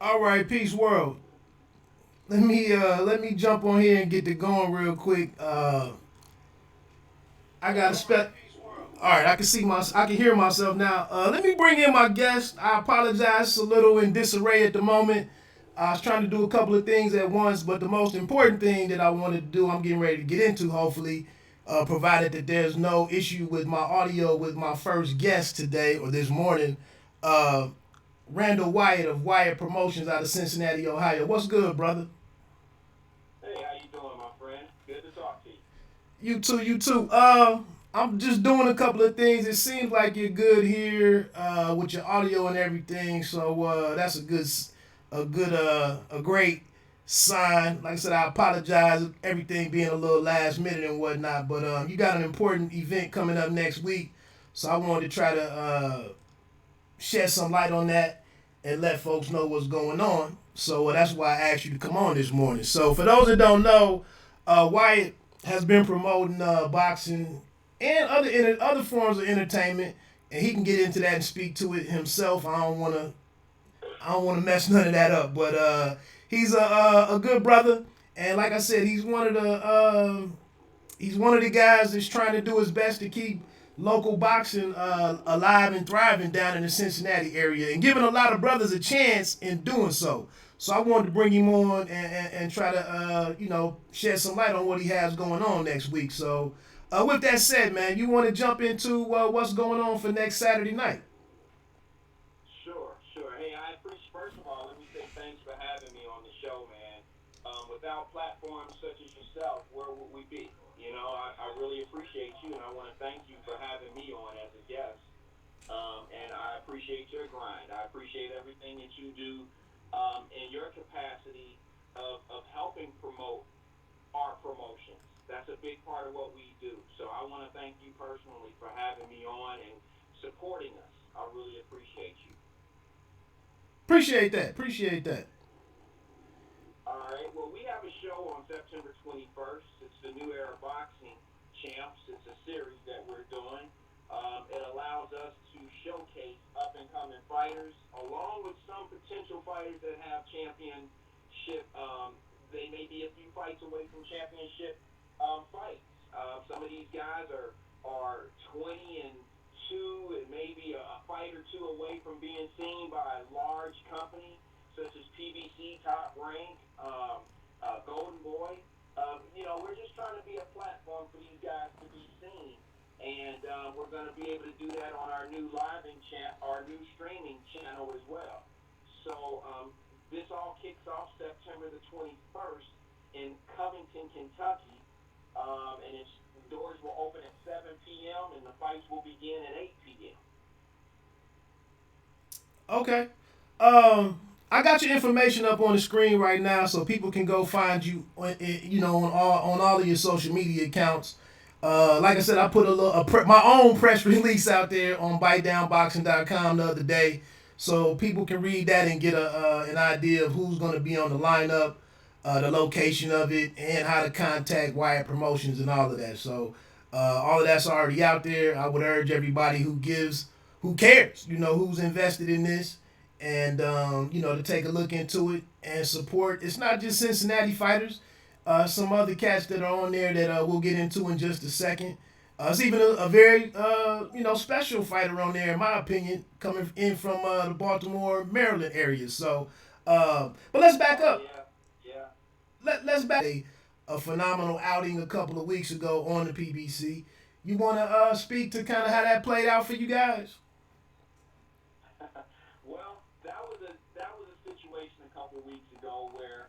All right, peace world. Let me jump on here and get it going real quick. I got to spec. All right, I can hear myself now. Let me bring in my guest. I apologize, it's a little in disarray at the moment. I was trying to do a couple of things at once, but the most important thing that I wanted to do, I'm getting ready to get into. Hopefully, provided that there's no issue with my audio with my first guest today or this morning. Uh, Randall Wyatt of Wyatt Promotions out of Cincinnati, Ohio. What's good, brother? Hey, how you doing, my friend? Good to talk to you. You too, you too. I'm just doing a couple of things. It seems like you're good here with your audio and everything, so that's a great sign. Like I said, I apologize everything being a little last minute and whatnot, but you got an important event coming up next week, so I wanted to try to shed some light on that and let folks know what's going on. So that's why I asked you to come on this morning. So for those that don't know, Wyatt has been promoting boxing and other forms of entertainment, and he can get into that and speak to it himself. I don't want to mess none of that up, but he's a good brother, and like I said, he's one of the guys that's trying to do his best to keep local boxing alive and thriving down in the Cincinnati area and giving a lot of brothers a chance in doing so. So I wanted to bring him on and try to, shed some light on what he has going on next week. So with that said, man, you want to jump into what's going on for next Saturday night? Sure, sure. Hey, I appreciate. First of all, let me say thanks for having me on the show, man. Without platforms such as yourself, where would we be? I really appreciate you, and I want to thank you for having me on as a guest. And I appreciate your grind. I appreciate everything that you do in your capacity of helping promote our promotions. That's a big part of what we do. So I want to thank you personally for having me on and supporting us. I really appreciate you. Appreciate that. Appreciate that. All right. Well, we have a show on September 21st. It's the New Era Boxing Champs. It's a series that we're doing. It allows us to showcase up and coming fighters, along with some potential fighters that have championship. They may be a few fights away from championship fights. Some of these guys are 20 and two, and maybe a fight or two away from being seen by a large company such as PBC, Top Rank, Golden Boy. We're just trying to be a platform for these guys to be seen, and we're going to be able to do that on our new our new streaming channel as well. So this all kicks off September the 21st in Covington, Kentucky, and the doors will open at 7 p.m. and the fights will begin at 8 p.m. Okay. I got your information up on the screen right now, so people can go find you, on all of your social media accounts. Like I said, I put my own press release out there on BiteDownBoxing.com the other day, so people can read that and get an idea of who's going to be on the lineup, the location of it, and how to contact Wyatt Promotions and all of that. So all of that's already out there. I would urge everybody who cares, who's invested in this, and to take a look into it and support. It's not just Cincinnati fighters. Some other cats that are on there that we'll get into in just a second. It's even a very special fighter on there, in my opinion, coming in from the Baltimore, Maryland area. So, but let's back Oh up. yeah, yeah. Let's back a phenomenal outing a couple of weeks ago on the PBC. You want to speak to kind of how that played out for you guys? Well, that was a situation a couple of weeks ago where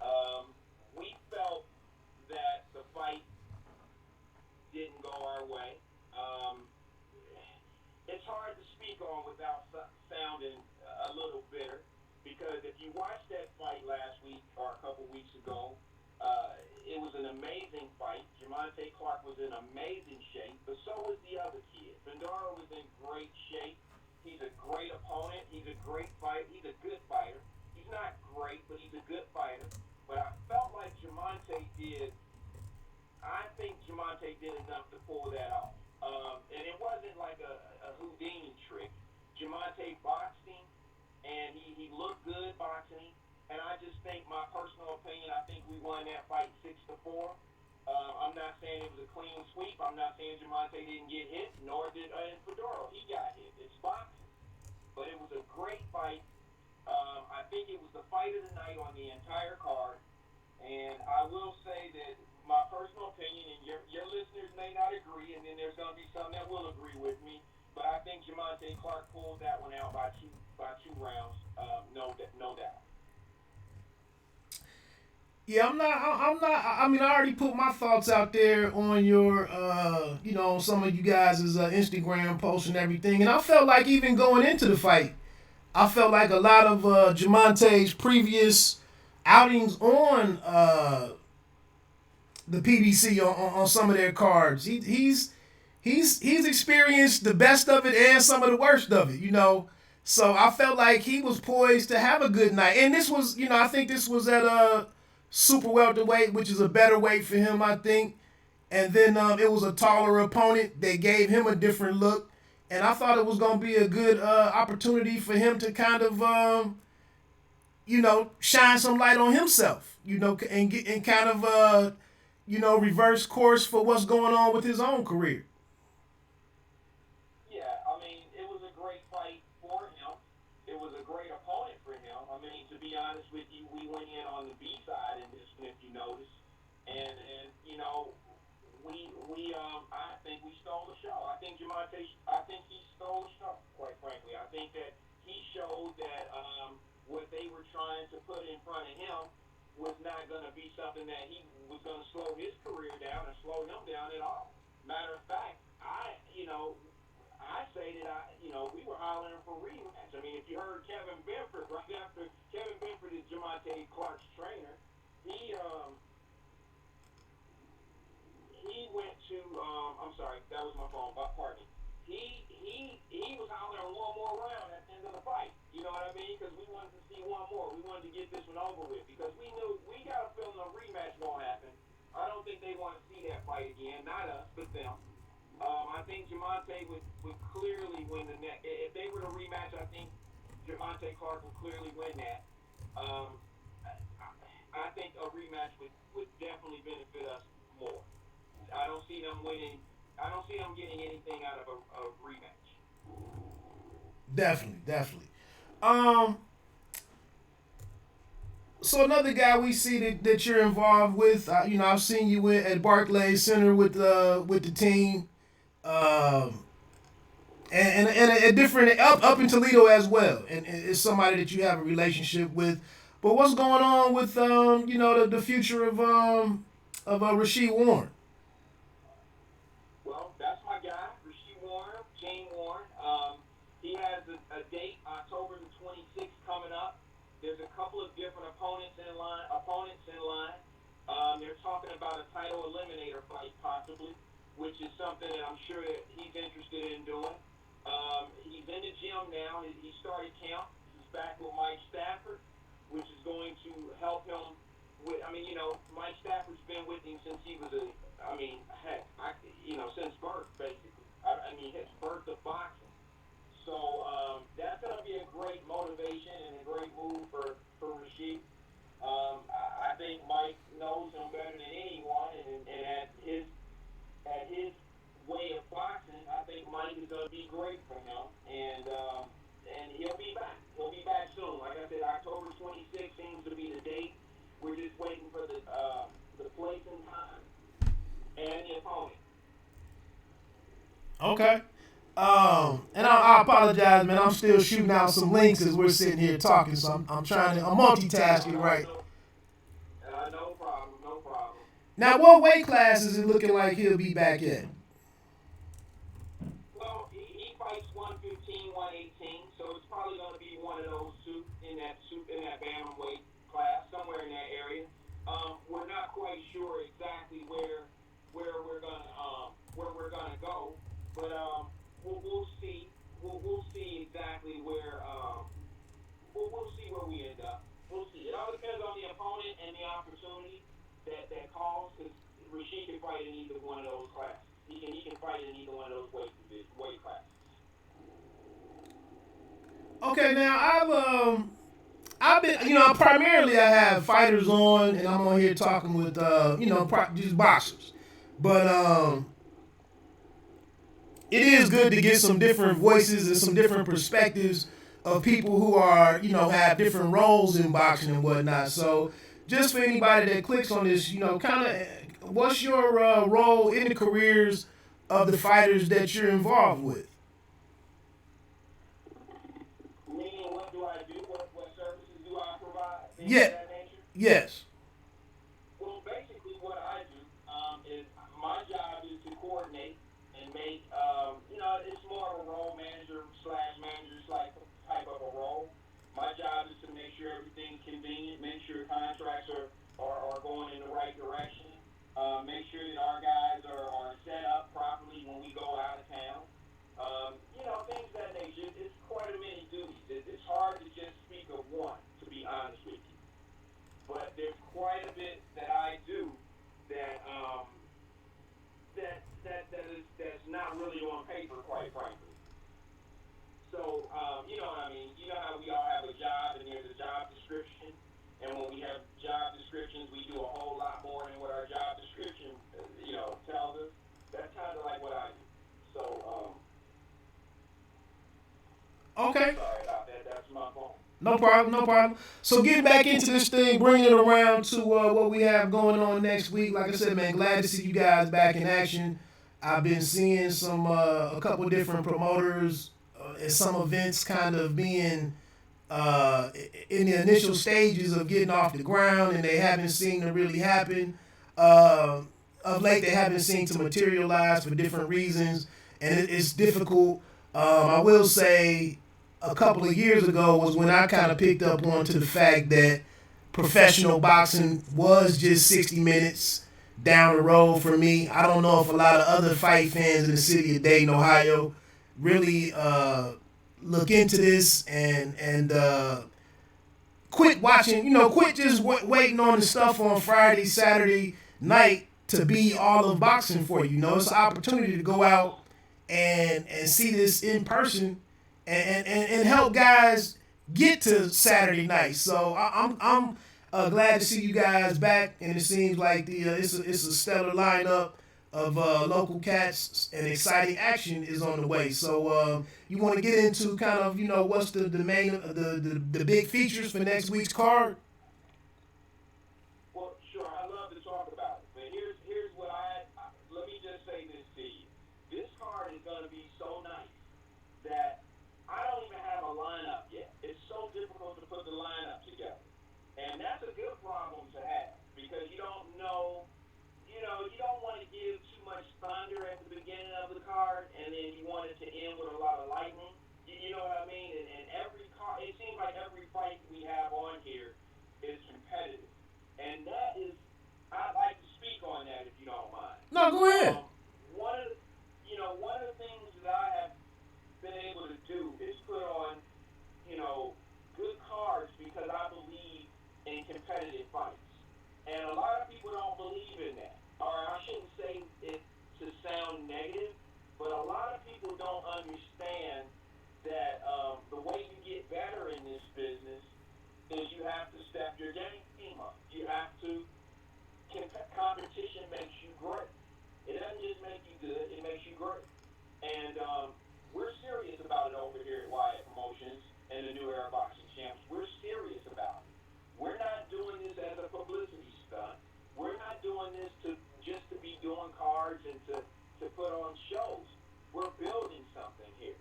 um, we felt that the fight didn't go our way. Um, it's hard to speak on without sounding a little bitter because if you watched that fight last week or a couple weeks ago, it was an amazing fight. Jamonte Clark was in amazing shape, but so was the other kid. Bendaro was in great shape. He's a great opponent. He's a great fighter. He's a good fighter. He's not great, but he's a good fighter. But I felt like Jamonte did I think Jamonte did enough to pull that off. And it wasn't like a Houdini trick. Jamonte boxed him, and he looked good boxing. won that fight 6-4. I'm not saying it was a clean sweep. I'm not saying Gervonta didn't get hit, nor did Fedorov. He got hit. It's boxing. But it was a great fight. I think it was the fight of the night on the entire card. And I will say that my personal opinion, and your listeners may not agree, and then there's going to be some that will agree with me, but I think Gervonta Clark pulled that one out by two rounds, no doubt. Yeah, I'm not. I mean, I already put my thoughts out there on your, on some of you guys' Instagram posts and everything, and I felt like even going into the fight, I felt like a lot of Gervonta's previous outings on the PBC on some of their cards, he's experienced the best of it and some of the worst of it. So I felt like he was poised to have a good night, and this was, I think this was at super welterweight, which is a better weight for him, I think. And then it was a taller opponent. They gave him a different look. And I thought it was going to be a good opportunity for him to kind of, shine some light on himself, and kind of, reverse course for what's going on with his own career. Yeah, I mean, it was a great fight for him. It was a great opponent for him. I mean, to be honest with you, we went in on the B side in this one, if you notice, and I think we stole the show. I think he stole the show. Quite frankly, I think that he showed that what they were trying to put in front of him was not going to be something that he was going to slow his career down and slow him down at all. Matter of fact, I say that we were hollering for rematch. I mean, if you heard Kevin Benford, right after Kevin Benford is Gervonta Clark's trainer, he went to I'm sorry, that was my phone, but pardon me. He was hollering one more round at the end of the fight. You know what I mean? Because we wanted to see one more. We wanted to get this one over with because we knew we got a feeling a rematch won't happen. I don't think they want to see that fight again. Not us, but them. I think Gervonta would clearly win the next. If they were to rematch, I think Gervonta Clark would clearly win that. I think a rematch would definitely benefit us more. I don't see them winning. I don't see them getting anything out of a rematch. Definitely. So another guy we see that you're involved with, I've seen you at Barclays Center with the team, and a different up in Toledo as well, and it's somebody that you have a relationship with. But what's going on with the future of Rasheed Warren? Well, that's my guy, Rasheed Warren, Jane Warren. He has a date, October the 26th, coming up. There's a couple of different opponents in line. They're talking about a title eliminator fight, possibly, which is something that I'm sure that he's interested in doing. He's in the gym now. He started camp. He's back with Mike Stafford, which is going to help him with. Mike Stafford's been with him since he was since birth, basically. His birth of boxing. So that's going to be a great motivation and a great move for Rasheed. I think Mike knows him better than anyone, and at his way of boxing, I think Mike is going to be great for him, and he'll be back. He'll be back soon. Like I said, October 26th seems to be the date. We're just waiting for the place and time and the opponent. Okay. And I apologize, man. I'm still shooting out some links as we're sitting here talking, so I'm multitasking, right? No problem. Now, what weight class is it looking like he'll be back in? Well, he fights 115, 118, so it's probably going to be one of those two in that bantamweight class, somewhere in that area. We're not quite sure exactly where we're gonna go, but we'll see. We'll see exactly where we'll see where we end up. We'll see. It all depends on the opponent and the opportunity that calls. Because Rasheed can fight in either one of those classes. He can fight in either one of those weight classes. Okay, now I've been, primarily I have fighters on, and I'm on here talking with, just boxers. But it is good to get some different voices and some different perspectives of people who are, have different roles in boxing and whatnot. So just for anybody that clicks on this, kind of, what's your role in the careers of the fighters that you're involved with? Meaning, what do I do? What services do I provide? Things Yeah. of that nature? Yes. Well, basically, what I do is my job is to coordinate and make, it's more of a role manager slash manager type of a role. My job is to make sure everything's convenient, make sure contracts are going in the right direction, make sure that our guys are set up properly when we go out of town. Things of that nature. It's quite a many duties. It's hard to just speak of one, to be honest with you. But there's quite a bit that I do that that's not really on paper, quite frankly. So you know what I mean. You know how we all have a job and there's a job description, and when we have job descriptions, we do a whole lot more than what our job description tells us. That's kind of like what I do. So Okay. sorry about that. That's my phone. No problem, no problem. So getting back into this thing, bringing it around to what we have going on next week. Like I said, man, glad to see you guys back in action. I've been seeing a couple different promoters at some events kind of being in the initial stages of getting off the ground, and they haven't seemed to really happen. Of late, they haven't seemed to materialize for different reasons, and it's difficult. I will say a couple of years ago was when I kind of picked up onto the fact that professional boxing was just 60 minutes down the road for me. I don't know if a lot of other fight fans in the city of Dayton, Ohio, really look into this and quit watching, quit just waiting on the stuff on Friday, Saturday night to be all of boxing for you. It's an opportunity to go out and see this in person and help guys get to Saturday night. So I'm glad to see you guys back, and it seems like it's a stellar lineup of local cats, and exciting action is on the way. So you want to get into kind of what's the main the big features for next week's card? Well, sure, I love to talk about it, but here's what let me just say this to you. This card is going to be so nice that I don't even have a lineup yet. It's so difficult to put the lineup together. And that's a good problem to have, because you don't know, you don't want to give too much thunder at the beginning of the card, and then you want it to end with a lot of lightning. You know what I mean? And every card, it seems like every fight we have on here is competitive. And that is, I'd like to speak on that if you don't mind. No, go ahead. One of the things that I have been able to do is put on, good cards, because I believe in competitive fights. And a lot of people don't believe in that. Or I shouldn't say it to sound negative, but a lot of people don't understand that the way you get better in this business is you have to step your game up. You have to, competition makes you great. It doesn't just make you good, it makes you great. And we're serious about it over here at Wyatt Promotions and the New Era Boxing Champs. We're serious about it. We're not doing this as a publicity stunt. We're not doing this just to be doing cards and to put on shows. We're building something here.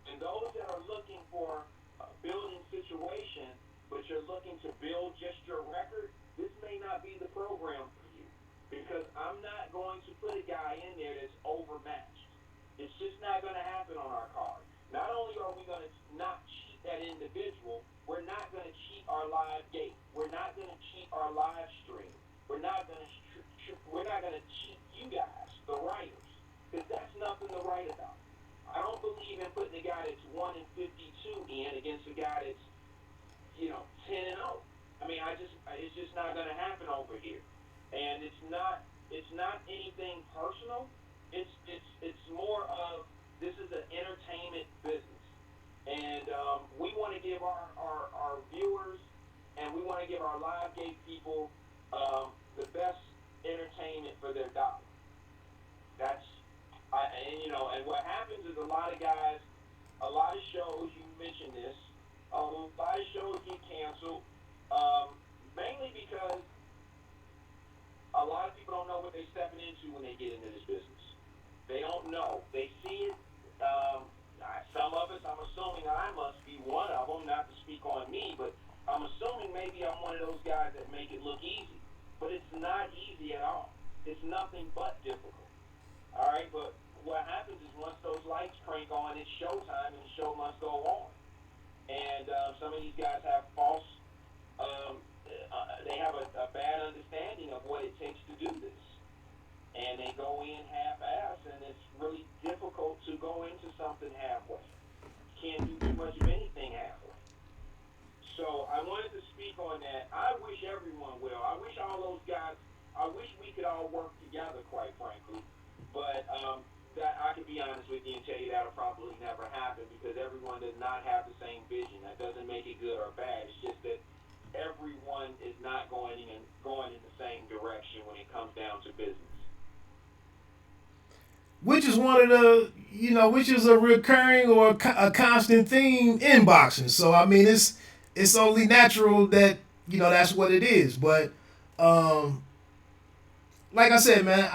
And those that are looking for a building situation, but you're looking to build just your record, this may not be the program for you. Because I'm not going to put a guy in there that's overmatched. It's just not going to happen on our card. Not only are we going to not cheat that individual, we're not going to cheat our live gate. We're not going to cheat our live stream. We're not going to cheat you guys, the writers, because that's nothing to write about. I don't believe in putting a guy that's 1-52 in against a guy that's 10-0. I mean, it's just not going to happen over here. And it's not anything personal. It's more of, this is an entertainment business, and we want to give our viewers and we want to give our live gate people the best entertainment for their dollar. That's, and what happens is a lot of guys, a lot of shows, you mentioned this, a lot of shows get canceled, mainly because a lot of people don't know what they're stepping into when they get into this business. They don't know. They see it. Some of us, I'm assuming I must be one of them, not to speak on me, but I'm assuming maybe I'm one of those guys that make it look easy. But it's not easy at all. It's nothing but difficult. All right, but what happens is once those lights crank on, it's showtime, and the show must go on. And some of these guys have false, they have a bad understanding of what it takes to do this. And they go in half-ass, and it's really difficult to go into something halfway. You can't do too much of anything halfway. So I wanted to speak on that. I wish everyone will. I wish all those guys, I wish we could all work together, quite frankly. But that I could be honest with you and tell you that'll probably never happen because everyone does not have the same vision. That doesn't make it good or bad. It's just that everyone is not going in the same direction when it comes down to business. Which is one of the, which is a recurring or a constant theme in boxing. So I mean, it's only natural that that's what it is. But like I said, man,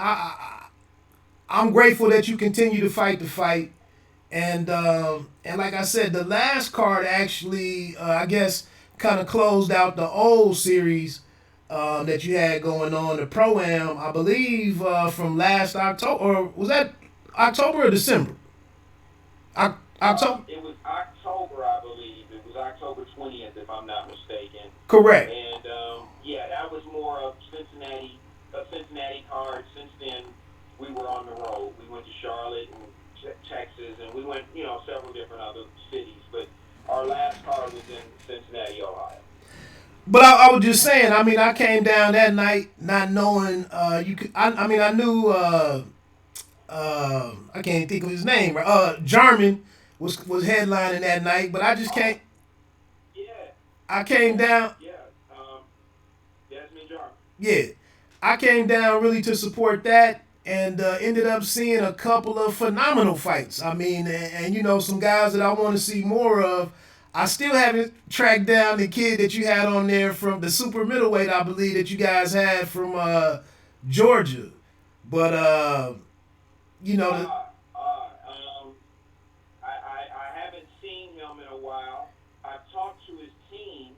I'm grateful that you continue to fight the fight, and like I said, the last card actually, I guess, kind of closed out the old series that you had going on, the Pro-Am, I believe, from last October, or was that October or December? October. It was October, I believe. It was October 20th, if I'm not mistaken. Correct. And that was more of Cincinnati card. Since then, we were on the road. We went to Charlotte and Texas, and we went, several different other cities. But our last card was in Cincinnati, Ohio. But I was just saying. I mean, I came down that night not knowing you could. I knew. I can't think of his name. Jarman was headlining that night, but I just can't. Yeah. I came down. Yeah. Desmond Jarman. Yeah, I came down really to support that, and ended up seeing a couple of phenomenal fights. I mean, and some guys that I want to see more of. I still haven't tracked down the kid that you had on there from the super middleweight, I believe, that you guys had from Georgia, but I haven't seen him in a while. I've talked to his team,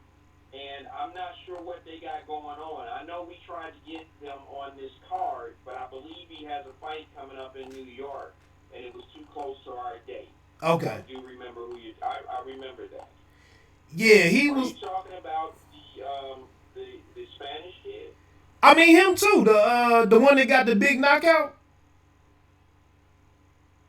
and I'm not sure what they got going on. I know we tried to get them on this card, but I believe he has a fight coming up in New York, and it was too close to our date. Okay. I do remember I remember that. Yeah, he was. Are you talking about the Spanish kid? I mean, him too. The one that got the big knockout.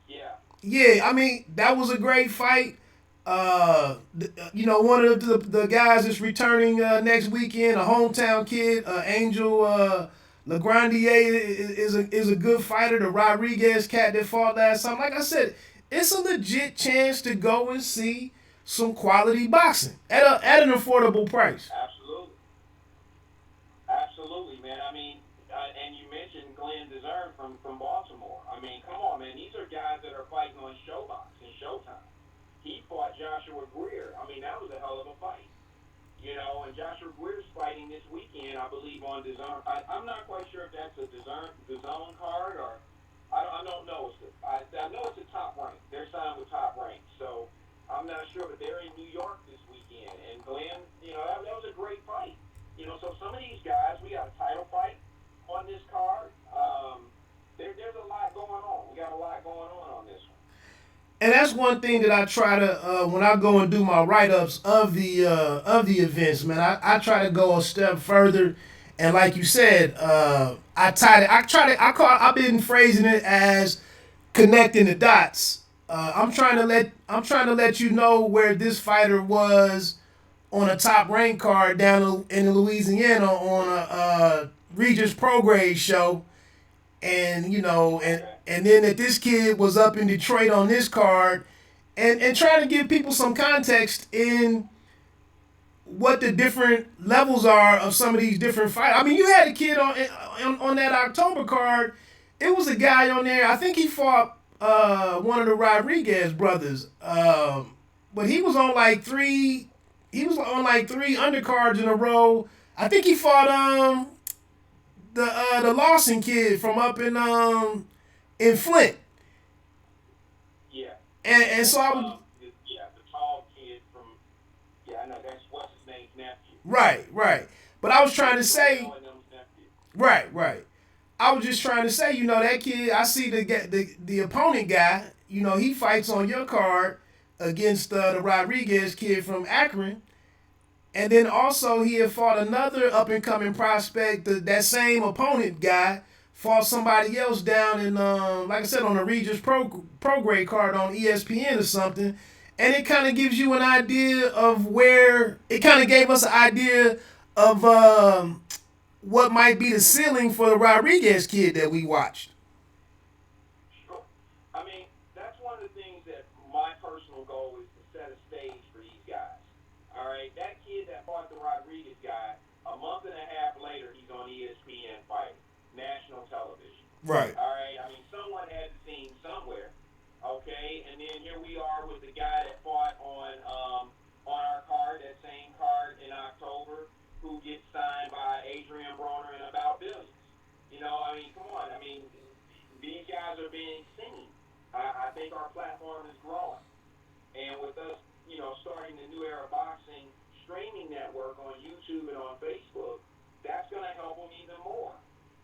Yeah. Yeah, I mean that was a great fight. One of the guys is returning next weekend, a hometown kid, Angel Legrandier is a good fighter. The Rodriguez cat that fought last time. Like I said, it's a legit chance to go and see some quality boxing at an affordable price. Absolutely, man. I mean, and you mentioned Glenn DAZN from Baltimore. I mean, come on, man. These are guys that are fighting on Showbox and Showtime. He fought Joshua Greer. I mean, that was a hell of a fight. And Joshua Greer's fighting this weekend, I believe, on DAZN. I'm not quite sure if that's a DAZN card or I don't know. I know it's a Top Rank. They're signed with Top Rank, so I'm not sure, but they're in New York this weekend. And Glenn, that was a great fight. So some of these guys, we got a title fight on this card. There's a lot going on. We got a lot going on this one. And that's one thing that I try to when I go and do my write-ups of the events, man. I try to go a step further, and like you said, I've been phrasing it as connecting the dots. I'm trying to let you know where this fighter was on a Top Rank card down in Louisiana on a Regis Prograde show, and and then that this kid was up in Detroit on this card, and trying to give people some context in what the different levels are of some of these different fights. I mean, you had a kid on that October card. It was a guy on there. I think he fought one of the Rodriguez brothers. But he was on like three. He was on like three undercards in a row. I think he fought the Lawson kid from up in Flint. Yeah. And so I was Yeah, the tall kid from. Yeah, I know that's what's his name's nephew. right. But I was trying to say Knowing them's nephew. right. I was just trying to say, that kid. I see the opponent guy. He fights on your card against the Rodriguez kid from Akron, and then also he had fought another up and coming prospect. That same opponent guy fought somebody else down in, like I said, on the Regis Prograde card on ESPN or something, and it kind of gives you an idea of where it kind of gave us an idea of what might be the ceiling for the Rodriguez kid that we watched. Sure. I mean, that's one of the things that my personal goal is to set a stage for these guys. All right, that kid that fought the Rodriguez guy, a month and a half later, he's on ESPN fighting, national television. Right. All right, I mean, someone had to see him somewhere. Okay, and then here we are with the guy that fought on our card, that same card in October, who gets signed by Adrian Broner and about billions. I mean, come on. I mean, these guys are being seen. I think our platform is growing. And with us, starting the New Era Boxing streaming network on YouTube and on Facebook, that's going to help them even more.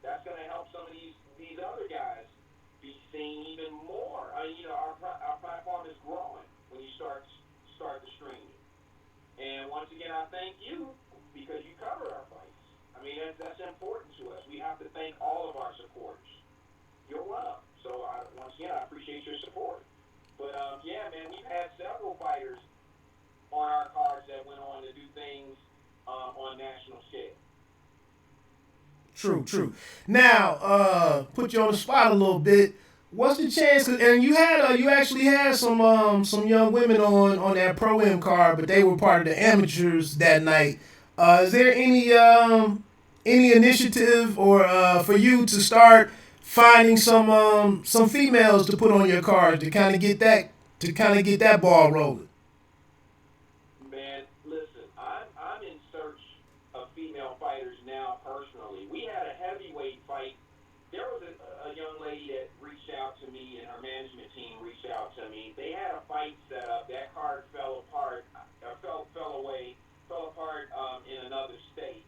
That's going to help some of these other guys be seen even more. Our platform is growing when you start the streaming. And once again, I thank you because you cover our fights. I mean, that's important to us. We have to thank all of our supporters. You're one of them. So, once again, I appreciate your support. But, yeah, man, we've had several fighters on our cards that went on to do things on national scale. True. Now, put you on the spot a little bit. What's the chance? And you actually had some young women on that Pro Am card, but they were part of the amateurs that night. Is there any initiative or for you to start finding some females to put on your card to kind of get that ball rolling? Man, listen, I'm in search of female fighters now personally. We had a heavyweight fight. There was a young lady that reached out to me, and her management team reached out to me. They had a fight set up. That card fell apart in another state.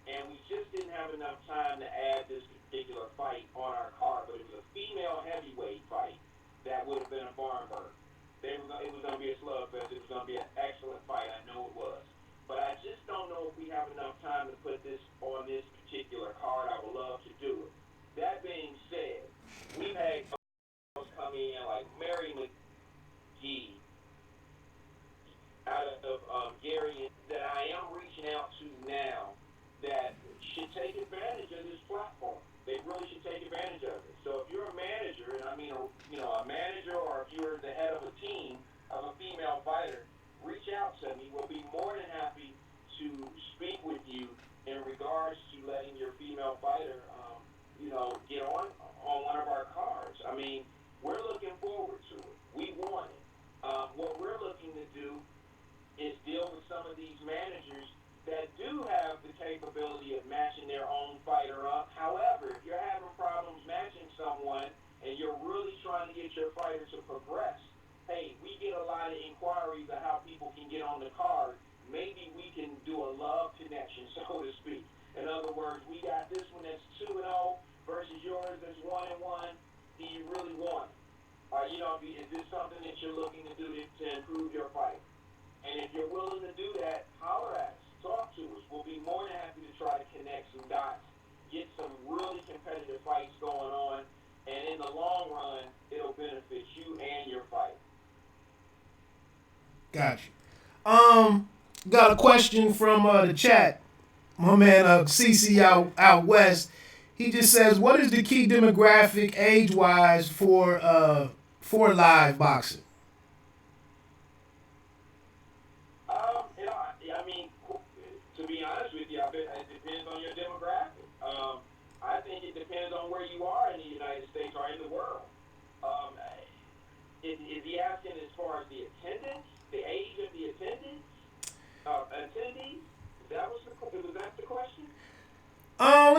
And we just didn't have enough time to add this particular fight on our card. But it was a female heavyweight fight that would have been a barn burner. It was going to be a slugfest. It was going to be an excellent fight. I know it was. But I just don't know if we have enough time to put this on this particular card. I would love to do it. That being said, we've had girls come in like Mary McGee out of Gary that I am reaching out to now that should take advantage of this platform. They really should take advantage of it. So if you're a manager, and I mean a manager, or if you're the head of a team of a female fighter, reach out to me. We'll be more than happy to speak with you in regards to letting your female fighter, get on one of our cards. I mean, we're looking forward to it. We want it. What we're looking to do is deal with some of these managers that do have the capability of matching their own fighter up. However, if you're having problems matching someone and you're really trying to get your fighter to progress, hey, we get a lot of inquiries of how people can get on the card. Maybe we can do a love connection, so to speak. In other words, we got this one that's 2-0 versus yours that's 1-1. Do you really want it? Is this something that you're looking to do to improve your fight? And if you're willing to do that, holler at us. Talk to us. We'll be more than happy to try to connect some dots, get some really competitive fights going on, and in the long run, it'll benefit you and your fight. Gotcha. Got a question from the chat. My man CC out west. He just says, "What is the key demographic age-wise for live boxing?"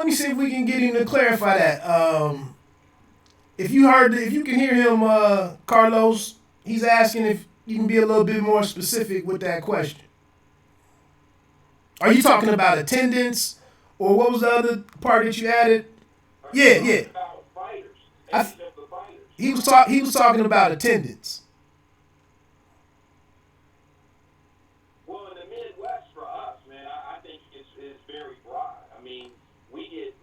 let me see if we can get him to clarify that. If you can hear him, Carlos, he's asking if you can be a little bit more specific with that question. Are you talking about attendance, or what was the other part that you added? Yeah. About fighters, the fighters. He was talking about attendance. Well, in the Midwest, for us, man, I think it's very broad. I mean, we get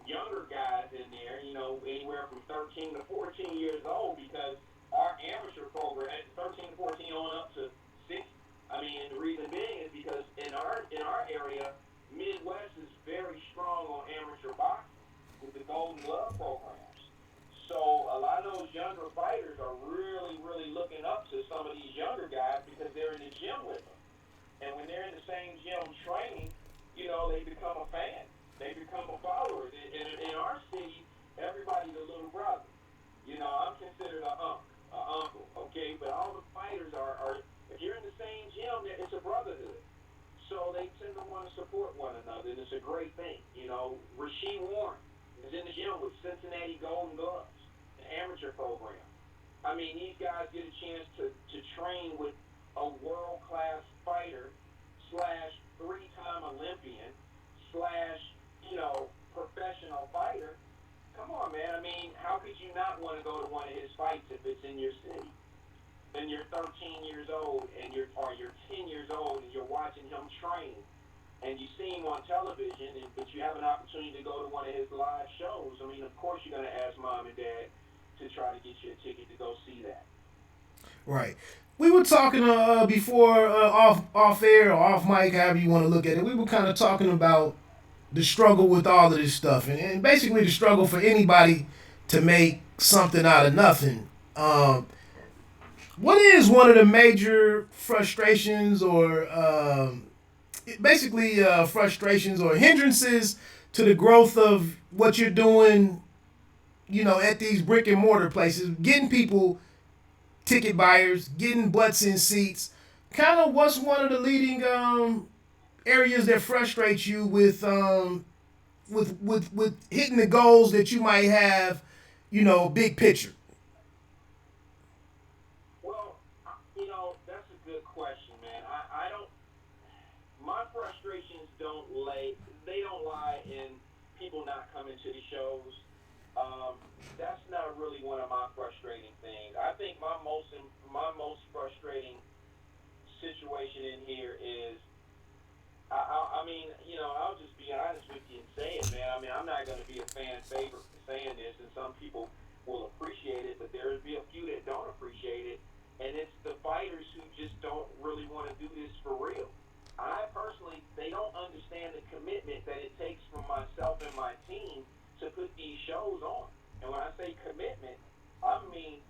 younger guys in there, anywhere from 13 to 14 years old, because our amateur program, 13 to 14 on up to 6. I mean, and the reason being is because in our area, Midwest is very strong on amateur boxing with the Golden Glove programs. So a lot of those younger fighters are really, really looking up to some of these younger guys because they're in the gym with them. And when they're in the same gym training, they become a fan. They become a follower. In our city, everybody's a little brother. I'm considered an uncle, okay? But all the fighters are if you're in the same gym, it's a brotherhood. So they tend to want to support one another, and it's a great thing. Rasheed Warren is in the gym with Cincinnati Golden Gloves, an amateur program. I mean, these guys get a chance to train with a world-class fighter / 3-time Olympian / professional fighter. Come on, man. I mean, how could you not want to go to one of his fights if it's in your city? And you're 13 years old, you're 10 years old, and you're watching him train, and you see him on television, but you have an opportunity to go to one of his live shows. I mean, of course you're going to ask mom and dad to try to get you a ticket to go see that. Right. We were talking before off air or off mic, however you want to look at it. We were kind of talking about the struggle with all of this stuff, and basically the struggle for anybody to make something out of nothing. What is one of the major frustrations or frustrations or hindrances to the growth of what you're doing, at these brick and mortar places, getting people ticket buyers, getting butts in seats? Kind of what's one of the leading areas that frustrate you with hitting the goals that you might have, big picture? That's a good question, man. My frustrations don't lie in people not coming to the shows. That's not really one of my frustrating things. I think my most frustrating situation in here is, I'll just be honest with you and say it, man. I mean, I'm not going to be a fan favorite for saying this, and some people will appreciate it, but there'll be a few that don't appreciate it. And it's the fighters who just don't really want to do this for real. They don't understand the commitment that it takes from myself and my team to put these shows on. And when I say commitment, I mean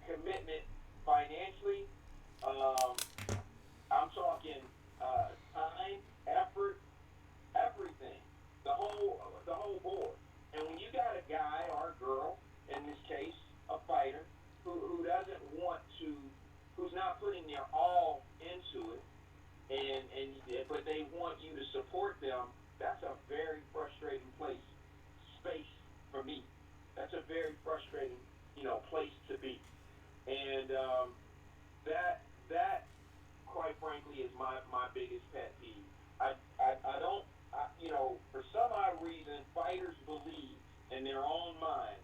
commitment financially. I'm talking time, effort, everything, the whole board. And when you got a guy or a girl, in this case, a fighter, who doesn't want to, who's not putting their all into it, but they want you to support them, that's a very frustrating space for me. That's a very frustrating, place to be. And that quite frankly is my biggest pet peeve. For some odd reason, fighters believe in their own mind.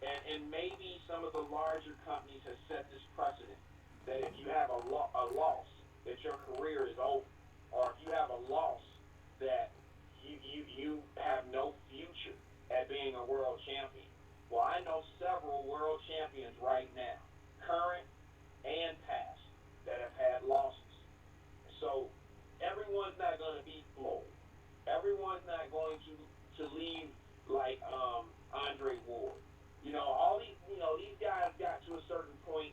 And maybe some of the larger companies have set this precedent that if you have a loss, that your career is over, or if you have a loss, that you have no future at being a world champion. Well, I know several world champions right now, current and past, that have had losses. So everyone's not going to be Floyd. Everyone's not going to leave like Andre Ward. All these guys got to a certain point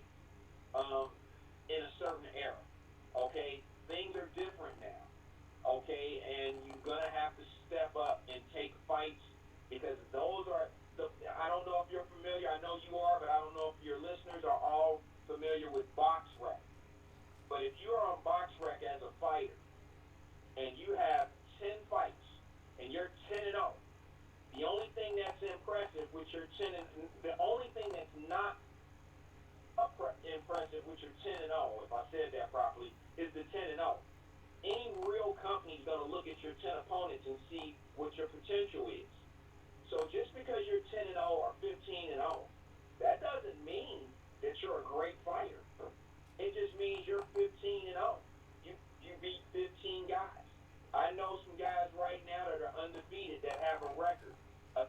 in a certain era. Okay, things are different now. Okay, and you're gonna have to step up and take fights, because those are I don't know if you're familiar. I know you are, but I don't know if your listeners are all familiar with BoxRec. But if you're on BoxRec as a fighter and you have 10 fights at your 10 opponents and see what your potential is. So just because you're 10-0 or 15-0, that doesn't mean that you're a great fighter. It just means you're 15-0. You beat 15 guys. I know some guys right now that are undefeated that have a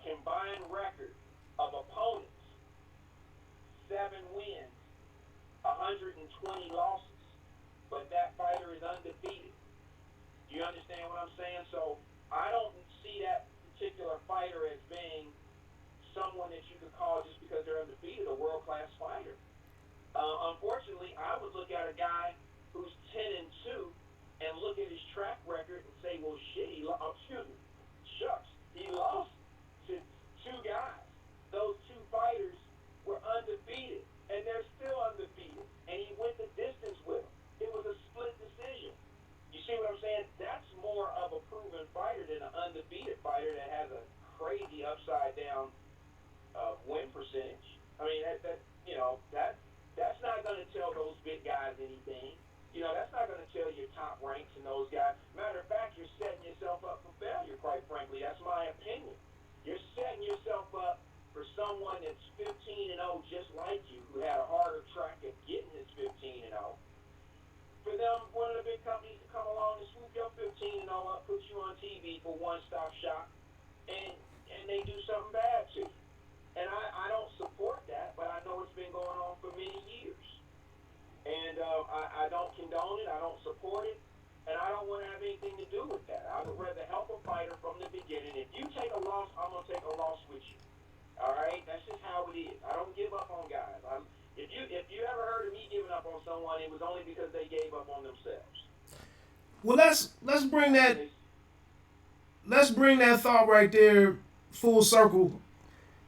combined record of opponents, 7 wins, 120 losses, but that fighter is undefeated. Do you understand what I'm saying? So I don't see that particular fighter as being someone that you could call, just because they're undefeated, a world-class fighter. Unfortunately, I would look at a guy who's 10-2 and look at his track record and say, well, shit, he lost to 2 guys. Those 2 fighters were undefeated, and they're still undefeated, and he went the distance with them. It was a split decision. You see what I'm saying? That's more of a proven fighter than an undefeated fighter that has a crazy upside-down win percentage. I mean, that's not going to tell those big guys anything. That's not going to tell your top ranks and those guys. Matter of fact, you're setting yourself up for failure, quite frankly. That's my opinion. You're setting yourself up for someone that's 15-0 just like you, who had a harder track of getting this 15-0. For them, one of the big companies to come along and swoop your 15-0 up, put you on TV for one-stop shop, and they do something bad to you. And I don't support that, but I know it's been going on for many years. And I don't condone it, I don't support it, and I don't want to have anything to do with that. I would rather help a fighter from the beginning. If you take a loss, I'm going to take a loss with you. All right? That's just how it is. I don't give up on guys. If you ever heard of me giving up on someone, it was only because they gave up on themselves. Well, let's bring that thought right there full circle,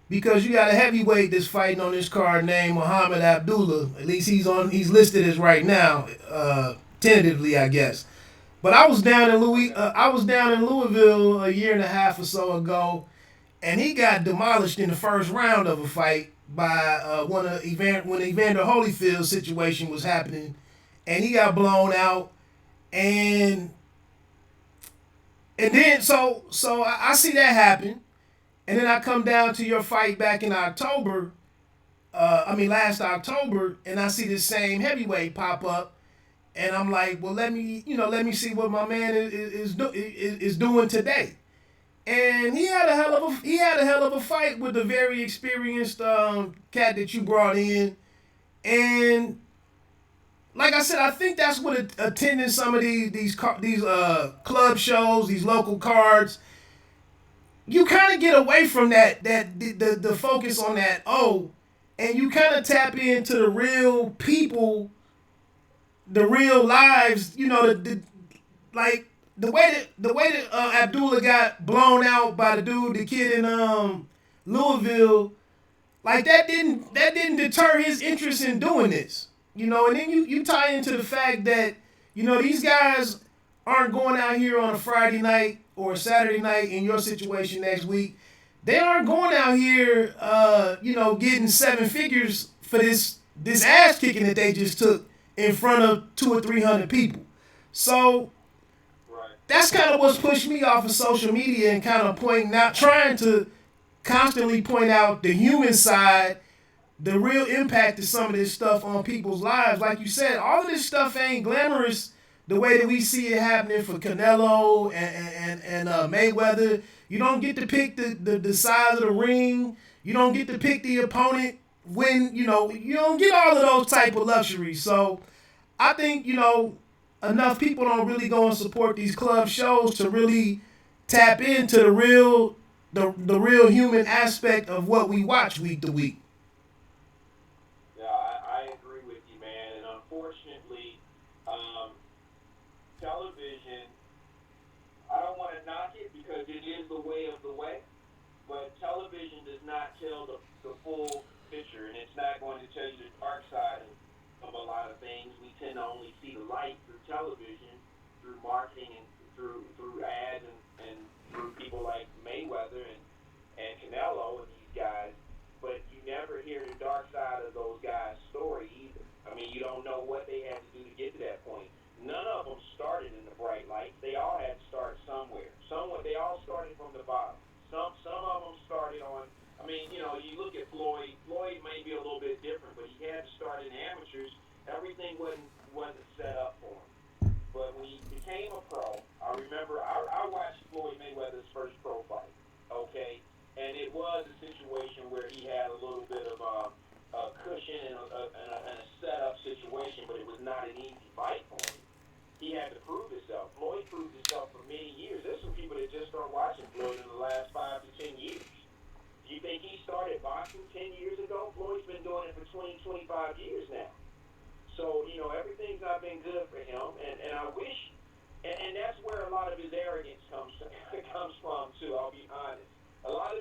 because you got a heavyweight that's fighting on this card named Haney-Abdullaev. At least he's listed as right now, tentatively, I guess. But I was down in Louisville a year and a half or so ago, and he got demolished in the first round of a fight by when Evander Holyfield's situation was happening, and he got blown out, and then so I see that happen, and then I come down to your fight back in October, last October, and I see this same heavyweight pop up, and I'm like, well, let me see what my man is doing today. And he had a hell of a fight with the very experienced cat that you brought in, and like I said, I think that's what attending some of these club shows, these local cards, you kind of get away from the focus on that, and you kind of tap into the real people, the real lives, the way that Abdullah got blown out by the kid in Louisville, like that didn't deter his interest in doing this, and then you tie into the fact that these guys aren't going out here on a Friday night or a Saturday night in your situation next week. They aren't going out here getting 7 figures for this ass kicking that they just took in front of 200 or 300 people. So that's kind of what's pushed me off of social media and kind of trying to constantly point out the human side, the real impact of some of this stuff on people's lives. Like you said, all of this stuff ain't glamorous the way that we see it happening for Canelo and Mayweather. You don't get to pick the size of the ring. You don't get to pick the opponent when, you don't get all of those type of luxuries. So I think, enough people don't really go and support these club shows to really tap into the real human aspect of what we watch week to week. Yeah, I agree with you, man. And unfortunately, television, I don't want to knock it because it is the way of the way, but television does not tell the full picture, and it's not going to tell you the dark side of a lot of things. We tend to only see the light through television, through marketing, and through ads, and through people like Mayweather and Canelo and these guys, but you never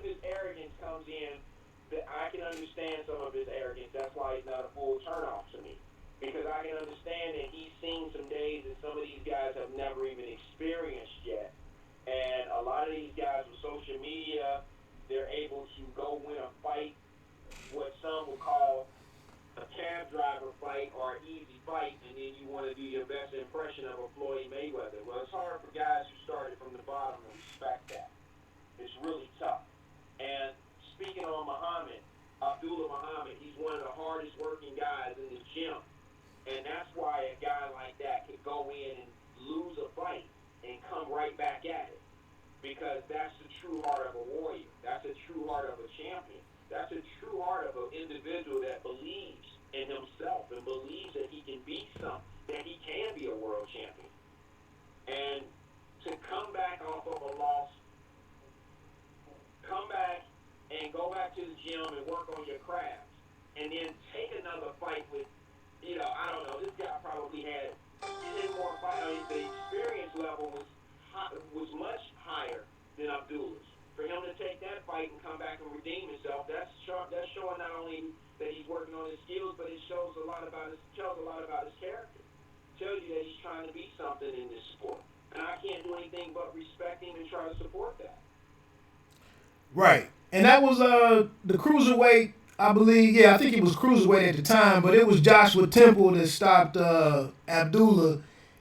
his arrogance comes in, that I can understand some of his arrogance. That's why he's not a full turnoff to me. Because I can understand that he's seen some days that some of these guys have never even experienced yet. And a lot of these guys with social media, they're able to go win a fight, what some would call a cab driver fight or an easy fight, and then you want to do your best impression of a Floyd Mayweather. Well, it's hard for guys who started from the bottom to respect that. It's really tough. And speaking on Muhammad, Abdullah, he's one of the hardest working guys in the gym. And that's why a guy like that could go in and lose a fight and come right back at it. Because that's the true heart of a warrior. That's the true heart of a champion. That's the true heart of an individual that believes in himself and believes that he can beat something, that he can be a world champion. And to come back off of a loss, come back and go back to the gym and work on your craft, and then take another fight with, I don't know, this guy probably had 10 more fights. I mean, the experience level was much higher than Abdullah's. For him to take that fight and come back and redeem himself, that's showing not only that he's working on his skills, but it shows a lot about his character. It tells you that he's trying to be something in this sport. And I can't do anything but respect him and try to support that. Right. And that was the cruiserweight, I believe. Yeah, I think it was cruiserweight at the time, but it was Joshua Temple that stopped Abdullah.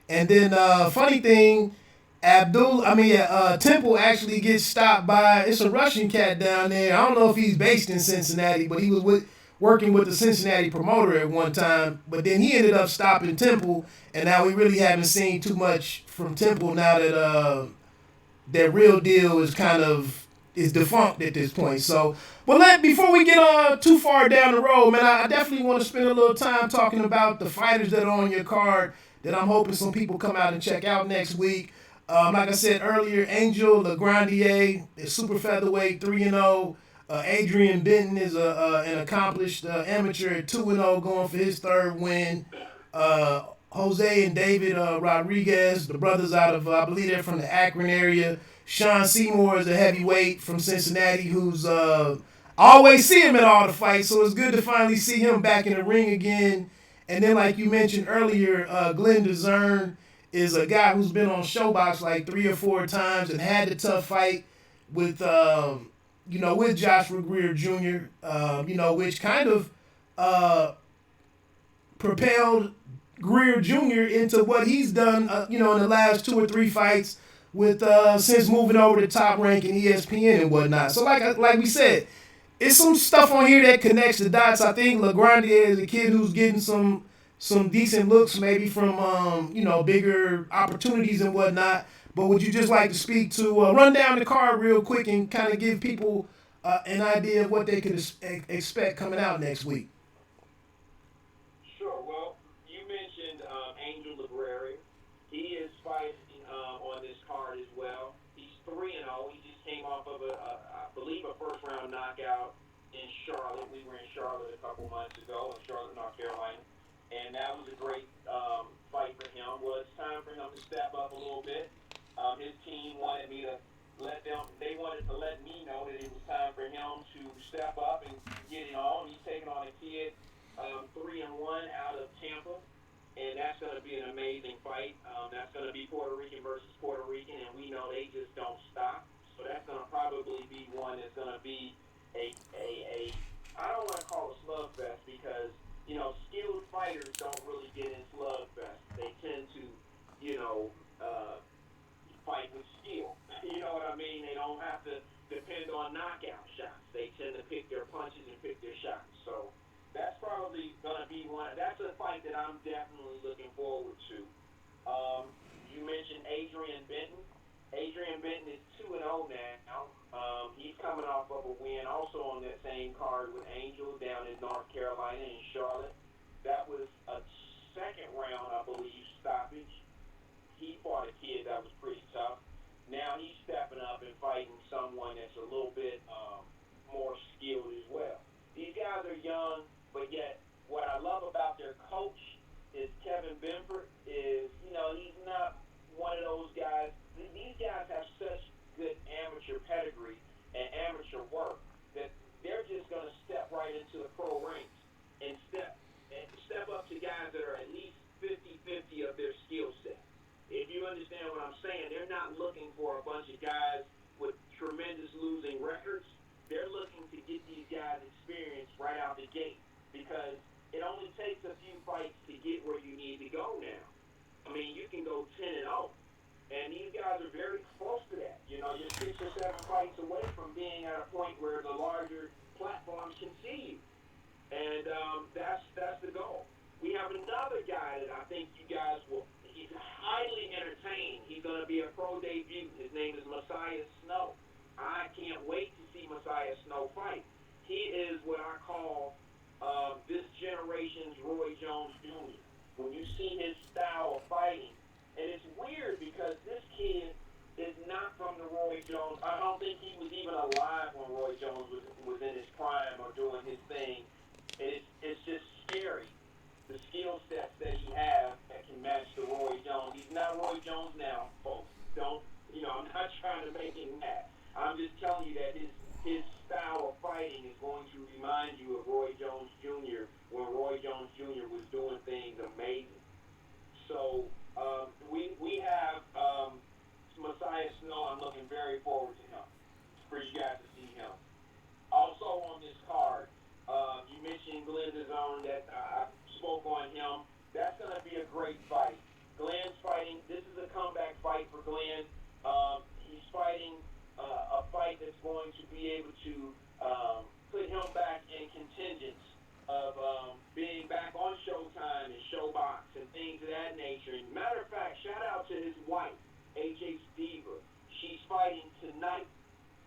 And then funny thing, Temple actually gets stopped by, it's a Russian cat down there. I don't know if he's based in Cincinnati, but he was working with the Cincinnati promoter at one time. But then he ended up stopping Temple, and now we really haven't seen too much from Temple now that that Real Deal is defunct at this point. So, but before we get too far down the road, man, I definitely want to spend a little time talking about the fighters that are on your card that I'm hoping some people come out and check out next week. Like I said earlier, Angel Lagrandier is super featherweight, 3-0. Adrian Benton is an accomplished amateur at 2-0, going for his third win. Jose and David Rodriguez, the brothers out of, I believe they're from the Akron area. Sean Seymour is a heavyweight from Cincinnati who's I always see him at all the fights, so it's good to finally see him back in the ring again. And then, like you mentioned earlier, Glenn DAZN is a guy who's been on Showbox like 3 or 4 times and had a tough fight with with Joshua Greer Jr., which kind of propelled Greer Jr. into what he's done, in the last 2 or 3 fights with since moving over to Top Rank and ESPN and whatnot. So like we said, it's some stuff on here that connects the dots. I think Lagrandier is a kid who's getting some decent looks, maybe from bigger opportunities and whatnot. But would you just like to speak to run down the card real quick and kind of give people an idea of what they could expect coming out next week? Sure. Well, you mentioned Angel Lagrandier. He is fighting on this card as well. He's 3-0. He just came off of I believe a first-round knockout in Charlotte. We were in Charlotte a couple months ago, in Charlotte, North Carolina. And that was a great fight for him. Well, it's time for him to step up a little bit. His team wanted me to they wanted to let me know that it was time for him to step up and get it on. He's taking on a kid, 3-1 out of Tampa. And that's going to be an amazing fight. That's going to be Puerto Rican versus Puerto Rican, and we know they just don't stop. So that's going to probably be one that's going to be a I don't want to call it slugfest because, skilled fighters don't really get in slugfest. They tend to, fight with skill. You know what I mean? They don't have to depend on knockout shots. They tend to pick their punches and pick their shots. So that's probably going to be one. That's a fight that I'm definitely looking forward to. You mentioned Adrian Benton. Adrian Benton is 2-0 now. He's coming off of a win also on that same card with Angel down in North Carolina in Charlotte. That was a second round, I believe, stoppage. He fought a kid that was pretty tough. Now he's stepping up and fighting someone that's a little bit more skilled as well. These guys are young, but yet what I love about their coach is Kevin Benford is, he's not one of those guys. These guys have such good amateur pedigree and amateur work name is Messiah Snow. I can't wait to see Messiah Snow fight. He is what I call this generation's Roy Jones Jr. When you see his style of fighting, and it's weird because this kid is not from the Roy Jones. I don't think he was even alive when Roy Jones was in his prime or doing his thing. And it's just scary, the skill sets that he has that can match the Roy Jones. He's not Roy Jones now, folks. I'm not trying to make him mad. I'm just telling you that his style of fighting is going to remind you of Roy Jones Jr. when Roy Jones Jr. was doing things amazing. So we have Messiah Snow. I'm looking very forward to him, for you guys to see him. Also on this card, you mentioned Glenn DAZN, that I spoke on him. That's going to be a great fight. Glenn's fighting. This is a comeback fight for Glenn. He's fighting a fight that's going to be able to put him back in contingents of being back on Showtime and Showbox and things of that nature. And matter of fact, shout out to his wife, HH Diva. She's fighting tonight.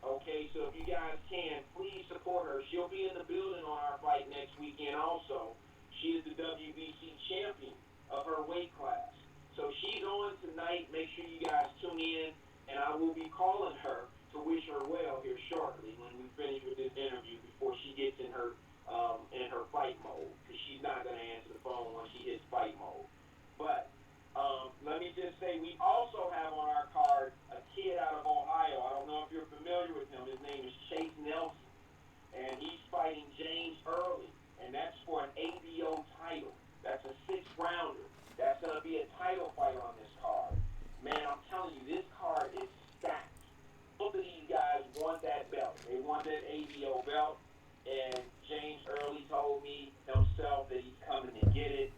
Okay, so if you guys can, please support her. She'll be in the building on our fight next weekend also. She is the WBC champion of her weight class. So she's on tonight. Make sure you guys tune in, and I will be calling her to wish her well here shortly when we finish with this interview before she gets in her fight mode, because she's not going to answer the phone once she hits fight mode. But let me just say, we also have on our card a kid out of Ohio. I don't know if you're familiar with him. His name is Chase Nelson, and he's fighting James Early, and that's for an ABO title. That's a 6-rounder. That's going to be a title fight on this card. Man, I'm telling you, this card is stacked. Both of these guys want that belt. They want that ABO belt, and James Early told me himself that he's coming to get it,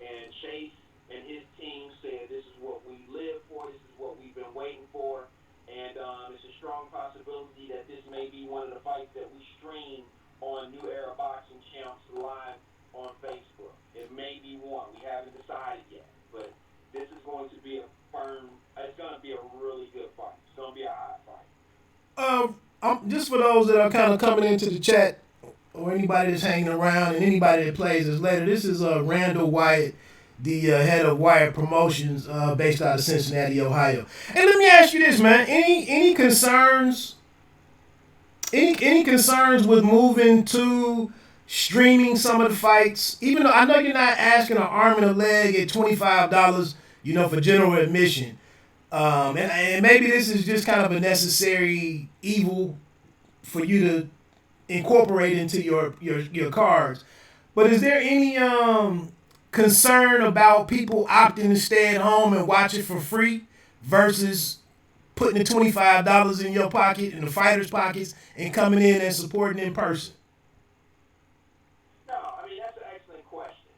and Chase and his team said, this is what we live for, this is what we've been waiting for, and it's a strong possibility that this may be one of the fights that we stream on New Era Boxing Champs live on Facebook. It may be one. We haven't decided yet, but this is going to be it's going to be a really good fight. It's going to be a hot fight. Just for those that are kind of coming into the chat, or anybody that's hanging around, and anybody that plays us later, this is Randall Wyatt, the head of Wyatt Promotions, based out of Cincinnati, Ohio. And let me ask you this, man: any concerns? Any concerns with moving to streaming some of the fights? Even though I know you're not asking an arm and a leg at $25, for general admission, and maybe this is just kind of a necessary evil for you to incorporate into your cards. But is there any concern about people opting to stay at home and watch it for free versus putting the $25 in your pocket, in the fighters' pockets, and coming in and supporting in person? No, I mean, that's an excellent question.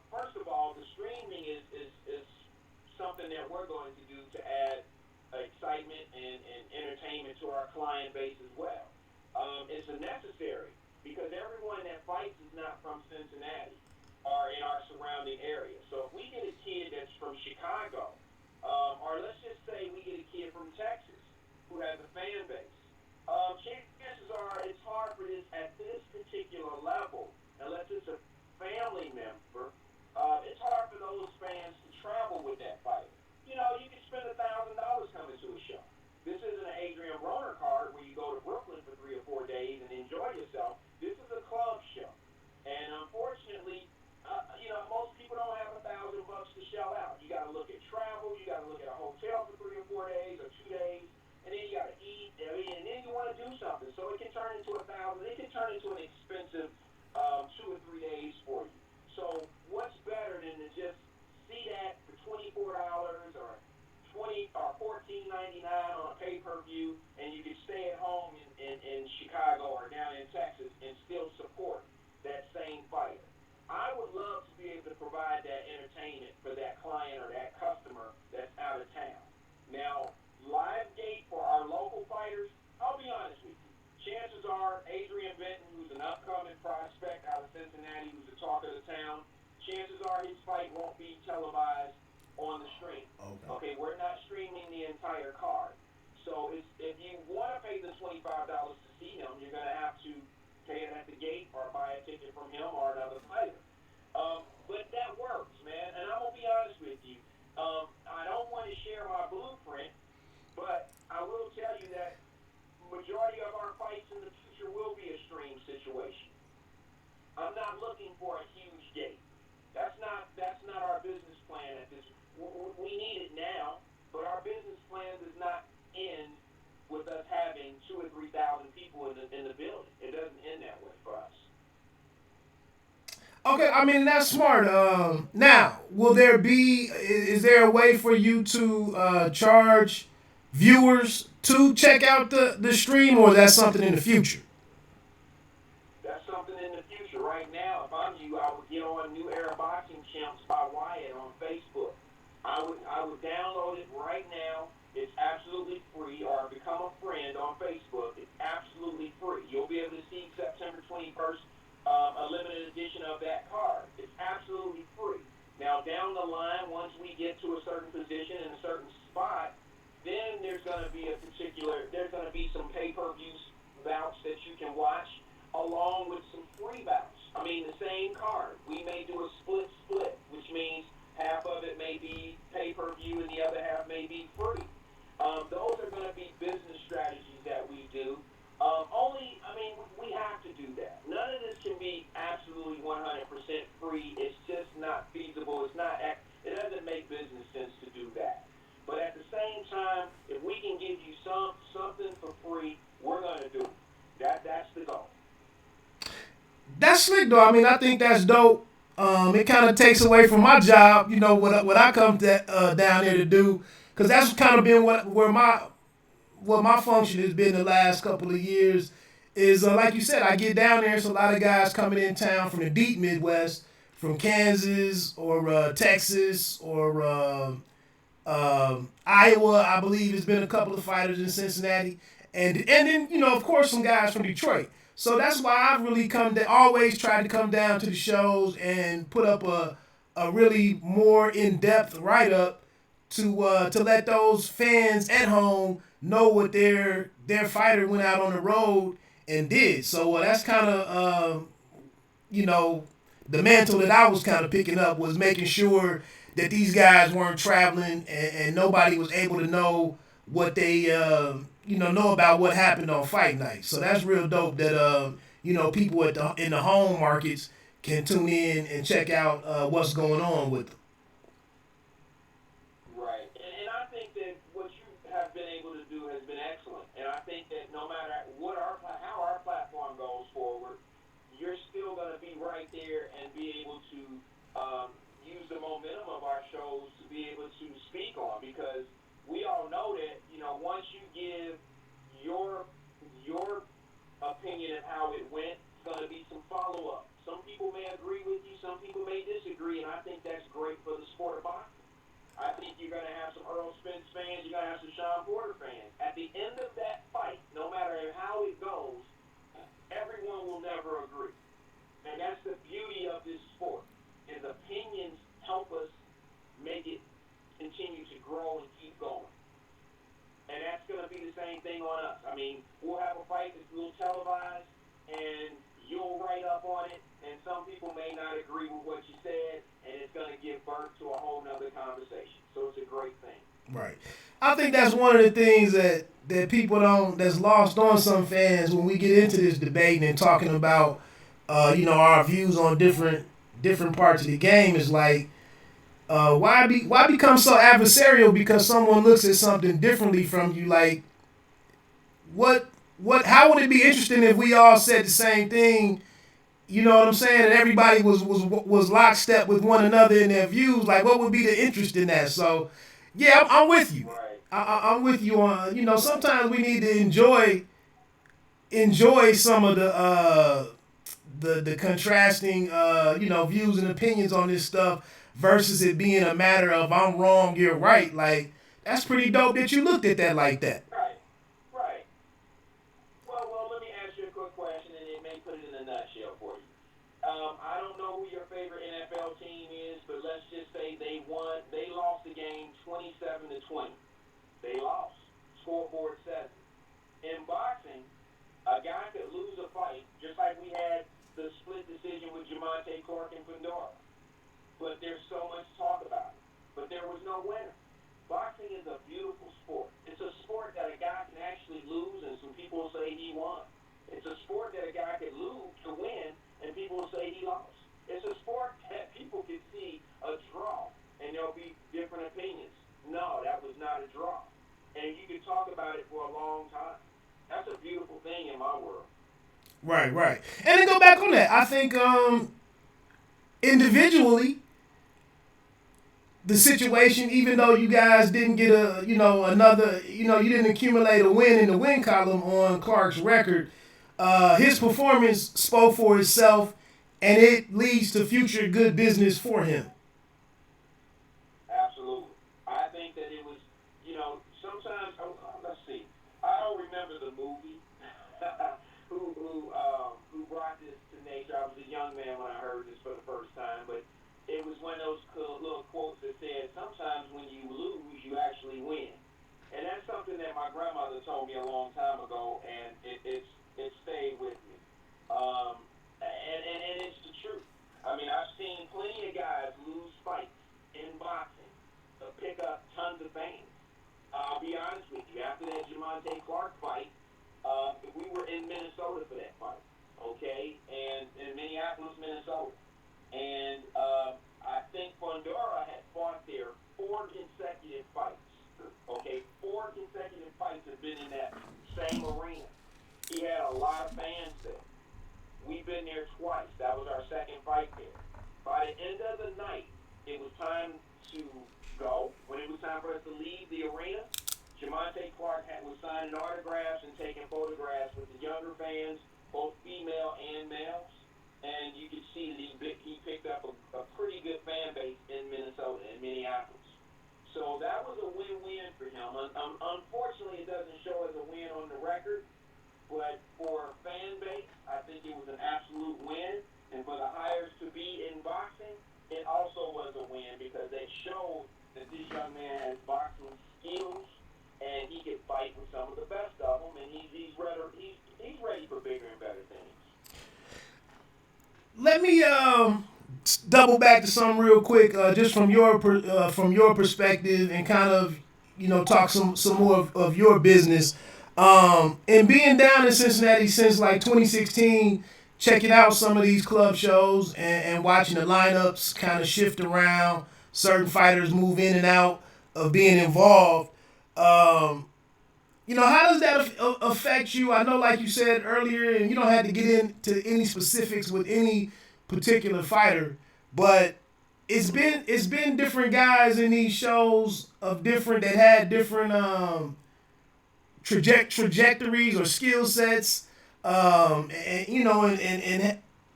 First of all, the streaming is something that we're going to do to add excitement and entertainment to our client base as well. It's a necessary, because everyone that fights is not from Cincinnati or in our surrounding area. So if we get a kid that's from Chicago, or let's just say we get a kid from Texas who has a fan base, chances are it's hard for this at this particular level, unless it's a family member, it's hard for those fans to travel with that fighter. You can spend $1,000 coming to a show. This isn't an Adrian Broner card where you go to Brooklyn for 3 or 4 days and enjoy yourself. This is a club show. And unfortunately, most people don't have $1,000 to shell out. You got to look at travel. You got to look at a hotel for 3 or 4 days or 2 days. And then you got to eat. And Okay, I mean that's smart. Now, will there be? Is there a way for you to charge viewers to check out the stream, or that's something in the future? That's something in the future. Right now, if I'm you, I would get on New Era Boxing Champs by Wyatt on Facebook. I would download it right now. It's absolutely free, or become a friend on Facebook. It's absolutely free. You'll be able to see September 21st, a limited edition of that card. It's absolutely free. Now, down the line, once we get to a certain position in a certain spot, then there's going to be some pay-per-view bouts that you can watch along with some free bouts. I mean, the same card. We may do a split, which means half of it may be pay-per-view and the other half may be free. Those are going to be business strategies that we do. We have to do that. None of this can be absolutely 100% free. It's just not feasible. It doesn't make business sense to do that. But at the same time, if we can give you something for free, we're going to do it. That's the goal. That's slick though. I mean, I think that's dope. It kind of takes away from my job, what I come down there to do, because that's kind of been what my function has been the last couple of years. Is like you said, I get down there. It's a lot of guys coming in town from the deep Midwest, from Kansas or Texas or Iowa. I believe there's been a couple of fighters in Cincinnati, and then of course some guys from Detroit. So that's why I've really always tried to come down to the shows and put up a really more in-depth write-up to let those fans at home know what their fighter went out on the road and did. So that's kind of the mantle that I was kind of picking up, was making sure that these guys weren't traveling and nobody was able to know what they know about what happened on fight night. So that's real dope that people in the home markets can tune in and check out what's going on with them. Right. And I think that what you have been able to do has been excellent. And I think that no matter how our platform goes forward, you're still going to be right there and be able to use the momentum of our shows to be able to speak on, because we all know that once you give your opinion of how it went, it's going to be some follow-up. Some people may agree with you, some people may disagree, and I think that's great for the sport of boxing. I think you're going to have some Earl Spence fans, you're going to have some Sean Porter fans. At the end of that fight, no matter how it goes, everyone will never agree. And that's the beauty of this sport, is opinions help us make it continue to grow and keep going. And that's going to be the same thing on us. I mean, we'll have a fight that's a little televised, and you'll write up on it, and some people may not agree with what you said, and it's going to give birth to a whole nother conversation. So it's a great thing. Right. I think that's one of the things that people that's lost on some fans when we get into this debate and talking about, our views on different parts of the game, is like, why become so adversarial because someone looks at something differently from you? Like, how would it be interesting if we all said the same thing? You know what I'm saying? And everybody was lockstep with one another in their views. Like, what would be the interest in that? So, yeah, I'm with you. Right. I'm with you on. Sometimes we need to enjoy some of the contrasting views and opinions on this stuff, versus it being a matter of I'm wrong, you're right. Like, that's pretty dope that you looked at that like that. Right. Well, let me ask you a quick question, and it may put it in a nutshell for you. I don't know who your favorite NFL team is, but let's just say they won. They lost the game 27-20. They lost. Scoreboard 7. In boxing, a guy could lose a fight, just like we had the split decision with Jamonte Clark and Fundora. But there's so much talk about it. But there was no winner. Boxing is a beautiful sport. It's a sport that a guy can actually lose, and some people will say he won. It's a sport that a guy could lose to win, and people will say he lost. It's a sport that people can see a draw, and there'll be different opinions. No, that was not a draw. And you can talk about it for a long time. That's a beautiful thing in my world. Right. And then go back on that. I think individually, the situation, even though you guys didn't get another, you didn't accumulate a win in the win column on Clark's record, his performance spoke for itself, and it leads to future good business for him. Absolutely. I think that it was, sometimes, let's see, I don't remember the movie who brought this to nature. I was a young man when I heard this for the first time, but it was one of those little quotes that said, sometimes when you lose, you actually win. And that's something that my grandmother told me a long time ago, and it stayed with me. And it's the truth. I mean, I've seen plenty of guys lose fights in boxing to pick up tons of fans. I'll be honest with you. After that Jamonte Clark fight, we were in Minnesota for that fight, okay? And in Minneapolis, Minnesota. And I think Fundora had fought there 4 consecutive fights. Okay, 4 consecutive fights have been in that same arena. He had a lot of fans there. We've been there twice. That was our second fight there. By the end of the night, it was time to go. When it was time for us to leave the arena, Jamonte Clark was signing autographs and taking photographs with the younger fans, both female and males. And you could see that he picked up a pretty good fan base in Minnesota and Minneapolis. So that was a win-win for him. Unfortunately, it doesn't show as a win on the record, but for a fan base, I think it was an absolute win. And for the hires to be in boxing, it also was a win because they showed that this young man has boxing skills and he could fight with some of the best of them. And he's ready for bigger and better things. Let me double back to something real quick, just from your perspective, and kind of talk some more of your business. And being down in Cincinnati since like 2016, checking out some of these club shows and watching the lineups kind of shift around, certain fighters move in and out of being involved. How does that affect you? I know, like you said earlier, and you don't have to get into any specifics with any particular fighter, but it's been different guys in these shows that had different trajectories or skill sets, and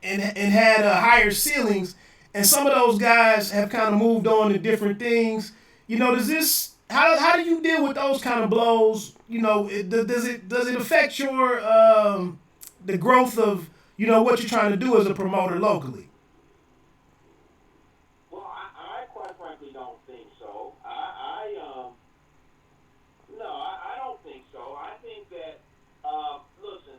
had higher ceilings, and some of those guys have kind of moved on to different things. Does this how do you deal with those kind of blows? Does it affect your the growth of what you're trying to do as a promoter locally? Well, I quite frankly don't think so. I don't think so. I think that listen,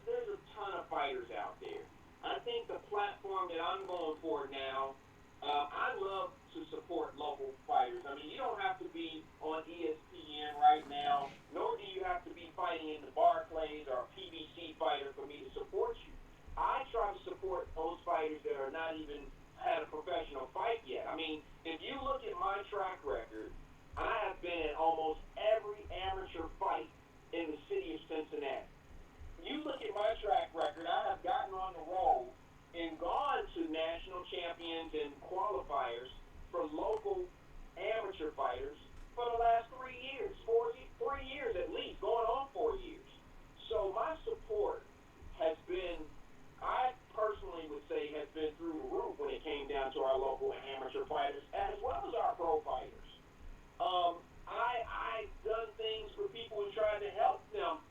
there's a ton of fighters out there. I think the platform that I'm going for now, I love to support local fighters. I mean, you don't have to be on ESPN right now, nor do you have to be fighting in the Barclays or a PBC fighter for me to support you. I try to support those fighters that are not even had a professional fight yet. I mean, if you look at my track record, I have been in almost every amateur fight in the city of Cincinnati. You look at my track record, I have gotten on the road and gone to national champions and qualifiers for local amateur fighters for the last 3 years, 3 years at least, going on 4 years. So my support has been, I personally would say, has been through the roof when it came down to our local amateur fighters as well as our pro fighters. I've done things for people and tried to help them,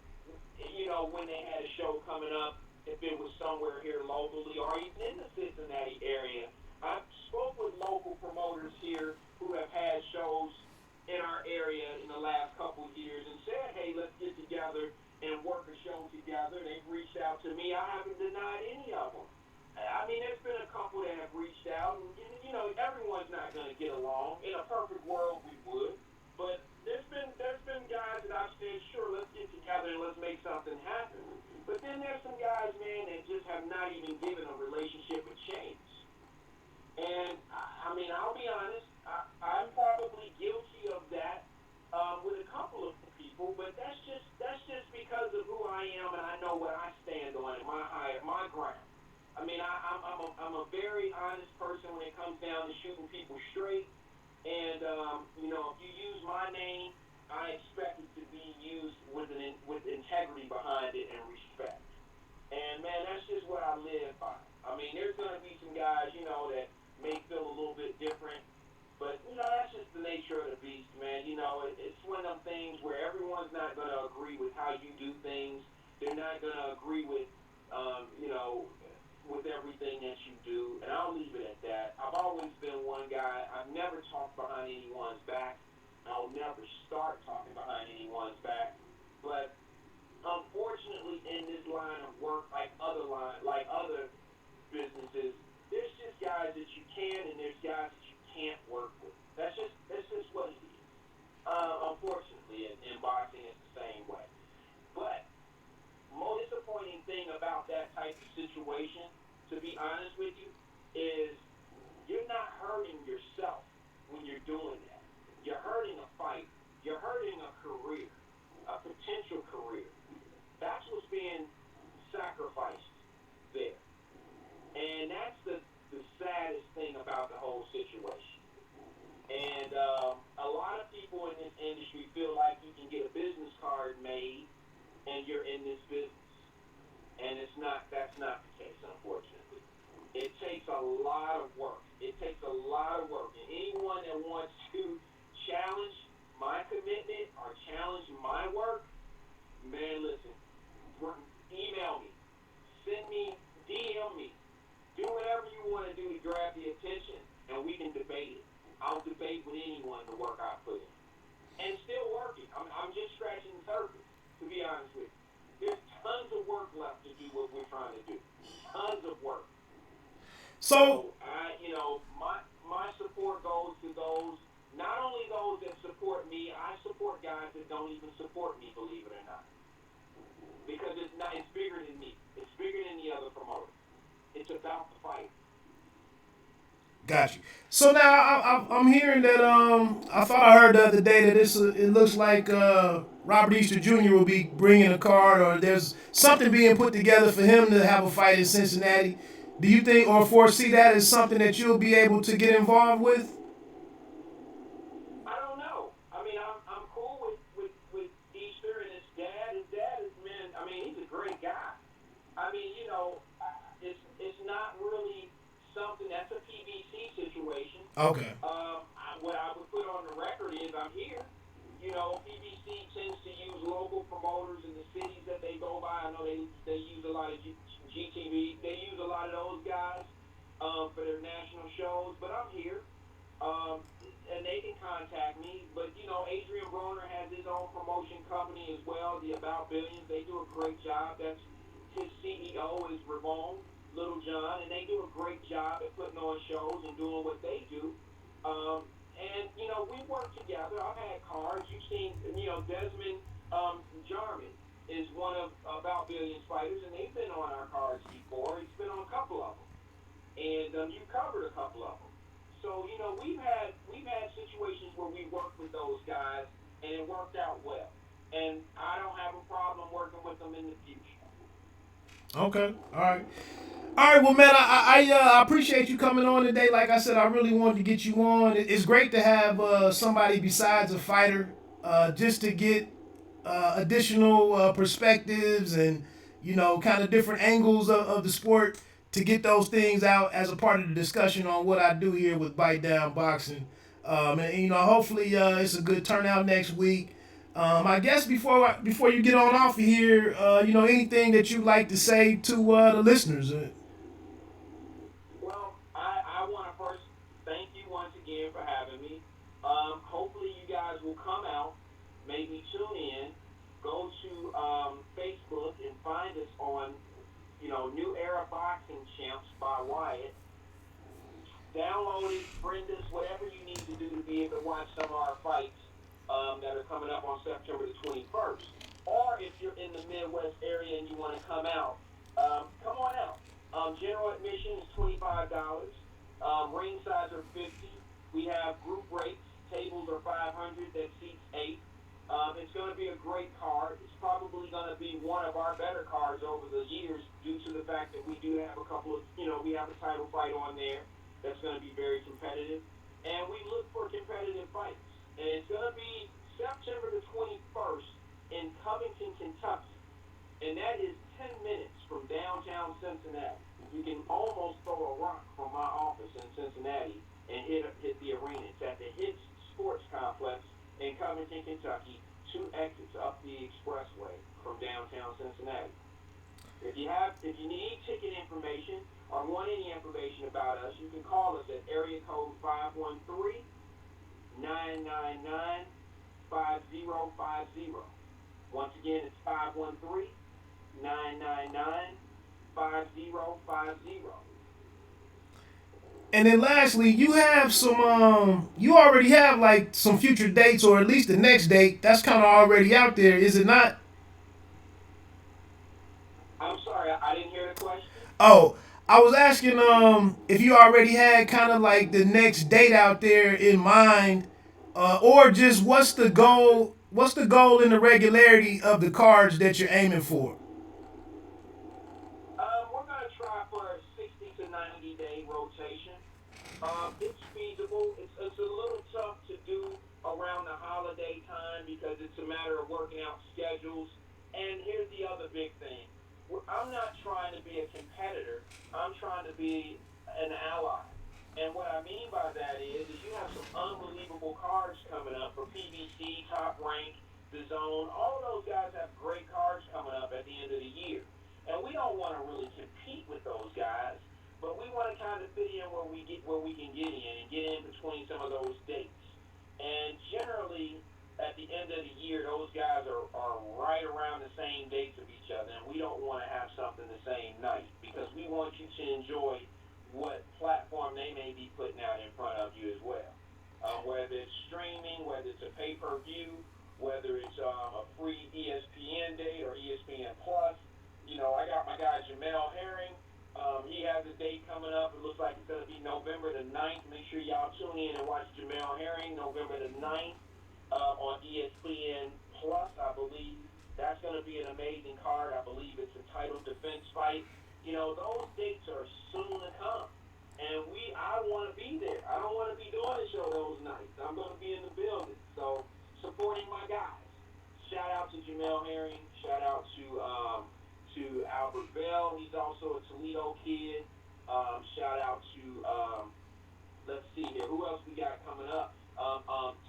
when they had a show coming up, if it was somewhere here locally or even in the Cincinnati area. I've spoke with local promoters here who have had shows in our area in the last couple of years and said, hey, let's get together and work a show together. They've reached out to me. I haven't denied any of them. I mean, there's been a couple that have reached out, and everyone's not going to get along. In a perfect world, we would, but there's been guys that I've said, sure, let's get together and let's make something happen. But then there's some guys, man, that just have not even given a relationship a chance. And I mean, I'll be honest, I'm probably guilty of that with a couple of people, but that's just because of who I am, and I know what I stand on and my ground. I mean, I'm a very honest person when it comes down to shooting people straight. And you know, if you use my name, I expect it to be used with integrity behind it and respect. And man, that's just what I live by. I mean, there's gonna be some guys, you know, that may feel a little bit different, but you know, that's just the nature of the beast, man. You know, it's one of them things where everyone's not gonna agree with how you do things. They're not gonna agree with, you know, with everything that you do, and I'll leave it at that. I've always been one guy. I've never talked behind anyone's back. I'll never start talking behind anyone's back. But unfortunately, in this line of work, like other businesses, there's just guys that you can and there's guys that you can't work with. That's just what it is. Unfortunately, in boxing, it's the same way. But most disappointing thing about that type of situation, to be honest with you, is you're not hurting yourself when you're doing that. You're hurting a fight. You're hurting a career, a potential career. That's what's being sacrificed there. And that's the saddest thing about the whole situation. And a lot of people in this industry feel like you can get a business card made and you're in this business. And that's not the case, unfortunately. It takes a lot of work. It takes a lot of work. And anyone that wants to challenge my commitment or challenge my work, man, listen, email me, send me, DM me, do whatever you want to do to grab the attention, and we can debate it. I'll debate with anyone the work I put in. And still working. I'm just scratching the surface, to be honest with you. There's tons of work left to do what we're trying to do. Tons of work. So my support goes to those, not only those that support me, I support guys that don't even support me, believe it or not. Because it's bigger than me. It's bigger than the other promoter. It's about the fight. got you. So now I'm hearing that I thought I heard the other day that it looks like Robert Easter Jr. will be bringing a card, or there's something being put together for him to have a fight in Cincinnati. Do you think or foresee that as something that you'll be able to get involved with? I don't know. I mean, I'm cool with Easter and his dad. His dad is, man, I mean, he's a great guy. I mean, you know, it's not really something that's a PBC situation. Okay. What I would put on the record is I'm here. You know, PBC tends to use local promoters in the cities that they go by. I know they use a lot of GTV. They use a lot of those guys for their national shows. But I'm here, and they can contact me. But you know, Adrian Broner has his own promotion company as well, the About Billions. They do a great job. That's his CEO is Ramon Littlejohn, and they do a great job at putting on shows and doing what they do. And, you know, we work together. I've had cards. You've seen, you know, Desmond Jarman is one of About Billions fighters, and they've been on our cards before. He's been on a couple of them. And you covered a couple of them. So, you know, we've had situations where we worked with those guys, and it worked out well. And I don't have a problem working with them in the future. Okay. All right. All right. Well, man, I appreciate you coming on today. Like I said, I really wanted to get you on. It's great to have somebody besides a fighter, just to get additional perspectives and kind of different angles of the sport to get those things out as a part of the discussion on what I do here with Bite Down Boxing. And hopefully it's a good turnout next week. I guess before you get on off of here, anything that you'd like to say to the listeners. Well, I want to first thank you once again for having me. Hopefully you guys will come out, maybe tune in, go to Facebook and find us on, New Era Boxing Champs by Wyatt. Download it, friend us, whatever you need to do to be able to watch some of our fights that are coming up on September the 21st. Or if you're in the Midwest area and you want to come out, come on out. General admission is $25. Ring size are $50. We have group rates. Tables are $500. That seats 8. It's going to be a great card. It's probably going to be one of our better cards over the years due to the the fact that we do have a couple of, we have a title fight on there that's going to be very competitive. And we look for competitive fights. And it's going to be September the 21st in Covington, Kentucky. And that is 10 minutes from downtown Cincinnati. You can almost throw a rock from my office in Cincinnati and hit the arena. It's at the Hits Sports Complex in Covington, Kentucky, 2 exits up the expressway from downtown Cincinnati. If you need ticket information or want any information about us, you can call us at area code 513-999-5050. Once again, it's 513-999-5050. And then lastly, you have some you already have like some future dates, or at least the next date that's kind of already out there, is it not? I'm sorry, I didn't hear the question. Oh, I was asking if you already had kind of like the next date out there in mind, or just what's the goal? What's the goal in the regularity of the cards that you're aiming for? We're going to try for a 60 to 90 day rotation. It's feasible. It's a little tough to do around the holiday time because it's a matter of working out schedules. And here's the other big thing. I'm not trying to be a competitor. I'm trying to be an ally. And what I mean by that is you have some unbelievable cards coming up for PBC, Top Rank, DAZN. All of those guys have great cards coming up at the end of the year. And we don't want to really compete with those guys, but we want to kind of fit in where we can get in and get in between some of those dates. And generally, at the end of the year, those guys are right around the same dates of each other, and we don't want to have something the same night because we want you to enjoy what platform they may be putting out in front of you as well. Whether it's streaming, whether it's a pay-per-view, whether it's a free ESPN date or ESPN Plus. I got my guy Jamel Herring. He has a date coming up. It looks like it's going to be November the 9th. Make sure y'all tune in and watch Jamel Herring November the 9th on ESPN Plus, I believe. That's going to be an amazing card. I believe it's a title defense fight. Those dates are soon to come. And I want to be there. I don't want to be doing the show those nights. I'm going to be in the building. So, supporting my guys. Shout out to Jamel Herring. Shout out to Albert Bell. He's also a Toledo kid. Shout out to, let's see here. Who else we got coming up?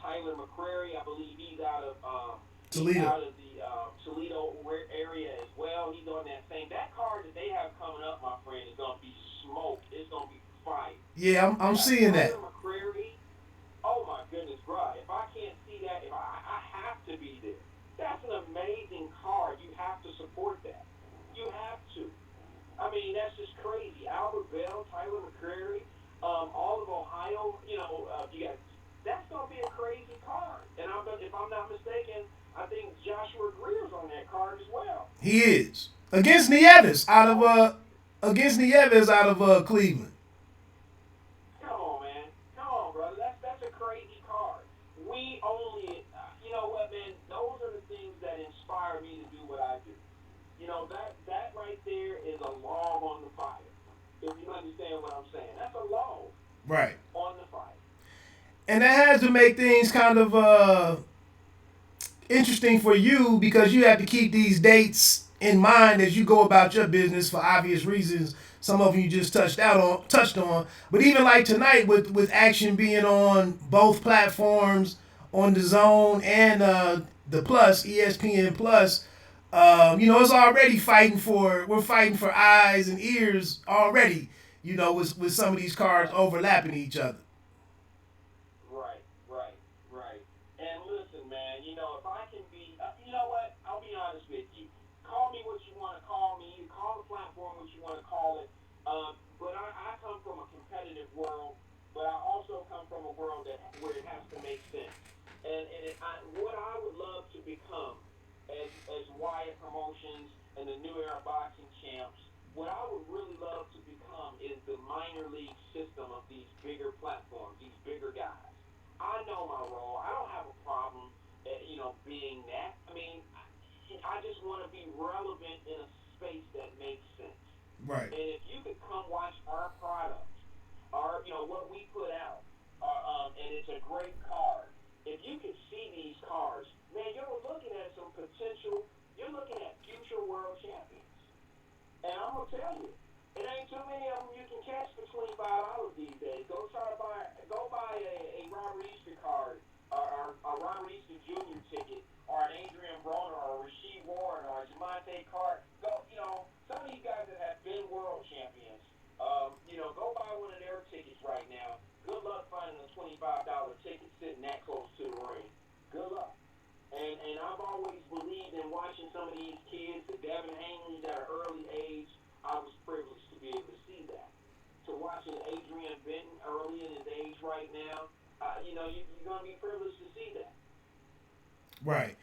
Tyler McCrary. I believe he's out of Toledo. He's out of the Toledo area as well. He's on that same. That card that they have coming up, my friend, is going to be smoke. It's going to be fire. Yeah, I'm seeing that. Tyler McCrary. Oh my goodness, bro. If I can't see that, I have to be there. That's an amazing card. You have to support that. You have to. I mean, that's just crazy. Albert Bell, Tyler McCrary, all of Ohio. You got. That's gonna be a crazy card. And if I'm not mistaken, I think Joshua Greer's on that card as well. He is against Nieves out of Cleveland. Come on, man. Come on, brother. That's a crazy card. We only, you know what, man? Those are the things that inspire me to do what I do. That right there is a log on the fire. If you understand what I'm saying, that's a log. Right. On the fire. And that has to make things kind of interesting for you because you have to keep these dates in mind as you go about your business for obvious reasons. Some of them you just touched on. But even like tonight with action being on both platforms, on the Zone and the Plus, ESPN Plus, it's already we're fighting for eyes and ears already, with some of these cards overlapping each other. Right. And listen, man, if I can be, you know what? I'll be honest with you. Call me what you want to call me. You call the platform what you want to call it. But I come from a competitive world, but I also come from a world where it has to make sense. And what I would love to become as Wyatt Promotions and the New Era Boxing Champs, what I would really love to become is the minor league system of these bigger platforms, these bigger guys. I know my role. I don't have a problem, being that. I mean, I just want to be relevant in a space that makes sense. Right. And if you could come watch our product, what we put out, and it's a great card. If you could see these cards, man, you're looking at some potential. You're looking at future world champions. And I'm gonna tell you, it ain't too many of them you can catch for $25 these days. Go buy a Robert Easter card, or a Robert Easter Jr. ticket, or an Adrian Broner, or a Rasheed Warren, or a Jamonte Card. Some of these guys that have been world champions. Go buy one of their tickets right now. Good luck finding a $25 ticket sitting that close to the ring. Good luck. And I've always believed in watching some of these kids, the Devin Haney at an early age. I was privileged to be able to see that. To watching Adrian Benton early in his age right now, you're going to be privileged to see that. Right.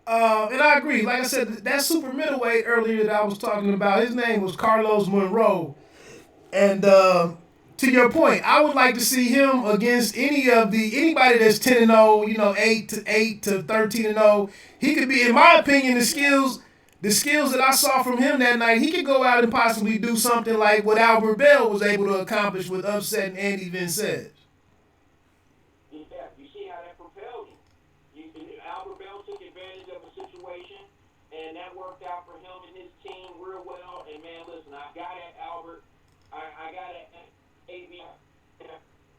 And I agree. Like I said, that super middleweight earlier that I was talking about, his name was Carlos Monroe. And to your point, I would like to see him against anybody that's 10-0, 8 to 13-0. He could be, in my opinion, the skills that I saw from him that night, he could go out and possibly do something like what Albert Bell was able to accomplish with upsetting Andy Vincennes. Yeah, you see how that propelled him. Albert Bell took advantage of a situation, and that worked out for him and his team real well. And man, listen, I got at Albert. I got at AB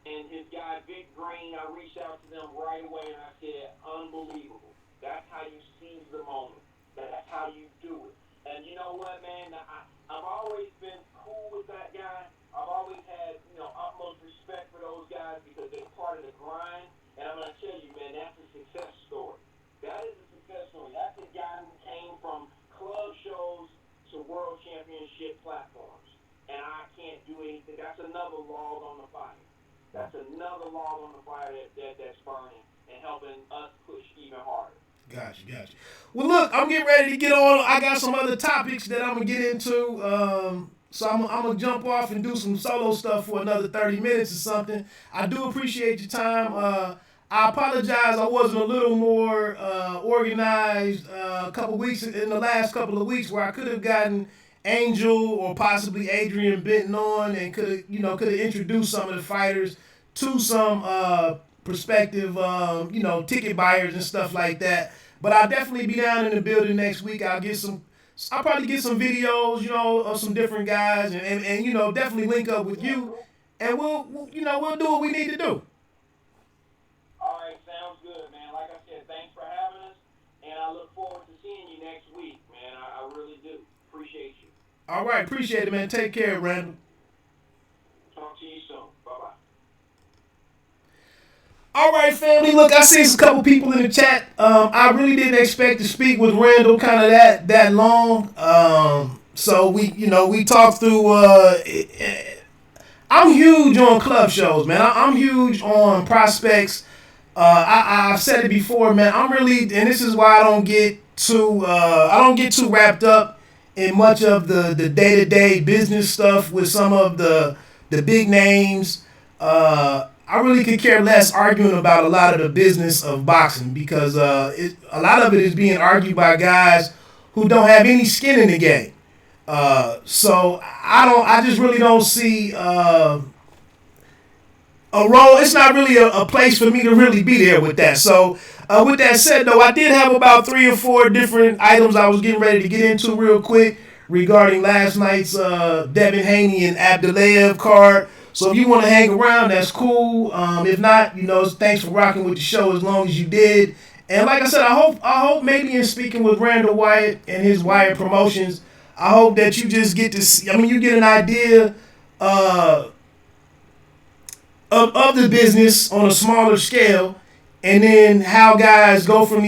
and his guy Vic Green. I reached out to them right away and I said, unbelievable. That's how you seize the moment. That's how you do it. And you know what, man? I've always been cool with that guy. I've always had, utmost respect for those guys because they're part of the grind. And I'm going to tell you, man, that's a success story. That is a success story. That's a guy who came from club shows to world championship platforms. And I can't do anything. That's another log on the fire. That's another log on the fire that's burning and helping us push even harder. Gotcha. Well, look, I'm getting ready to get on. I got some other topics that I'm going to get into. So I'm going to jump off and do some solo stuff for another 30 minutes or something. I do appreciate your time. I apologize. I wasn't a little more organized in the last couple of weeks where I could have gotten Angel or possibly Adrian Benton on and could have introduced some of the fighters to some prospective ticket buyers and stuff like that. But I'll definitely be down in the building next week. I'll probably get some videos, of some different guys and definitely link up with you, and we'll do what we need to do. All right, sounds good, man. Like I said, thanks for having us, and I look forward to seeing you next week, man. I really do. Appreciate you. All right, appreciate it, man. Take care, Randall. Talk to you soon. Bye-bye. All right, family. Look, I see a couple people in the chat. I really didn't expect to speak with Randall kind of that long. So we talked through. I'm huge on club shows, man. I'm huge on prospects. I've said it before, man. I'm really, and this is why I don't get too wrapped up in much of the day-to-day business stuff with some of the big names. I really could care less arguing about a lot of the business of boxing because a lot of it is being argued by guys who don't have any skin in the game. So I just really don't see a role. It's not really a place for me to really be there with that. So with that said, though, I did have about 3 or 4 different items I was getting ready to get into real quick regarding last night's Devin Haney and Abdullaev card. So if you want to hang around, that's cool. If not, thanks for rocking with the show as long as you did. And like I said, I hope maybe in speaking with Randall Wyatt and his Wyatt Promotions, I hope that you just get to see, you get an idea of the business on a smaller scale, and then how guys go from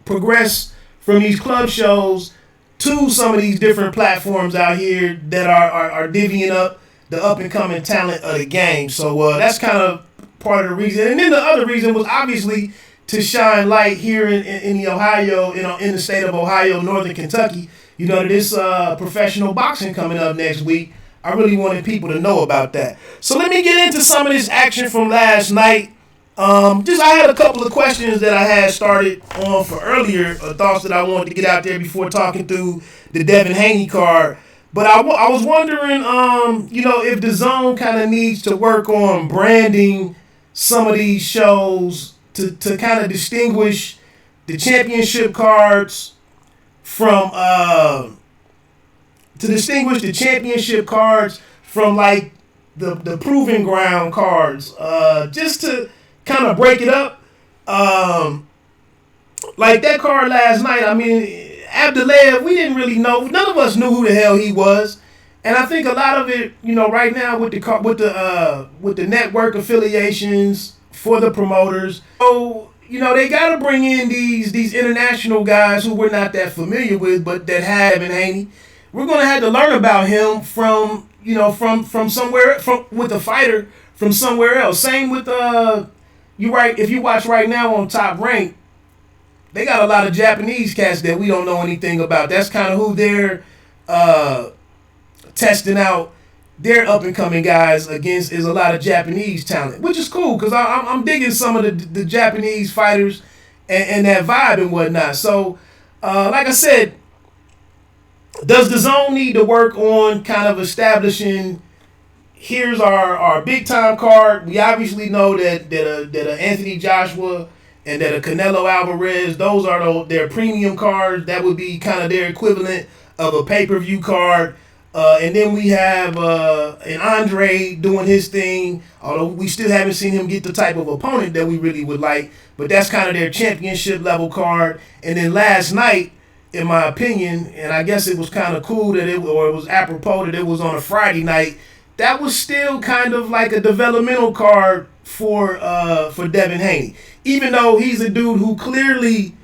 progress from these club shows to some of these different platforms out here that are divvying up the up-and-coming talent of the game. So that's kind of part of the reason. And then the other reason was obviously to shine light here in the Ohio, in the state of Ohio, Northern Kentucky. This professional boxing coming up next week. I really wanted people to know about that. So let me get into some of this action from last night. I had a couple of questions that I had started on for earlier, thoughts that I wanted to get out there before talking through the Devin Haney card. But I was wondering, if the DAZN kind of needs to work on branding some of these shows to kind of distinguish the championship cards from like the proving ground cards, just to kind of break it up. Like that card last night, I mean, Abdullaev, we didn't really know. None of us knew who the hell he was, and I think a lot of it, right now with the network affiliations for the promoters, so they got to bring in these international guys who we're not that familiar with, but that have Devin Haney. We're gonna have to learn about him from somewhere, with a fighter from somewhere else. Same with if you watch right now on Top Rank, they got a lot of Japanese cats that we don't know anything about. That's kind of who they're testing out their up and coming guys against, is a lot of Japanese talent, which is cool because I'm digging some of the Japanese fighters and that vibe and whatnot. So, like I said, does the DAZN need to work on kind of establishing, here's our big time card? We obviously know that Anthony Joshua and that a Canelo Alvarez, those are their premium cards. That would be kind of their equivalent of a pay-per-view card. And then we have an Andre doing his thing, although we still haven't seen him get the type of opponent that we really would like. But that's kind of their championship level card. And then last night, in my opinion, and I guess it was kind of cool that it was apropos that it was on a Friday night, that was still kind of like a developmental card for Devin Haney. Even though he's a dude who clearly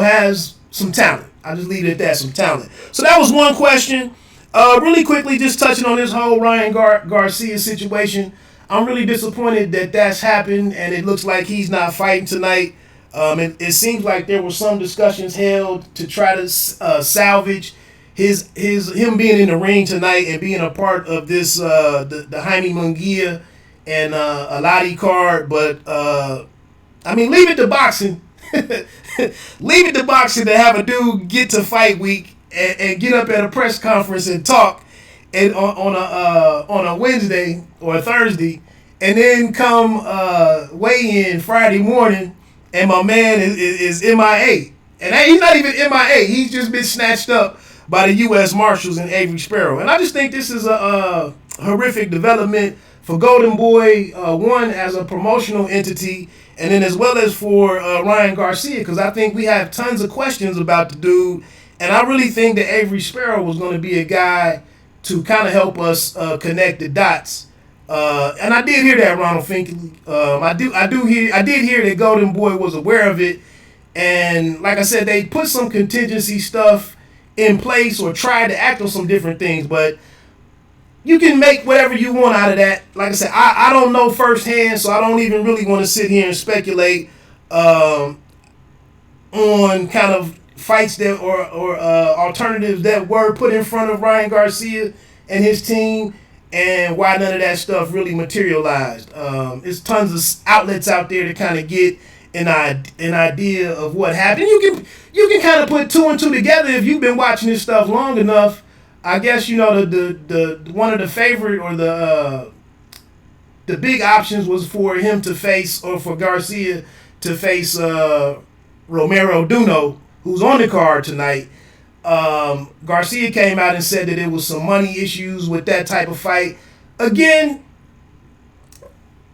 has some talent. I'll just leave it at that, some talent. So that was one question. Really quickly, just touching on this whole Ryan Garcia situation. I'm really disappointed that that's happened, and it looks like he's not fighting tonight. It seems like there were some discussions held to try to salvage him being in the ring tonight and being a part of this the Jaime Munguia and Aladi card. But leave it to boxing. Leave it to boxing to have a dude get to fight week and get up at a press conference and talk and on a Wednesday or a Thursday, and then come weigh in Friday morning, and my man is MIA. And he's not even MIA. He's just been snatched up by the U.S. Marshals and Avery Sparrow. And I just think this is a horrific development for Golden Boy, one, as a promotional entity, and then as well as for Ryan Garcia, because I think we have tons of questions about the dude. And I really think that Avery Sparrow was going to be a guy to kind of help us connect the dots. And I did hear that, Ronald Finkley. I did hear that Golden Boy was aware of it. And like I said, they put some contingency stuff in place or tried to act on some different things. But you can make whatever you want out of that. Like I said, I don't know firsthand, so I don't even really want to sit here and speculate on kind of fights that or alternatives that were put in front of Ryan Garcia and his team, and why none of that stuff really materialized. There's tons of outlets out there to kind of get an idea of what happened. You can kind of put two and two together if you've been watching this stuff long enough. I guess the one of the favorite or the big options was for him to face, or for Garcia to face Romero Duno, who's on the card tonight. Garcia came out and said that there was some money issues with that type of fight. Again,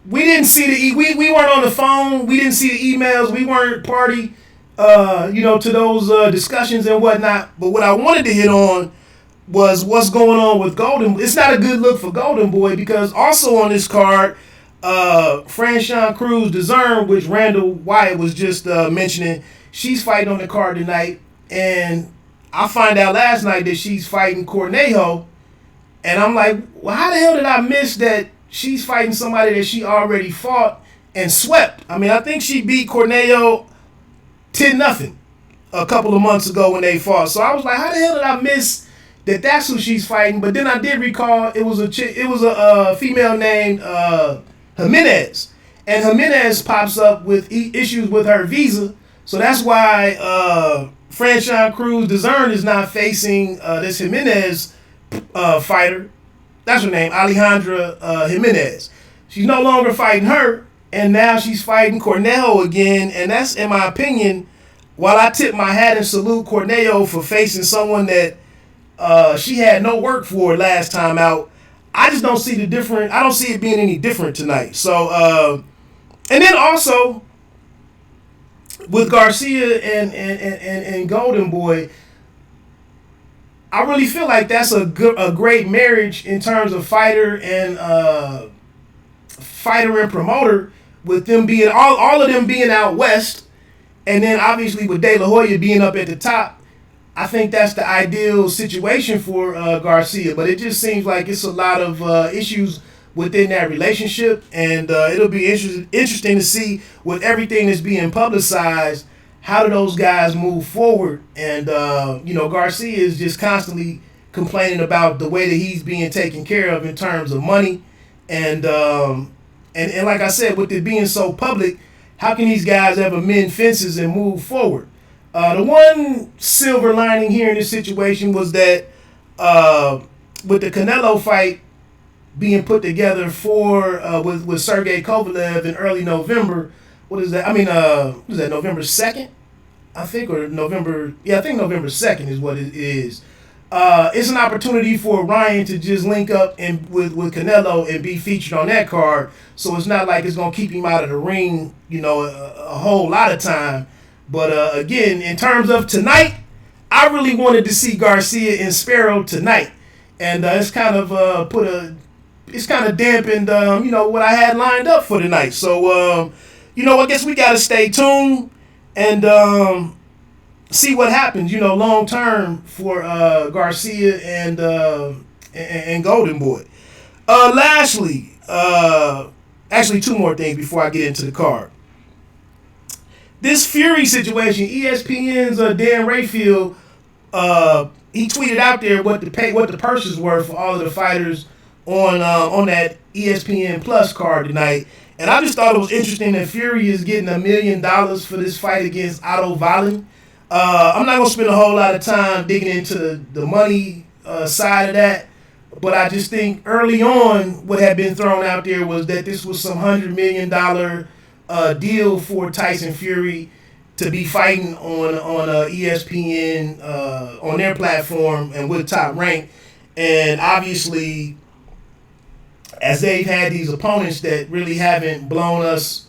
we didn't see we weren't on the phone. We didn't see the emails. We weren't party, to those discussions and whatnot. But what I wanted to hit on was what's going on with Golden. It's not a good look for Golden Boy, because also on this card, Franchon Cruz DAZN, which Randall Wyatt was just mentioning, she's fighting on the card tonight, and I find out last night that she's fighting Cornejo, and I'm like, well, how the hell did I miss that she's fighting somebody that she already fought and swept? I mean, I think she beat Cornejo 10-0 a couple of months ago when they fought. So I was like, how the hell did I miss that that's who she's fighting? But then I did recall it was a female named Jimenez, and Jimenez pops up with issues with her visa. So that's why Franchise Cruz, DAZN is not facing this Jimenez fighter. That's her name, Alejandra Jimenez. She's no longer fighting her, and now she's fighting Cornejo again. And that's, in my opinion, while I tip my hat and salute Cornejo for facing someone that she had no work for last time out, I just don't see the different. I don't see it being any different tonight. So, and then also with Garcia and Golden Boy, I really feel like that's a great marriage in terms of fighter and promoter, with them being all of them being out west, and then obviously with De La Hoya being up at the top. I think that's the ideal situation for Garcia, but it just seems like it's a lot of issues within that relationship, and it'll be interesting to see with everything that's being publicized, how do those guys move forward. And Garcia is just constantly complaining about the way that he's being taken care of in terms of money, and like I said, with it being so public, how can these guys ever mend fences and move forward? The one silver lining here in this situation was that with the Canelo fight being put together for with Sergey Kovalev in early November. What is that? I mean, what is that, November 2nd? I think, or November. Yeah, I think November 2nd is what it is. It's an opportunity for Ryan to just link up with Canelo and be featured on that card. So it's not like it's going to keep him out of the ring, a whole lot of time. But again, in terms of tonight, I really wanted to see Garcia and Sparrow tonight, and it's kind of dampened, what I had lined up for tonight. So, I guess we got to stay tuned and see what happens, long term for Garcia and Golden Boy. Lastly, actually two more things before I get into the card. This Fury situation, ESPN's Dan Rayfield, he tweeted out there what the purses were for all of the fighters on that ESPN Plus card tonight, and I just thought it was interesting that Fury is getting $1 million for this fight against Otto Wallin. I'm not gonna spend a whole lot of time digging into the money side of that, but I just think early on what had been thrown out there was that this was some $100 million deal for Tyson Fury to be fighting on ESPN on their platform and with Top Rank. And obviously, as they've had these opponents that really haven't that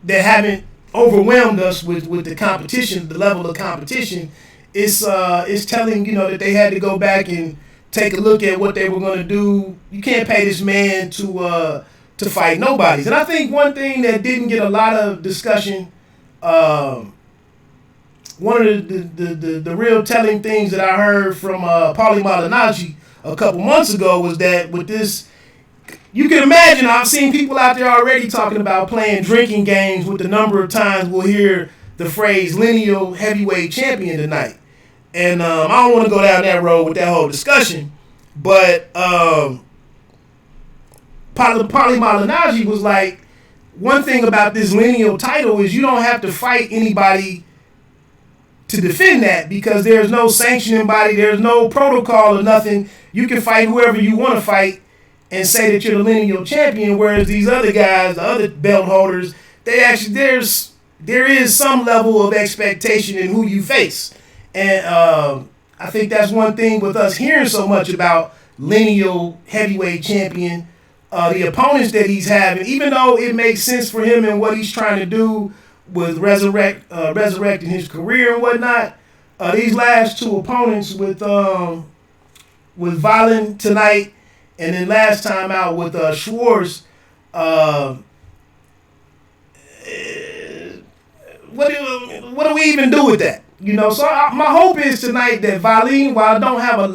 haven't overwhelmed us with the competition, the level of competition, it's telling that they had to go back and take a look at what they were going to do. You can't pay this man to fight nobodies. And I think one thing that didn't get a lot of discussion, one of the real telling things that I heard from Paulie Malignaggi a couple months ago was that with this, you can imagine, I've seen people out there already talking about playing drinking games with the number of times we'll hear the phrase lineal heavyweight champion tonight. And I don't want to go down that road with that whole discussion, but Paulie Malignaggi was like, one thing about this lineal title is you don't have to fight anybody to defend that, because there's no sanctioning body, there's no protocol or nothing. You can fight whoever you want to fight and say that you're the lineal champion, whereas these other guys, the other belt holders, they actually, there is some level of expectation in who you face. And I think that's one thing with us hearing so much about lineal heavyweight champion, the opponents that he's having, even though it makes sense for him and what he's trying to do with resurrecting his career and whatnot, these last two opponents with Wallin tonight, and then last time out with Schwartz, what do we even do with that? So my hope is tonight that Wallin, while I don't have a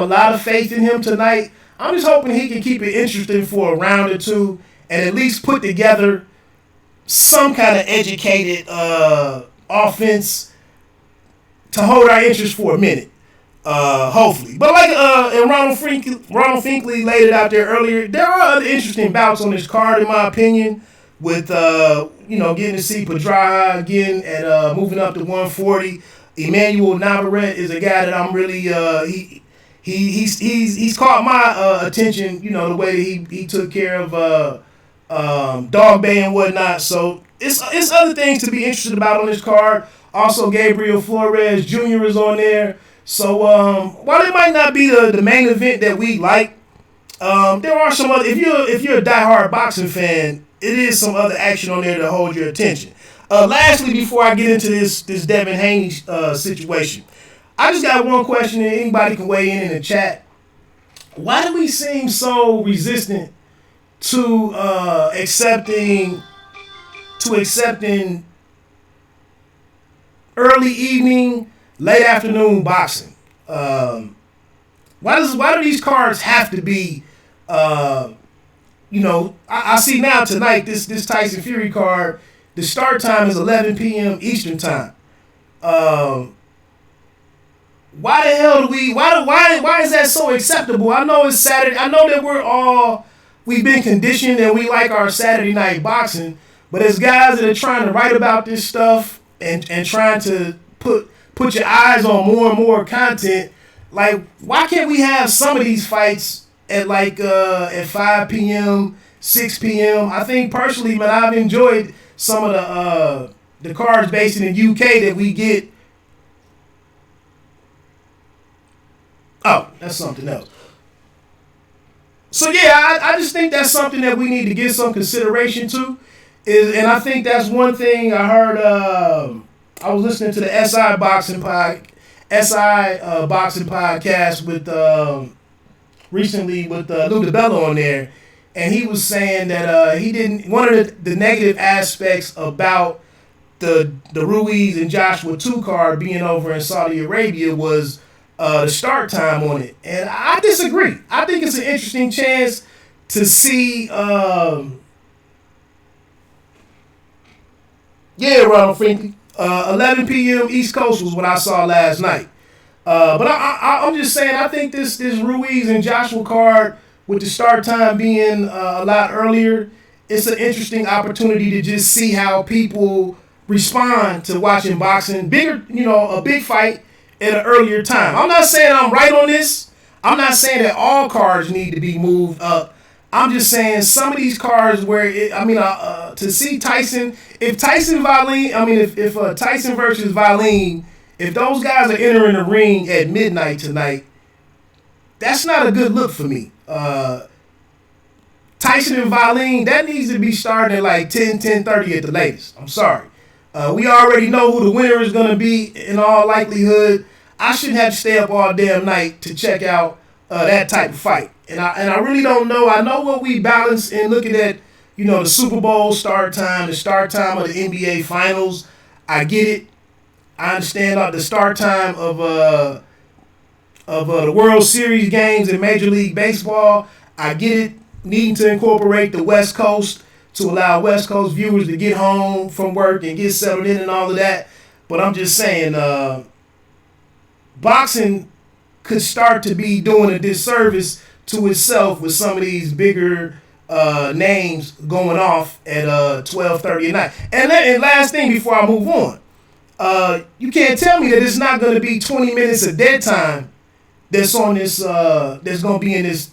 lot of faith in him tonight, I'm just hoping he can keep it interesting for a round or two and at least put together some kind of educated offense to hold our interest for a minute, hopefully. But like and Ronald Finkley laid it out there earlier, there are other interesting bouts on this card, in my opinion. with getting to see Pedraja again at moving up to 140. Emmanuel Navarrete is a guy that I'm really he's caught my attention. The way that he took care of Dog Bay and whatnot. So it's other things to be interested about on this card. Also, Gabriel Flores Jr. is on there. So while it might not be the main event that we like, there are some other. If you're a diehard boxing fan, it is some other action on there to hold your attention. Lastly, before I get into this Devin Haney situation, I just got one question, and anybody can weigh in the chat. Why do we seem so resistant to accepting early evening, late afternoon boxing? Why do these cards have to be? I see now tonight this Tyson Fury card. The start time is 11 p.m. Eastern time. Why the hell do we? Why is that so acceptable? I know it's Saturday. I know that we've been conditioned and we like our Saturday night boxing. But as guys that are trying to write about this stuff and trying to put your eyes on more and more content, like why can't we have some of these fights at at 5 p.m., 6 p.m.? I think personally, man, I've enjoyed some of the cards based in the UK that we get. Oh, that's something else. So yeah, I just think that's something that we need to give some consideration to. And I think that's one thing I heard. I was listening to the SI boxing podcast with recently with Lou DiBello on there, and he was saying that he didn't. One of the negative aspects about the Ruiz and Joshua 2 card being over in Saudi Arabia was the start time on it, and I disagree. I think it's an interesting chance to see. Ronald Finkley. 11 p.m. East Coast was what I saw last night. But I'm just saying, I think this Ruiz and Joshua card with the start time being a lot earlier, it's an interesting opportunity to just see how people respond to watching boxing. A big fight at an earlier time. I'm not saying I'm right on this. I'm not saying that all cards need to be moved up. I'm just saying some of these cards where to see Tyson, if Tyson versus Valine, if those guys are entering the ring at midnight tonight, that's not a good look for me. Tyson and Valine, that needs to be starting at like 10:30 at the latest. I'm sorry. We already know who the winner is going to be in all likelihood. I shouldn't have to stay up all damn night to check out that type of fight. And I really don't know. I know what we balance in looking at, the Super Bowl start time, the start time of the NBA Finals. I get it. I understand the start time of the World Series games in Major League Baseball. I get it. Needing to incorporate the West Coast to allow West Coast viewers to get home from work and get settled in and all of that. But I'm just saying, boxing could start to be doing a disservice to itself with some of these bigger names going off at 12:30 at night. And last thing before I move on, you can't tell me that it's not going to be 20 minutes of dead time that's on this that's going to be in this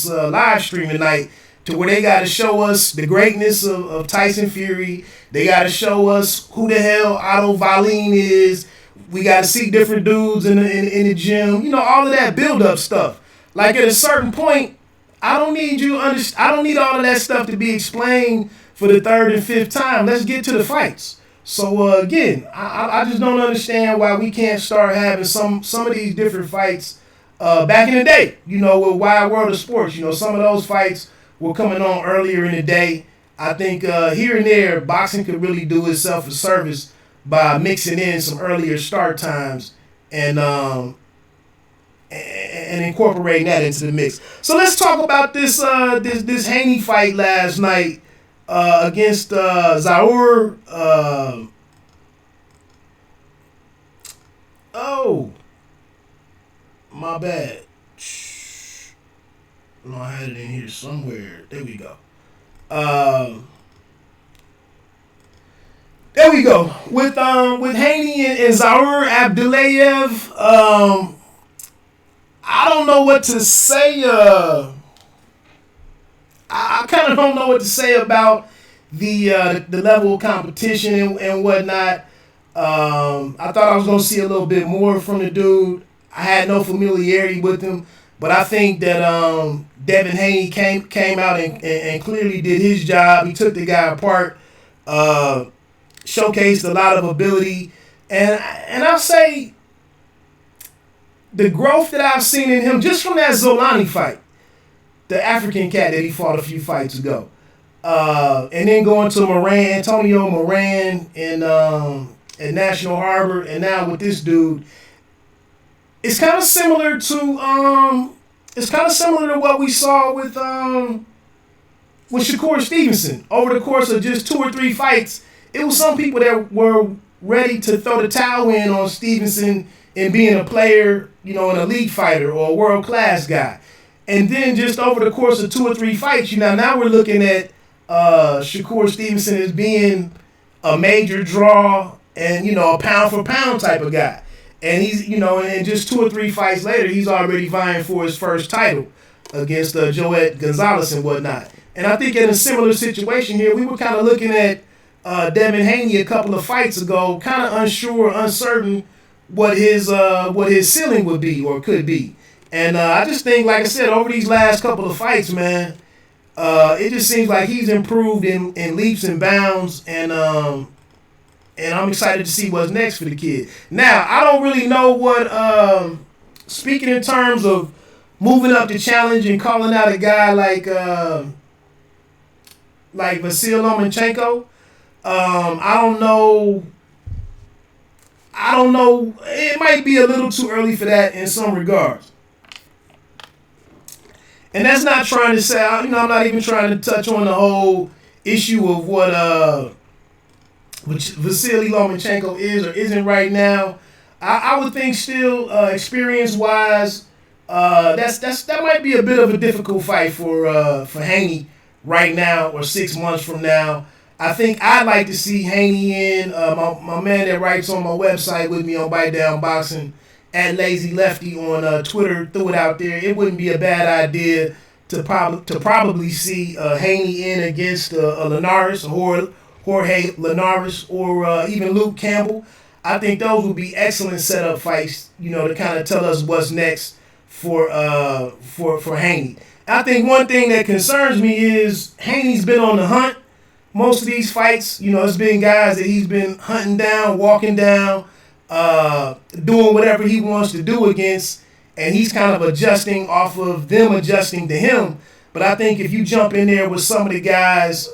live stream tonight, to where they got to show us the greatness of Tyson Fury. They got to show us who the hell Otto Valine is. We got to see different dudes in the gym. All of that build-up stuff. Like at a certain point, I don't need all of that stuff to be explained for the third and fifth time. Let's get to the fights. So again, I just don't understand why we can't start having some of these different fights back in the day. With Wide World of Sports. Some of those fights were coming on earlier in the day. I think here and there, boxing could really do itself a service by mixing in some earlier start times and incorporating that into the mix. So let's talk about this Haney fight last night against Zaur. Oh, my bad. No, I had it in here somewhere. There we go. we go with Haney and Serrano-Abdullaev. I don't know what to say. I kind of don't know what to say about the level of competition and whatnot. I thought I was gonna see a little bit more from the dude. I had no familiarity with him, but I think that Devin Haney came out and clearly did his job. He took the guy apart, showcased a lot of ability, and I'll say the growth that I've seen in him just from that Zolani fight, the African cat that he fought a few fights ago, and then going to Antonio Moran in National Harbor, and now with this dude, it's kind of similar to what we saw with Shakur Stevenson over the course of just 2 or 3 fights. It was some people that were ready to throw the towel in on Stevenson and being a player, an elite fighter or a world-class guy. And then just over the course of 2 or 3 fights, now we're looking at Shakur Stevenson as being a major draw and, a pound-for-pound type of guy. And he's, and just 2 or 3 fights later, he's already vying for his first title against Joet Gonzalez and whatnot. And I think in a similar situation here, we were kind of looking at Devin Haney a couple of fights ago, kind of unsure, uncertain what his ceiling would be or could be. And I just think, like I said, over these last couple of fights, man, it just seems like he's improved in leaps and bounds, and I'm excited to see what's next for the kid. Now, I don't really know what, speaking in terms of moving up the challenge and calling out a guy like Vasyl Lomachenko, I don't know. It might be a little too early for that in some regards. And that's not trying to say, I'm not even trying to touch on the whole issue of what Vasily Lomachenko is or isn't right now. I would think still, experience-wise, that might be a bit of a difficult fight for Haney right now or 6 months from now. I think I'd like to see Haney in. My man that writes on my website with me on Bite Down Boxing, at Lazy Lefty on Twitter, threw it out there. It wouldn't be a bad idea to probably see Haney in against Linares, Jorge Linares, or even Luke Campbell. I think those would be excellent setup fights, to kind of tell us what's next for Haney. I think one thing that concerns me is Haney's been on the hunt. Most of these fights, it's been guys that he's been hunting down, walking down, doing whatever he wants to do against, and he's kind of adjusting off of them adjusting to him. But I think if you jump in there with some of the guys,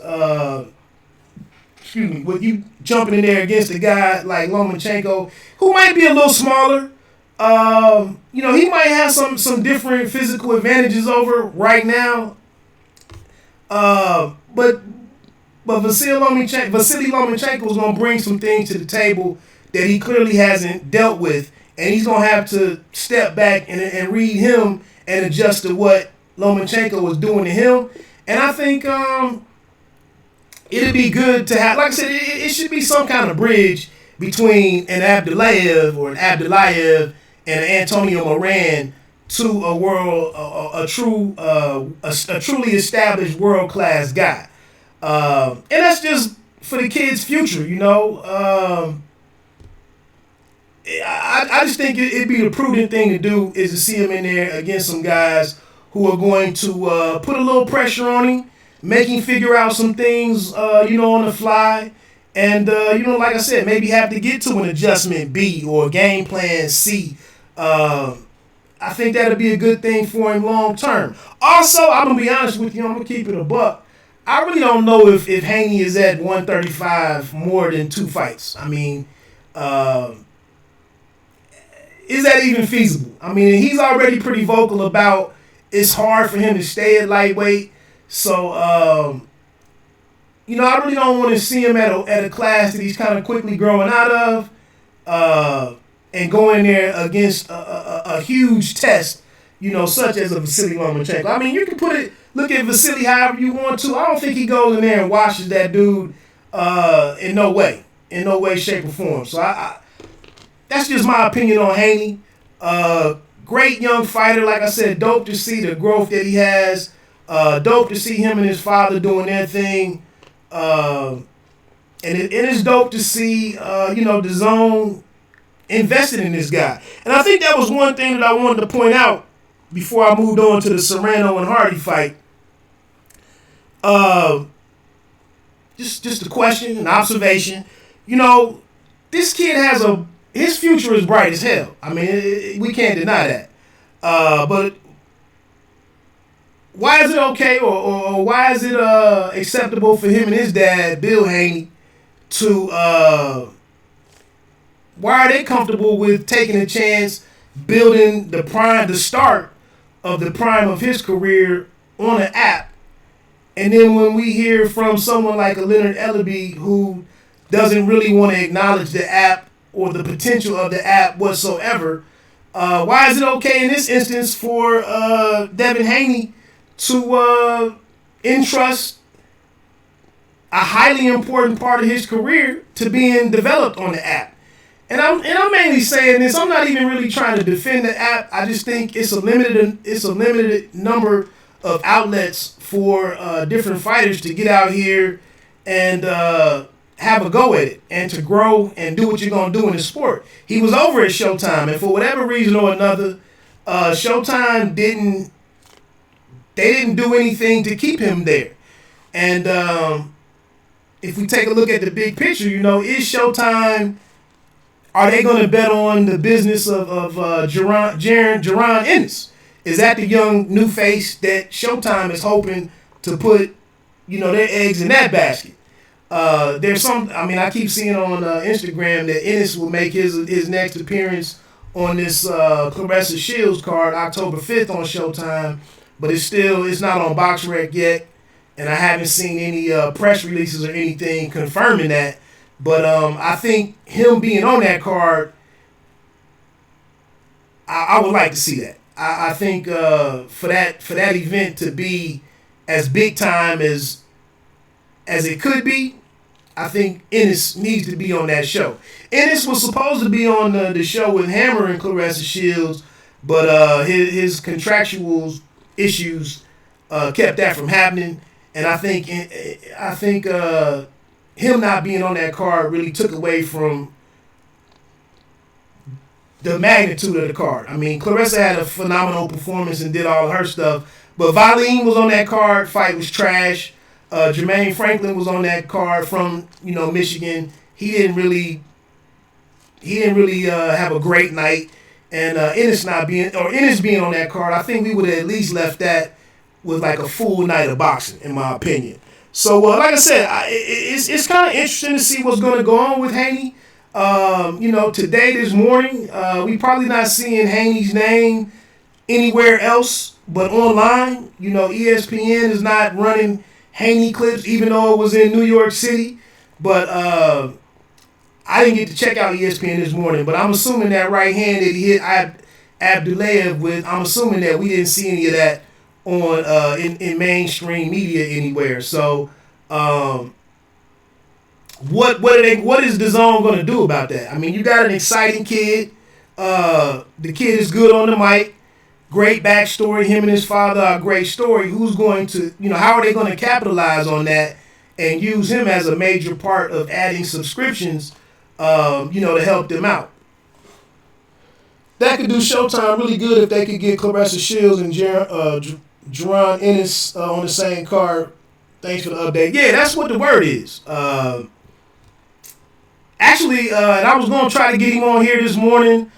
with you jumping in there against a guy like Lomachenko, who might be a little smaller, he might have some different physical advantages over right now. But Vasily Lomachenko is going to bring some things to the table that he clearly hasn't dealt with, and he's going to have to step back and read him and adjust to what Lomachenko was doing to him. And I think it'd be good to have, like I said, it should be some kind of bridge between an Abdullaev or an Abdullaev and an Antonio Moran to a truly established world-class guy. And that's just for the kid's future, I just think it'd be the prudent thing to do is to see him in there against some guys who are going to put a little pressure on him, make him figure out some things, on the fly. And, like I said, maybe have to get to an adjustment B or game plan C. I think that'd be a good thing for him long term. Also, I'm going to be honest with you. I'm going to keep it a buck. I really don't know if Haney is at 135 more than 2 fights. I mean, is that even feasible? I mean, he's already pretty vocal about it's hard for him to stay at lightweight. So, I really don't want to see him at a class that he's kind of quickly growing out of and going there against a huge test, such as a Vasily Lomachenko. I mean, you can look at Vasily however you want to. I don't think he goes in there and washes that dude in no way. in no way, shape, or form. So that's just my opinion on Haney. Great young fighter, like I said, dope to see the growth that he has. Dope to see him and his father doing their thing. And it is dope to see, DAZN invested in this guy. And I think that was one thing that I wanted to point out before I moved on to the Serrano and Hardy fight. Just a question, an observation. This kid his future is bright as hell. I mean, we can't deny that. But why is it okay or why is it acceptable for him and his dad, Bill Haney, to why are they comfortable with taking a chance, building the start of the prime of his career on an app? And then when we hear from someone like a Leonard Ellaby who doesn't really want to acknowledge the app or the potential of the app whatsoever, why is it okay in this instance for Devin Haney to entrust a highly important part of his career to being developed on the app? And I'm mainly saying this. I'm not even really trying to defend the app. I just think it's a limited number of outlets for different fighters to get out here and have a go at it and to grow and do what you're gonna do in the sport. He was over at Showtime, and for whatever reason or another, Showtime didn't do anything to keep him there. And if we take a look at the big picture, is Showtime? Are they going to bet on the business of Jaron Ennis? Is that the young new face that Showtime is hoping to put, their eggs in that basket? There's I keep seeing on Instagram that Ennis will make his next appearance on this Claressa Shields card October 5th on Showtime, but it's not on BoxRec yet, and I haven't seen any press releases or anything confirming that. But I think him being on that card, I would like to see that. I think for that event to be as big time as it could be, I think Ennis needs to be on that show. Ennis was supposed to be on the show with Hammer and Claressa Shields, but his contractual issues kept that from happening. And I think him not being on that card really took away from the magnitude of the card. I mean, Claressa had a phenomenal performance and did all of her stuff, but Valine was on that card. Fight was trash. Jermaine Franklin was on that card from Michigan. He didn't really have a great night. And Ennis being on that card, I think we would have at least left that with like a full night of boxing, in my opinion. So, like I said, it's kind of interesting to see what's going to go on with Haney. Today, this morning, we probably not seeing Haney's name anywhere else but online. ESPN is not running Haney clips, even though it was in New York City. But I didn't get to check out ESPN this morning. But I'm assuming that right hand that he hit Abdullaev with, I'm assuming that we didn't see any of that on in mainstream media anywhere. So what is DAZN going to do about that? I mean, you got an exciting kid. The kid is good on the mic. Great backstory. Him and his father are a great story. Who's going to, how are they going to capitalize on that and use him as a major part of adding subscriptions, to help them out? That could do Showtime really good if they could get Claressa Shields and Jaron Ennis on the same card. Thanks for the update. Yeah, that's what the word is. Actually, and I was going to try to get him on here this morning.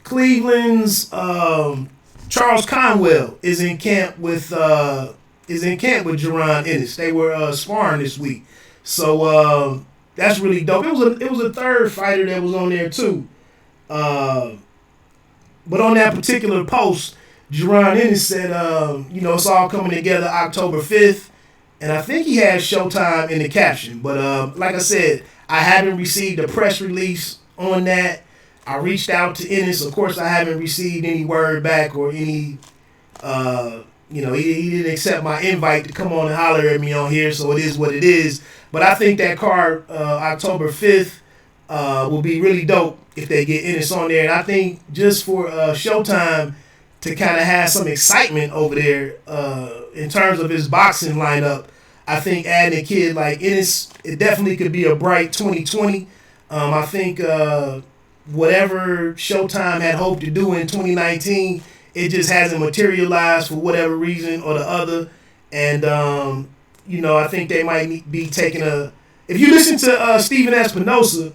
Cleveland's Charles Conwell is in camp with Jaron Ennis. They were sparring this week, so that's really dope. It was a third fighter that was on there too. But on that particular post, Jaron Ennis said, it's all coming together October 5th. And I think he has Showtime in the caption. But like I said, I haven't received a press release on that. I reached out to Ennis. Of course, I haven't received any word back or any he didn't accept my invite to come on and holler at me on here, so it is what it is. But I think that card, October 5th, will be really dope if they get Ennis on there. And I think just for Showtime to kind of have some excitement over there in terms of his boxing lineup, I think adding a kid like Ennis, it definitely could be a bright 2020. I think whatever Showtime had hoped to do in 2019, it just hasn't materialized for whatever reason or the other. And, I think they might be taking if you listen to Steven Espinosa,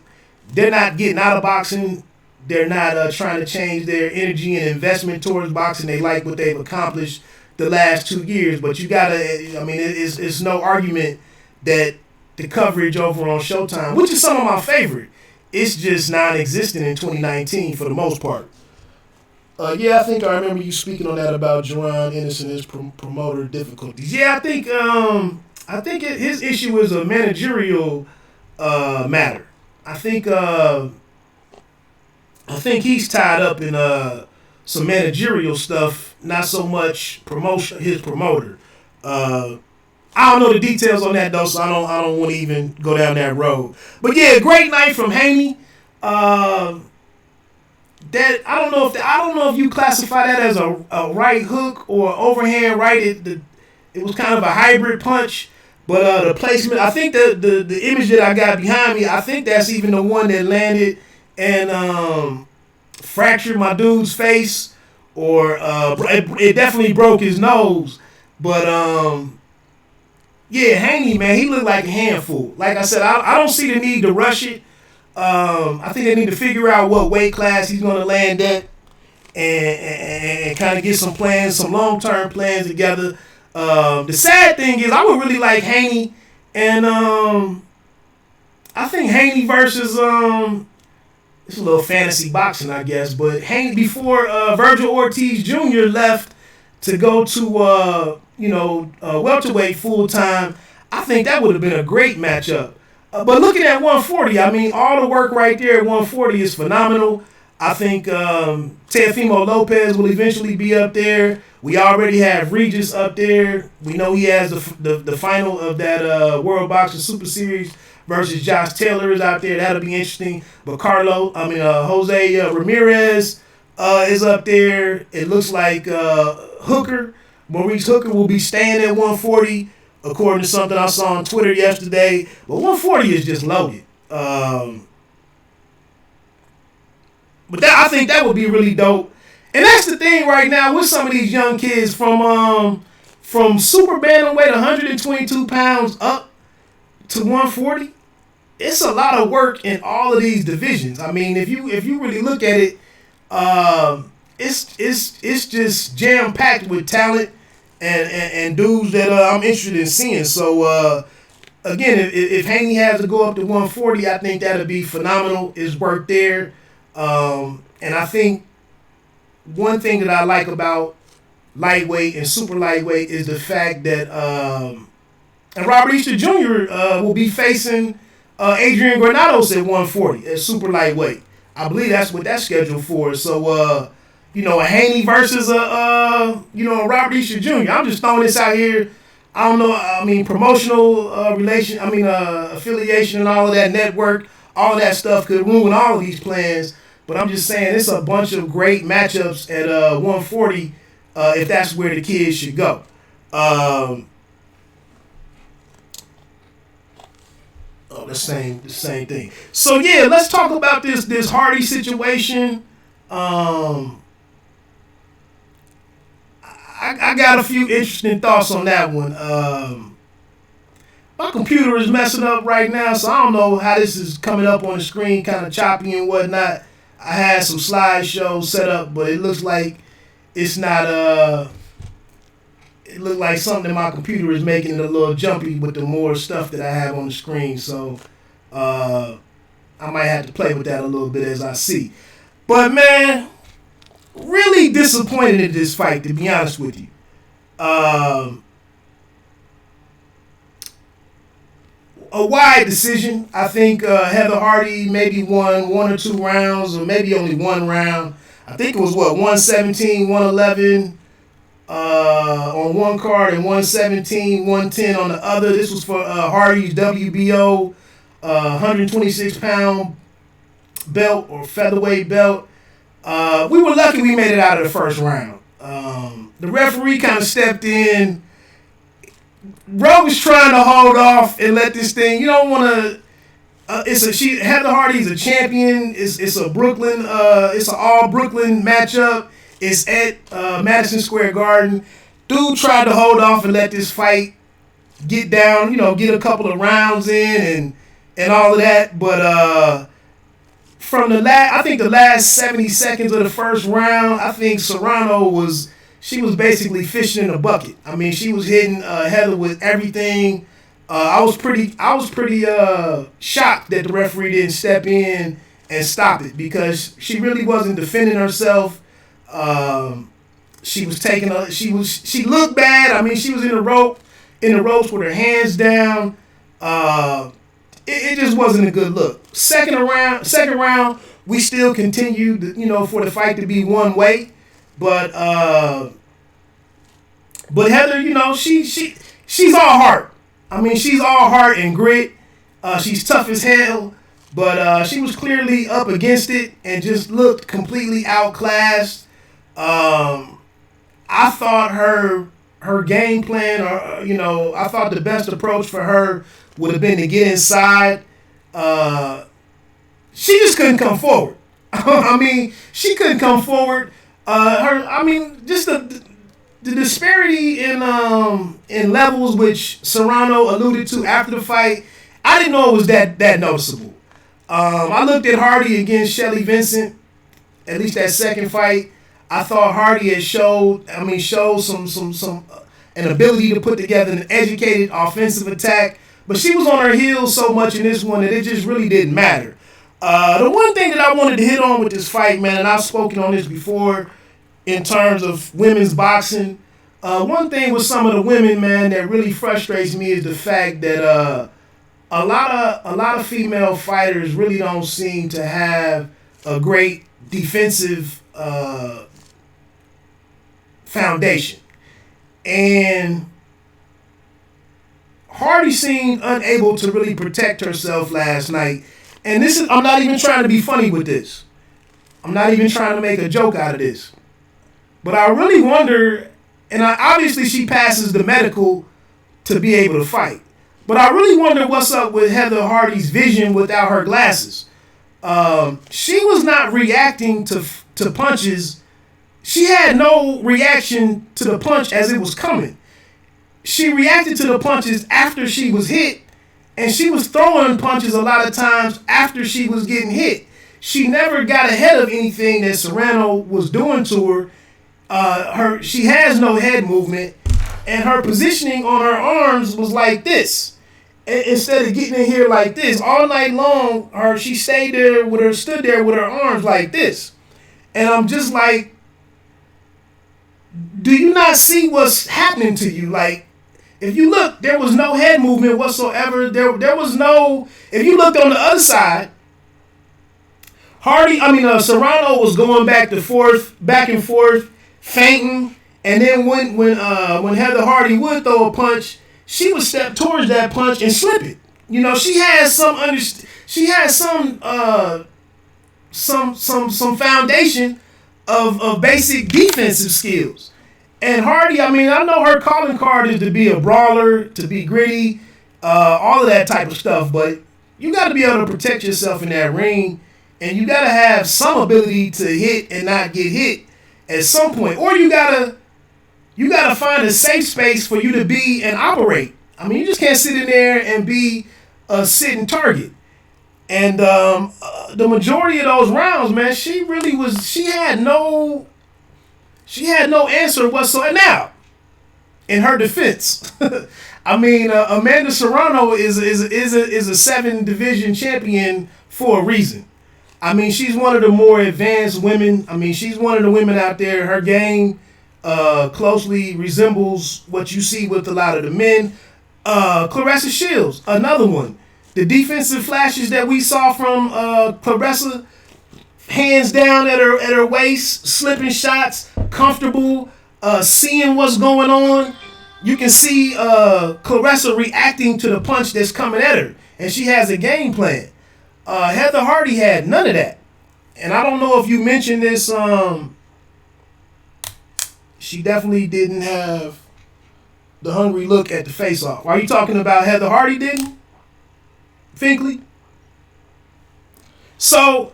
they're not getting out of boxing. They're not trying to change their energy and investment towards boxing. They like what they've accomplished the last 2 years. But you got to, it's no argument that the coverage over on Showtime, which is some of my favorite, it's just non-existent in 2019 for the most part. I think I remember you speaking on that about Jerron Ennis and his promoter difficulties. Yeah, I think his issue is a managerial matter. I think he's tied up in some managerial stuff, not so much his promoter. I don't know the details on that though, so I don't want to even go down that road. But yeah, great night from Haney. That I don't know if you classify that as a right hook or overhand right. It was kind of a hybrid punch, but the placement. I think the image that I got behind me, I think that's even the one that landed and fractured my dude's face, or it definitely broke his nose. But Haney, man, he looked like a handful. Like I said, I don't see the need to rush it. I think they need to figure out what weight class he's going to land at and kind of get some plans, some long-term plans together. The sad thing is I would really like Haney, and I think Haney versus it's a little fantasy boxing, I guess, but Haney before Virgil Ortiz Jr. left to go to welterweight full-time, I think that would have been a great matchup. But looking at 140, all the work right there at 140 is phenomenal. I think Teofimo Lopez will eventually be up there. We already have Regis up there. We know he has the final of that World Boxing Super Series versus Josh Taylor is out there. That'll be interesting. But Jose Ramirez is up there. It looks like Maurice Hooker will be staying at 140. According to something I saw on Twitter yesterday. But 140 is just loaded. But I think that would be really dope. And that's the thing right now with some of these young kids from super bantamweight 122 pounds up to 140. It's a lot of work in all of these divisions. If you really look at it, it's just jam packed with talent. And dudes that I'm interested in seeing. So, again, if Haney has to go up to 140, I think that would be phenomenal. His work there. And I think one thing that I like about lightweight and super lightweight is the fact that and Robert Easter Jr. Will be facing Adrian Granados at 140 at super lightweight. I believe that's what that's scheduled for. So, a Haney versus a Robert Easter Jr. I'm just throwing this out here. I don't know. Promotional affiliation and all of that network, all of that stuff could ruin all of these plans. But I'm just saying it's a bunch of great matchups at 140 if that's where the kids should go. The same thing. So yeah, let's talk about this Hardy situation. I got a few interesting thoughts on that one. My computer is messing up right now, so I don't know how this is coming up on the screen, kind of choppy and whatnot. I had some slideshows set up, but it looks like it's not. It looked like something in my computer is making it a little jumpy with the more stuff that I have on the screen. So I might have to play with that a little bit as I see. But man, really disappointed in this fight, to be honest with you. A wide decision. I think Heather Hardy maybe won 1 or 2 rounds, or maybe only 1 round. I think it was 117, 111. on one card and 117, 110 on the other. This was for Hardy's WBO 126-pound belt or featherweight belt. We were lucky we made it out of the first round. The referee kind of stepped in. Bro was trying to hold off and let this thing. You don't want to. Heather Hardy's a champion. It's a Brooklyn. It's an all Brooklyn matchup. It's at Madison Square Garden. Dude tried to hold off and let this fight get down. You know, get a couple of rounds in and all of that. But from I think the last 70 seconds of the first round, I think Serrano was basically fishing in a bucket. I mean, she was hitting Heather with everything. I was pretty shocked that the referee didn't step in and stop it because she really wasn't defending herself. She looked bad. I mean, she was in the ropes with her hands down. It just wasn't a good look. Second round, we still continued, for the fight to be one way, but Heather, she's all heart. I mean, she's all heart and grit. She's tough as hell, but she was clearly up against it and just looked completely outclassed. I thought her game plan, I thought the best approach for her would have been to get inside. She just couldn't come forward. I mean, she couldn't come forward. Just the disparity in levels, which Serrano alluded to after the fight, I didn't know it was that noticeable. I looked at Hardy against Shelly Vincent, at least that second fight. I thought Hardy had showed some an ability to put together an educated offensive attack, but she was on her heels so much in this one that it just really didn't matter. The one thing that I wanted to hit on with this fight, man, and I've spoken on this before in terms of women's boxing, one thing with some of the women, man, that really frustrates me is the fact that a lot of female fighters really don't seem to have a great defensive foundation. And Hardy seemed unable to really protect herself last night. And I'm not even trying to be funny with this. I'm not even trying to make a joke out of this. But I really wonder, and obviously she passes the medical to be able to fight. But I really wonder what's up with Heather Hardy's vision without her glasses. She was not reacting to punches. She had no reaction to the punch as it was coming. She reacted to the punches after she was hit, and she was throwing punches a lot of times after she was getting hit. She never got ahead of anything that Serrano was doing to her. She has no head movement, and her positioning on her arms was like this. Instead of getting in here like this all night long, she stood there with her arms like this, and I'm just like, do you not see what's happening to you? Like, if you look, there was no head movement whatsoever. There was no. If you looked on the other side, Serrano was going back and forth, feinting, and then when Heather Hardy would throw a punch, she would step towards that punch and slip it. She has some foundation of basic defensive skills. And Hardy, I know her calling card is to be a brawler, to be gritty, all of that type of stuff. But you got to be able to protect yourself in that ring, and you got to have some ability to hit and not get hit at some point, or you gotta find a safe space for you to be and operate. You just can't sit in there and be a sitting target. And the majority of those rounds, man, she had no answer whatsoever. Now, in her defense, Amanda Serrano is a 7-division champion for a reason. She's one of the more advanced women. She's one of the women out there. Her game closely resembles what you see with a lot of the men. Claressa Shields, another one. The defensive flashes that we saw from Claressa, hands down at her waist, slipping shots, comfortable. seeing what's going on, you can see Claressa reacting to the punch that's coming at her, and she has a game plan. Heather Hardy had none of that, and I don't know if you mentioned this. She definitely didn't have the hungry look at the face-off. Are you talking about Heather Hardy didn't? Finkley? So,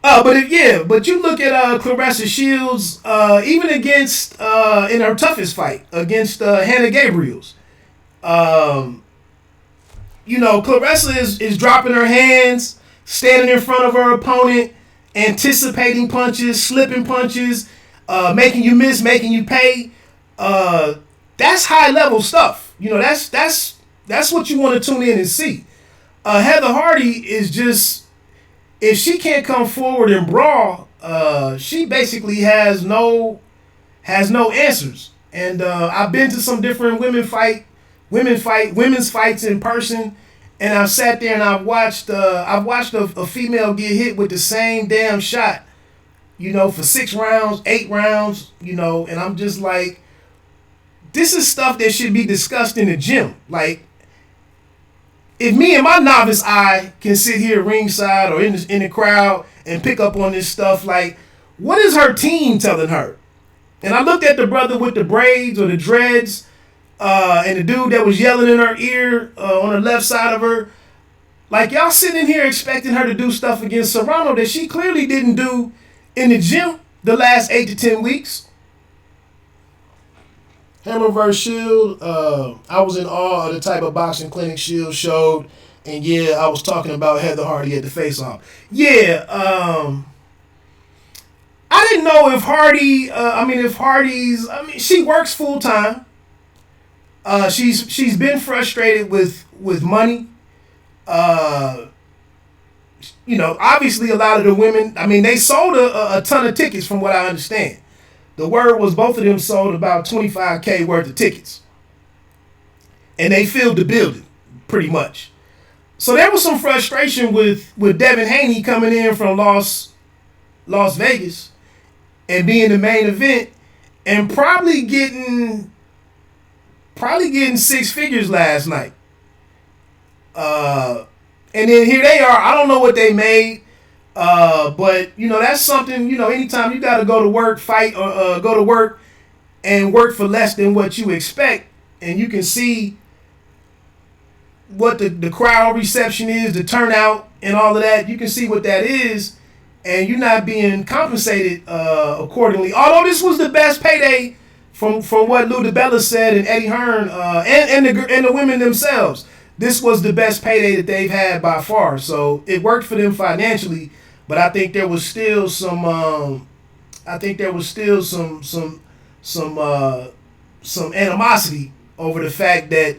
but you look at Claressa Shields, even against in her toughest fight against Hannah Gabriels. Claressa is dropping her hands, standing in front of her opponent, anticipating punches, slipping punches, making you miss, making you pay. That's high level stuff. That's what you want to tune in and see. Heather Hardy is just, if she can't come forward and brawl, she basically has no answers. And I've been to some different women's fights in person, and I've sat there and I've watched a female get hit with the same damn shot, for 6 rounds, 8 rounds, and I'm just like, this is stuff that should be discussed in the gym. Like, if me and my novice eye can sit here ringside or in the crowd and pick up on this stuff, like, what is her team telling her? And I looked at the brother with the braids or the dreads, and the dude that was yelling in her ear on the left side of her. Like, y'all sitting here expecting her to do stuff against Serrano that she clearly didn't do in the gym the last 8 to 10 weeks. Hammer vs. Shield, I was in awe of the type of boxing clinic Shield showed. And yeah, I was talking about Heather Hardy at the face-off. Yeah, I didn't know if she works full-time. She's been frustrated with money. Obviously a lot of the women, they sold a ton of tickets from what I understand. The word was both of them sold about $25K worth of tickets. And they filled the building, pretty much. So there was some frustration with Devin Haney coming in from Las Vegas and being the main event and probably getting 6 figures last night. And then here they are. I don't know what they made. But that's something, anytime you got to go to work, fight, or go to work and work for less than what you expect, and you can see what the crowd reception is, the turnout and all of that, you can see what that is, and you're not being compensated accordingly. Although this was the best payday from what Lou DiBella said and Eddie Hearn and the women themselves. This was the best payday that they've had by far. So it worked for them financially. But I think there was still some animosity over the fact that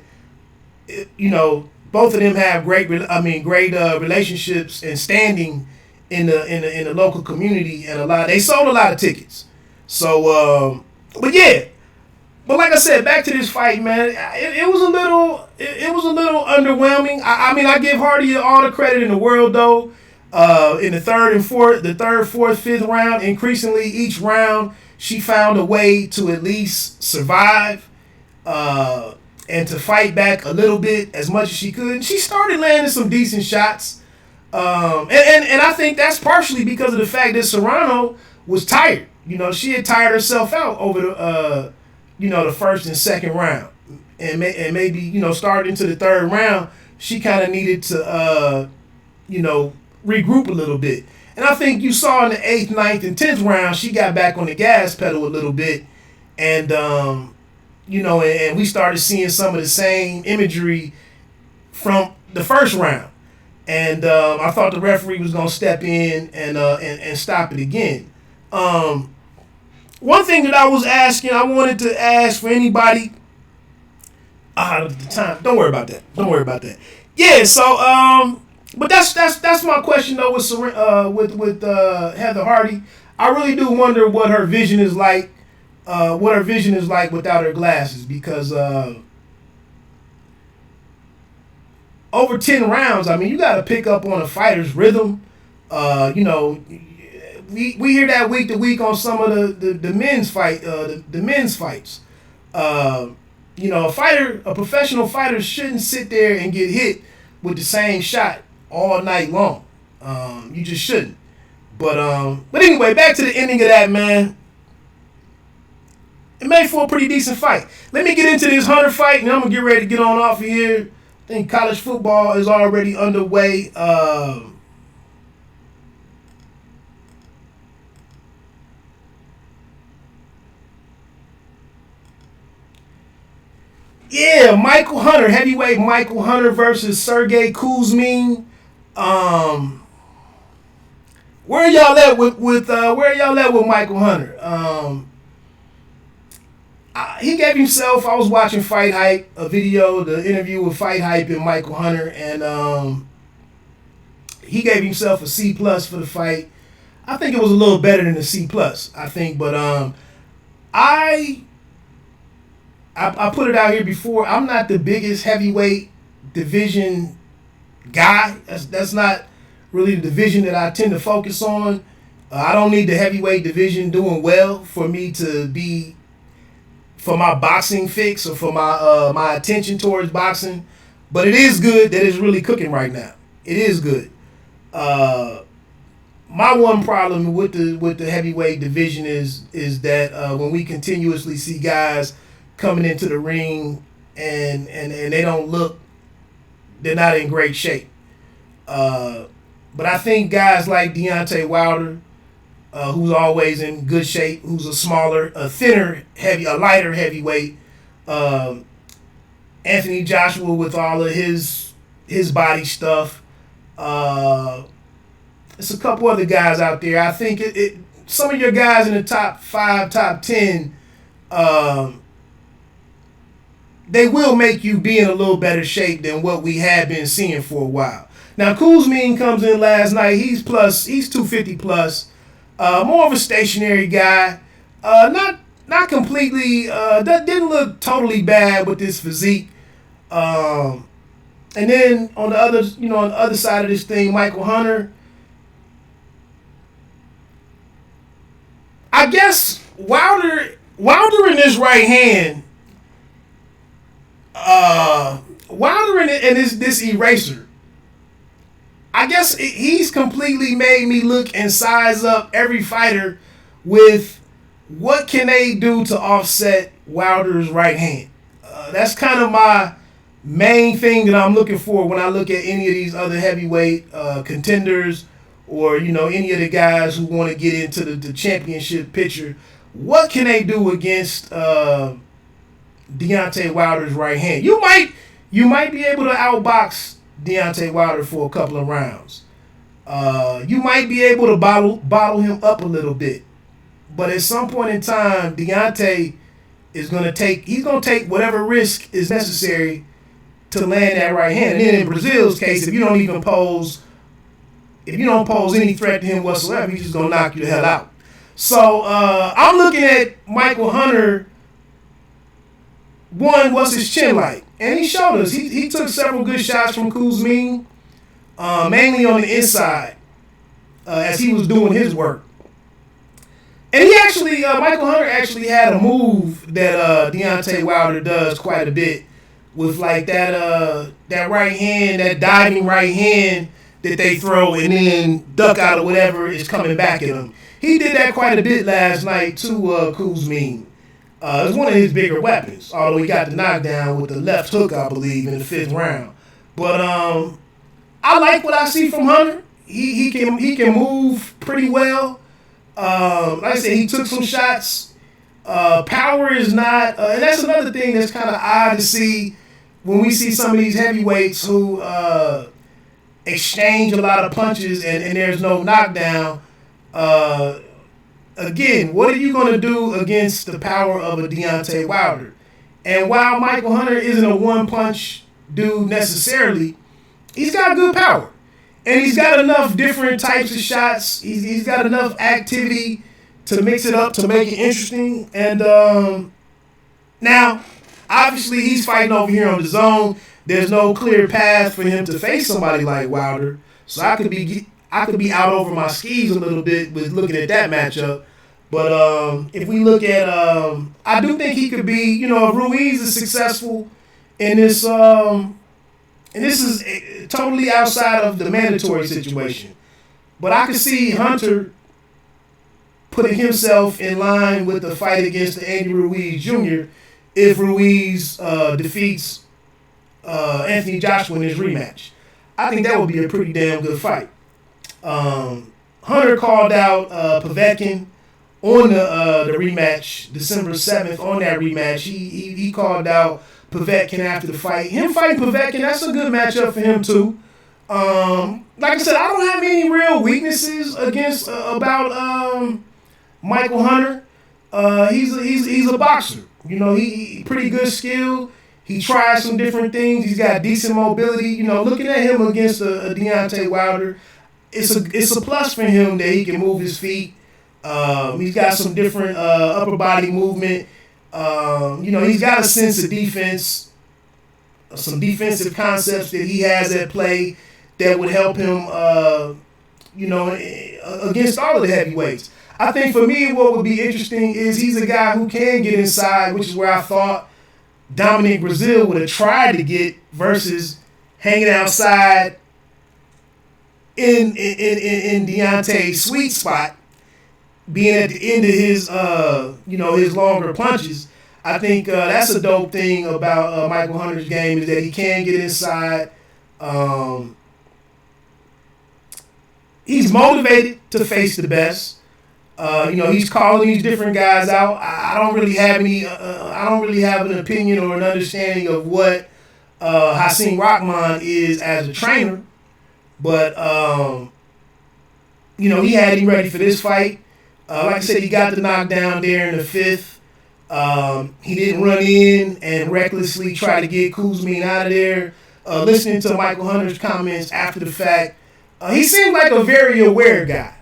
both of them have great relationships and standing in the local community, and they sold a lot of tickets. So but like I said, back to this fight, man. It was a little underwhelming. I give Hardy all the credit in the world though. In the third, fourth, fifth round, increasingly each round, she found a way to at least survive and to fight back a little bit as much as she could. And she started landing some decent shots. And I think that's partially because of the fact that Serrano was tired. She had tired herself out over the first and second round. And maybe, starting into the third round, she kind of needed to, regroup a little bit. And I think you saw in the 8th, 9th, and 10th round, she got back on the gas pedal a little bit. And, and we started seeing some of the same imagery from the first round. And I thought the referee was going to step in and stop it again. One thing that I wanted to ask for anybody at the time. Don't worry about that. Yeah, so but that's my question though with Heather Hardy. I really do wonder what her vision is like. Without her glasses, because over 10 rounds, you got to pick up on a fighter's rhythm. we hear that week to week on some of the men's fight, the men's fights. A professional fighter shouldn't sit there and get hit with the same shot all night long. You just shouldn't. But anyway, back to the ending of that, man. It made for a pretty decent fight. Let me get into this Hunter fight, and I'm gonna get ready to get on off of here. I think college football is already underway. Yeah, Michael Hunter, heavyweight Michael Hunter versus Serrano-Kuzmin. Where y'all at with Michael Hunter? He gave himself. I was watching Fight Hype, a video, the interview with Fight Hype and Michael Hunter, and he gave himself a C+ for the fight. I think it was a little better than a C+. I think, but I put it out here before. I'm not the biggest heavyweight division guy. That's not really the division that I tend to focus on. I don't need the heavyweight division doing well for me to be, for my boxing fix or for my attention towards boxing. But it is good that it's really cooking right now. It is good. My one problem with the heavyweight division is that when we continuously see guys coming into the ring and they don't look, they're not in great shape. But I think guys like Deontay Wilder, who's always in good shape, who's a lighter heavyweight, Anthony Joshua with all of his body stuff. There's a couple other guys out there. I think some of your guys in the top 5, top 10, they will make you be in a little better shape than what we have been seeing for a while. Now, Kuzmin comes in last night. He's 250 plus. More of a stationary guy. Not completely. Didn't look totally bad with this physique. And then on the other side of this thing, Michael Hunter. I guess Wilder in his right hand. Wilder and this eraser. I guess he's completely made me look and size up every fighter with what can they do to offset Wilder's right hand. That's kind of my main thing that I'm looking for when I look at any of these other heavyweight contenders or any of the guys who want to get into the championship picture. What can they do against Deontay Wilder's right hand? You might be able to outbox Deontay Wilder for a couple of rounds. You might be able to bottle him up a little bit. But at some point in time, Deontay is going to take whatever risk is necessary to land that right hand. And then in Brazil's case, if you don't pose any threat to him whatsoever, he's just going to knock you the hell out. So I'm looking at Michael Hunter. One, what's his chin like? And he showed us. He took several good shots from Kuzmin, mainly on the inside, as he was doing his work. And Michael Hunter actually had a move that Deontay Wilder does quite a bit with like that right hand, that diving right hand that they throw and then duck out of whatever is coming back at him. He did that quite a bit last night to Kuzmin. It was one of his bigger weapons, although he got the knockdown with the left hook, I believe, in the 5th round. But I like what I see from Hunter. He can move pretty well. Like I said, he took some shots. Power is not, and that's another thing that's kind of odd to see when we see some of these heavyweights who exchange a lot of punches and there's no knockdown. Again, what are you going to do against the power of a Deontay Wilder? And while Michael Hunter isn't a one-punch dude necessarily, he's got good power. And he's got enough different types of shots. He's got enough activity to mix it up, to make it interesting. And now, obviously, he's fighting over here on DAZN. There's no clear path for him to face somebody like Wilder. So I could be I could be out over my skis a little bit with looking at that matchup. But if we look at, I do think he could be, you know, if Ruiz is successful in this, and this is totally outside of the mandatory situation, but I could see Hunter putting himself in line with the fight against Andy Ruiz Jr. if Ruiz defeats Anthony Joshua in his rematch. I think that would be a pretty damn good fight. Hunter called out Povetkin on the rematch, December 7th, on that rematch. He called out Povetkin after the fight. Him fighting Povetkin, that's a good matchup for him too. Like I said, I don't have any real weaknesses against about Michael Hunter. He's a boxer. You know, he pretty good skill. He tries some different things. He's got decent mobility. You know, looking at him against a Deontay Wilder, it's a plus for him that he can move his feet. He's got some different upper body movement. You know, he's got a sense of defense, some defensive concepts that he has at play that would help him, you know, against all of the heavyweights. I think for me, what would be interesting is he's a guy who can get inside, which is where I thought Dominic Brazil would have tried to get versus hanging outside in Deontay's sweet spot, being at the end of his, you know, his longer punches. I think that's a dope thing about Michael Hunter's game is that he can get inside. He's motivated to face the best. You know, he's calling these different guys out. I don't really have any. I don't really have an opinion or an understanding of what Hasim Rahman is as a trainer, but you know, he had him ready for this fight. Like I said, he got the knockdown there in the 5th. He didn't run in and recklessly try to get Kuzmin out of there. Listening to Michael Hunter's comments after the fact, he seemed like a very aware guy.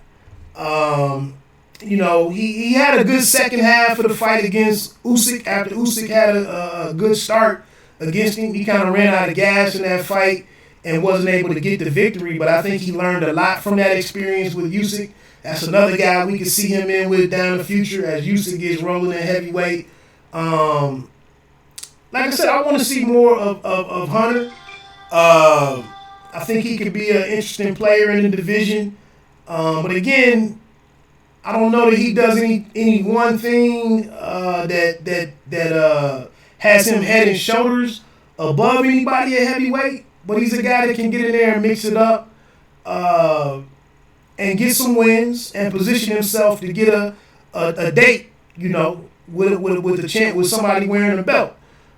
You know, he had a good second half of the fight against Usyk. After Usyk had a good start against him, he kind of ran out of gas in that fight and wasn't able to get the victory. But I think he learned a lot from that experience with Usyk. That's another guy we could see him in with down the future as Usyk gets rolling in heavyweight. Like I said, I want to see more of Hunter. I think he could be an interesting player in the division. But again, I don't know that he does any one thing that has him head and shoulders above anybody at heavyweight. But he's a guy that can get in there and mix it up and get some wins and position himself to get a date, you know, with the champ, with somebody wearing a belt.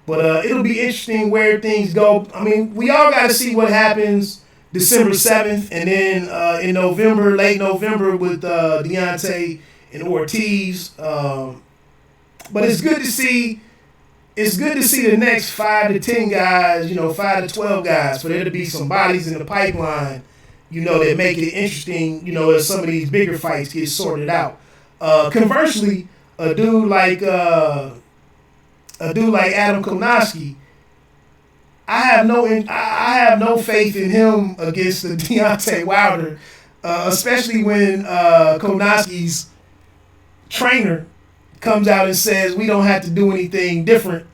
But it'll be interesting where things go. I mean, we all got to see what happens December 7th, and then in November, late November, with Deontay and Ortiz. But it's good to see. It's good to see the next 5 to 10 guys, you know, 5 to 12 guys, for there to be some bodies in the pipeline, you know, that make it interesting, you know, as some of these bigger fights get sorted out. Conversely, a dude like Adam Kownacki, I have no faith in him against the Deontay Wilder, especially when Kownacki's trainer comes out and says we don't have to do anything different.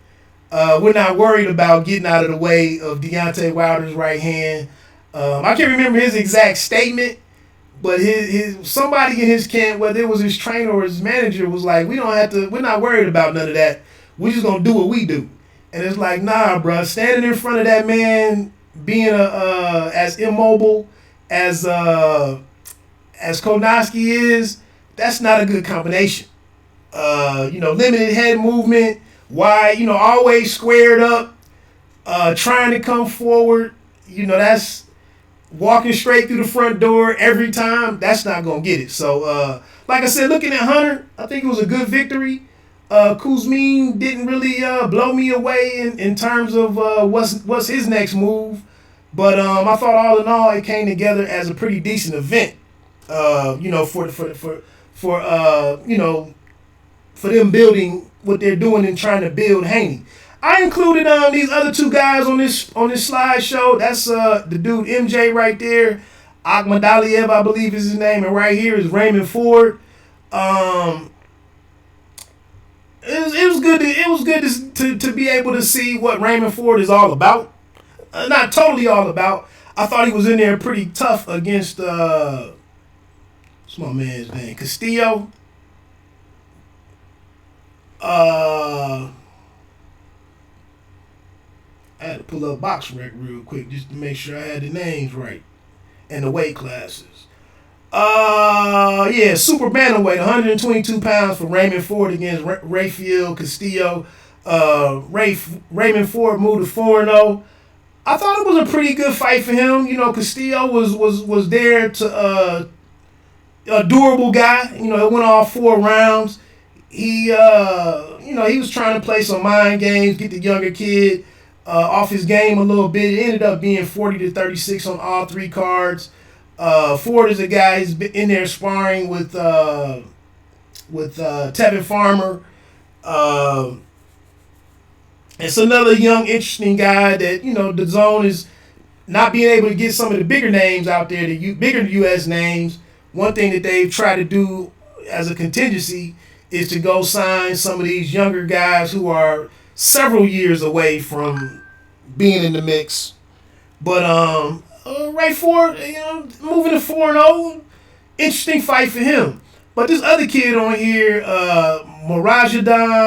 We're not worried about getting out of the way of Deontay Wilder's right hand. I can't remember his exact statement, but his somebody in his camp, whether it was his trainer or his manager, was like, we're not worried about none of that. We're just gonna do what we do. And it's like, nah, bro, standing in front of that man, being as immobile as Kownacki is, that's not a good combination. You know, limited head movement, wide, you know, always squared up, trying to come forward. You know, that's walking straight through the front door every time. That's not gonna get it. So, like I said, looking at Hunter, I think it was a good victory. Kuzmin didn't really blow me away in terms of what's his next move, but I thought all in all it came together as a pretty decent event. You know, for you know, for them building what they're doing and trying to build Haney. I included these other two guys on this slideshow. That's the dude MJ right there. Haney-Abdullaev, I believe is his name, and right here is Raymond Ford. It was good. It was good to be able to see what Raymond Ford is all about. Not totally all about. I thought he was in there pretty tough against what's my man's name? Castillo. I had to pull up box rec real quick just to make sure I had the names right and the weight classes. Super bantamweight, 122 pounds for Raymond Ford against Rafael Castillo. Raymond Ford moved to 4-0. I thought it was a pretty good fight for him. You know, Castillo was there to a durable guy. You know, it went all 4 rounds. He was trying to play some mind games, get the younger kid off his game a little bit. It ended up being 40-36 on all 3 cards. Ford is a guy who's been in there sparring with Tevin Farmer. It's another young, interesting guy that, you know, DAZN is not being able to get some of the bigger names out there, the bigger U.S. names. One thing that they've tried to do as a contingency is to go sign some of these younger guys who are several years away from being in the mix. But Ray Ford, you know, moving to 4-0, interesting fight for him. But this other kid on here, Murajan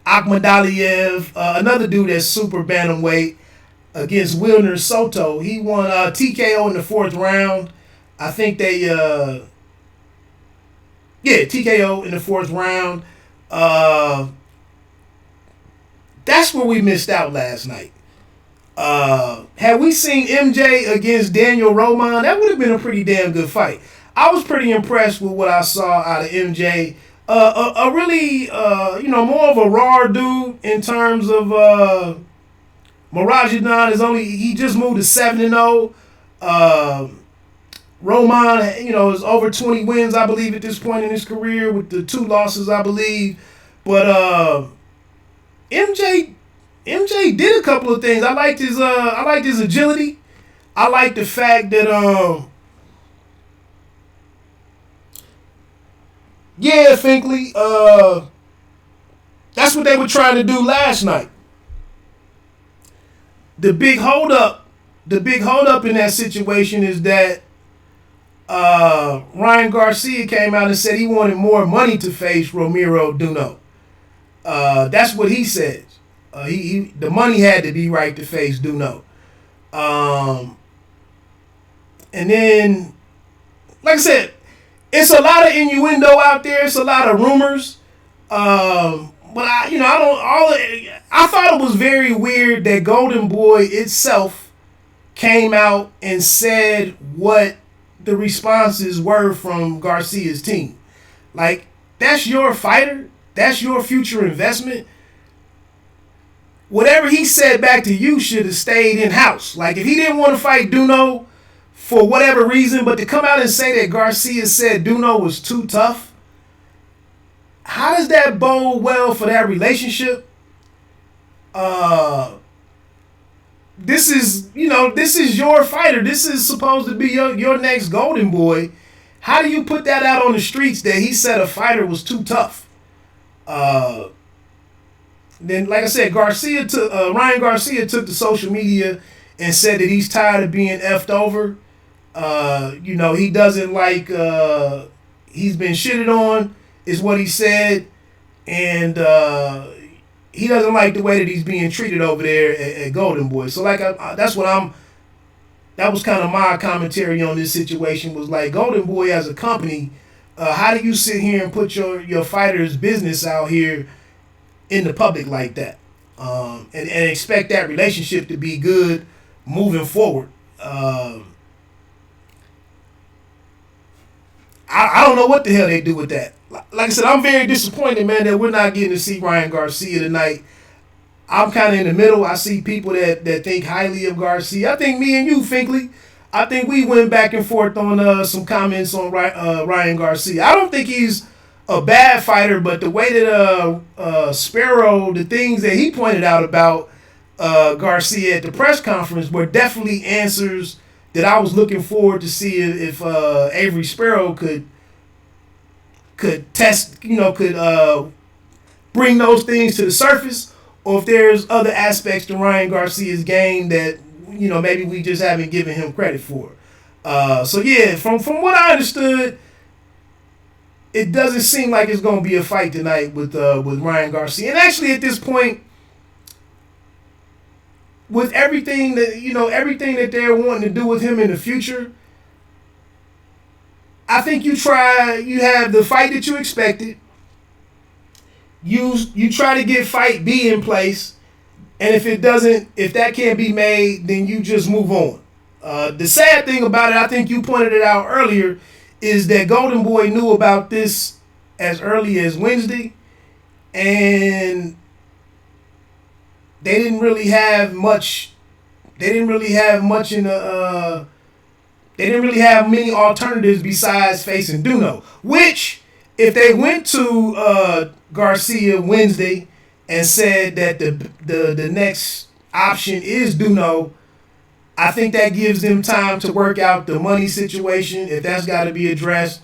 Haney-Abdullaev, another dude that's super bantamweight against Wilner Soto. He won TKO in the 4th round. I think they, TKO in the 4th round. That's where we missed out last night. Had we seen MJ against Daniel Roman, that would have been a pretty damn good fight. I was pretty impressed with what I saw out of MJ. A really, more of a raw dude in terms of Murajan he just moved to 7-0. Roman, is over 20 wins, I believe, at this point in his career with the 2 losses, I believe. But MJ did a couple of things. I liked his agility. I liked the fact that Finkley, that's what they were trying to do last night. The big holdup in that situation is that Ryan Garcia came out and said he wanted more money to face Romero Duno. That's what he says. The money had to be right to face Duno. And then, like I said, it's a lot of innuendo out there. It's a lot of rumors. But I thought it was very weird that Golden Boy itself came out and said what the responses were from Garcia's team. Like, that's your fighter. That's your future investment. Whatever he said back to you should have stayed in-house. Like, if he didn't want to fight Duno for whatever reason, but to come out and say that Garcia said Duno was too tough, how does that bode well for that relationship? This is your fighter. This is supposed to be your next Golden Boy. How do you put that out on the streets that he said a fighter was too tough? Then, like I said, Ryan Garcia took to social media and said that he's tired of being effed over. He doesn't like, he's been shitted on, is what he said. And he doesn't like the way that he's being treated over there at Golden Boy. So, that was kind of my commentary on this situation, was like, Golden Boy as a company, how do you sit here and put your fighter's business out here in the public like that, and expect that relationship to be good moving forward? I don't know what the hell they do with that. Like I said, I'm very disappointed, man, that we're not getting to see Ryan Garcia tonight. I'm kind of in the middle. I see people that think highly of Garcia. I think me and you, Finkley, I think we went back and forth on some comments on Ryan Garcia. I don't think he's a bad fighter, but the way that Sparrow, the things that he pointed out about, Garcia at the press conference were definitely answers that I was looking forward to see if Avery Sparrow could test, could bring those things to the surface, or if there's other aspects to Ryan Garcia's game that maybe we just haven't given him credit for. So yeah, from what I understood, it doesn't seem like it's going to be a fight tonight with Ryan Garcia. And actually, at this point, with everything that they're wanting to do with him in the future, I think you have the fight that you expected. You try to get fight B in place, and if that can't be made, then you just move on. The sad thing about it, I think you pointed it out earlier, is that Golden Boy knew about this as early as Wednesday, and they didn't really have much. They didn't really have many alternatives besides facing Duno. Which, if they went to Garcia Wednesday and said that the next option is Duno, I think that gives them time to work out the money situation if that's got to be addressed,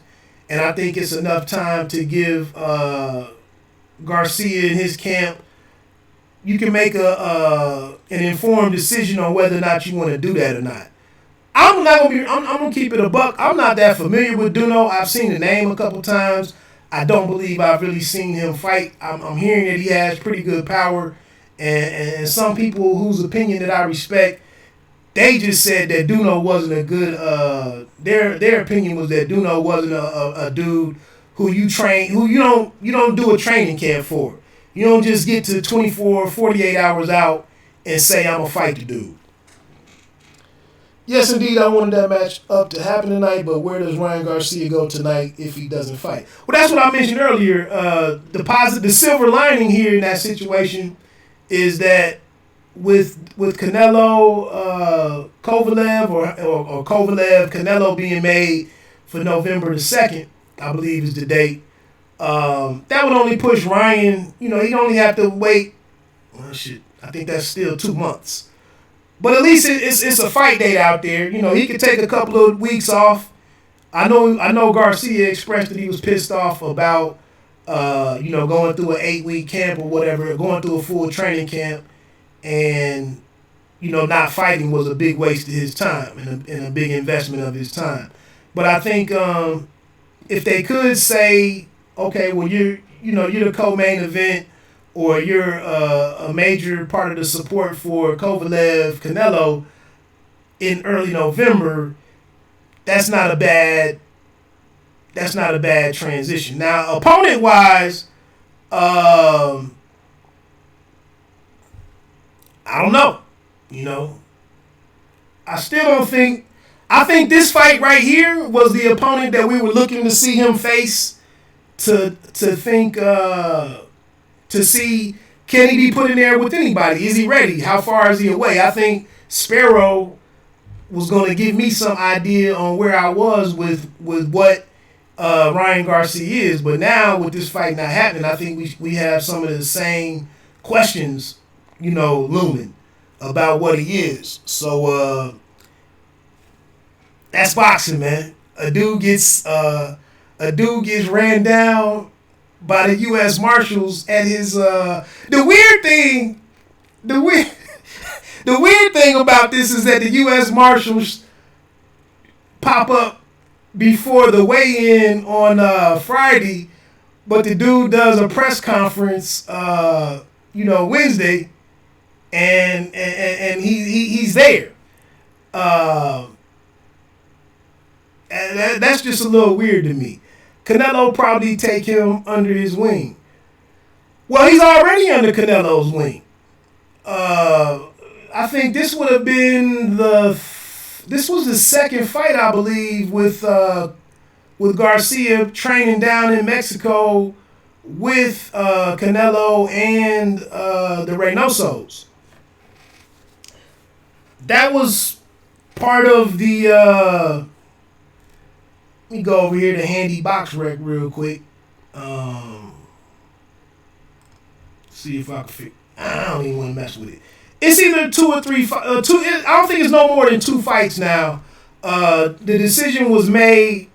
and I think it's enough time to give Garcia and his camp. You can make an informed decision on whether or not you want to do that or not. I'm gonna keep it a buck. I'm not that familiar with Duno. I've seen the name a couple times. I don't believe I've really seen him fight. I'm hearing that he has pretty good power, and some people whose opinion that I respect, they just said that Duno wasn't a good. Their opinion was that Duno wasn't a dude who you don't do a training camp for. You don't just get to 24, 48 hours out and say, I'm going to fight the dude. Yes, indeed, I wanted that match up to happen tonight, but where does Ryan Garcia go tonight if he doesn't fight? Well, that's what I mentioned earlier. The silver lining here in that situation is that with Canelo, Kovalev, or Kovalev, Canelo being made for November the 2nd, I believe is the date. That would only push Ryan, he'd only have to wait, I think that's still 2 months. But at least it's a fight date out there. He could take a couple of weeks off. I know Garcia expressed that he was pissed off about, going through an 8-week camp or whatever, going through a full training camp, and, not fighting was a big waste of his time and a big investment of his time. But I think if they could say, okay, well, you're the co-main event, or you're a major part of the support for Kovalev Canelo in early November, that's not a bad transition. Now, opponent wise, I don't know. I still don't think. I think this fight right here was the opponent that we were looking to see him face. To see, can he be put in there with anybody? Is he ready? How far is he away? I think Sparrow was going to give me some idea on where I was with what Ryan Garcia is. But now with this fight not happening, I think we have some of the same questions, looming about what he is. So that's boxing, man. A dude gets ran down by the U.S. Marshals at his. The weird thing about this is that the U.S. Marshals pop up before the weigh-in on Friday, but the dude does a press conference, Wednesday, and he's there. And that's just a little weird to me. Canelo probably take him under his wing. Well, he's already under Canelo's wing. I think this would have been this was the second fight, I believe, with Garcia training down in Mexico with Canelo and the Reynosos. That was part of the. Let me go over here to Handy Box Rec real quick. See if I can figure. I don't even want to mess with it. It's either 2 or 3. I don't think it's no more than 2 fights now. The decision was made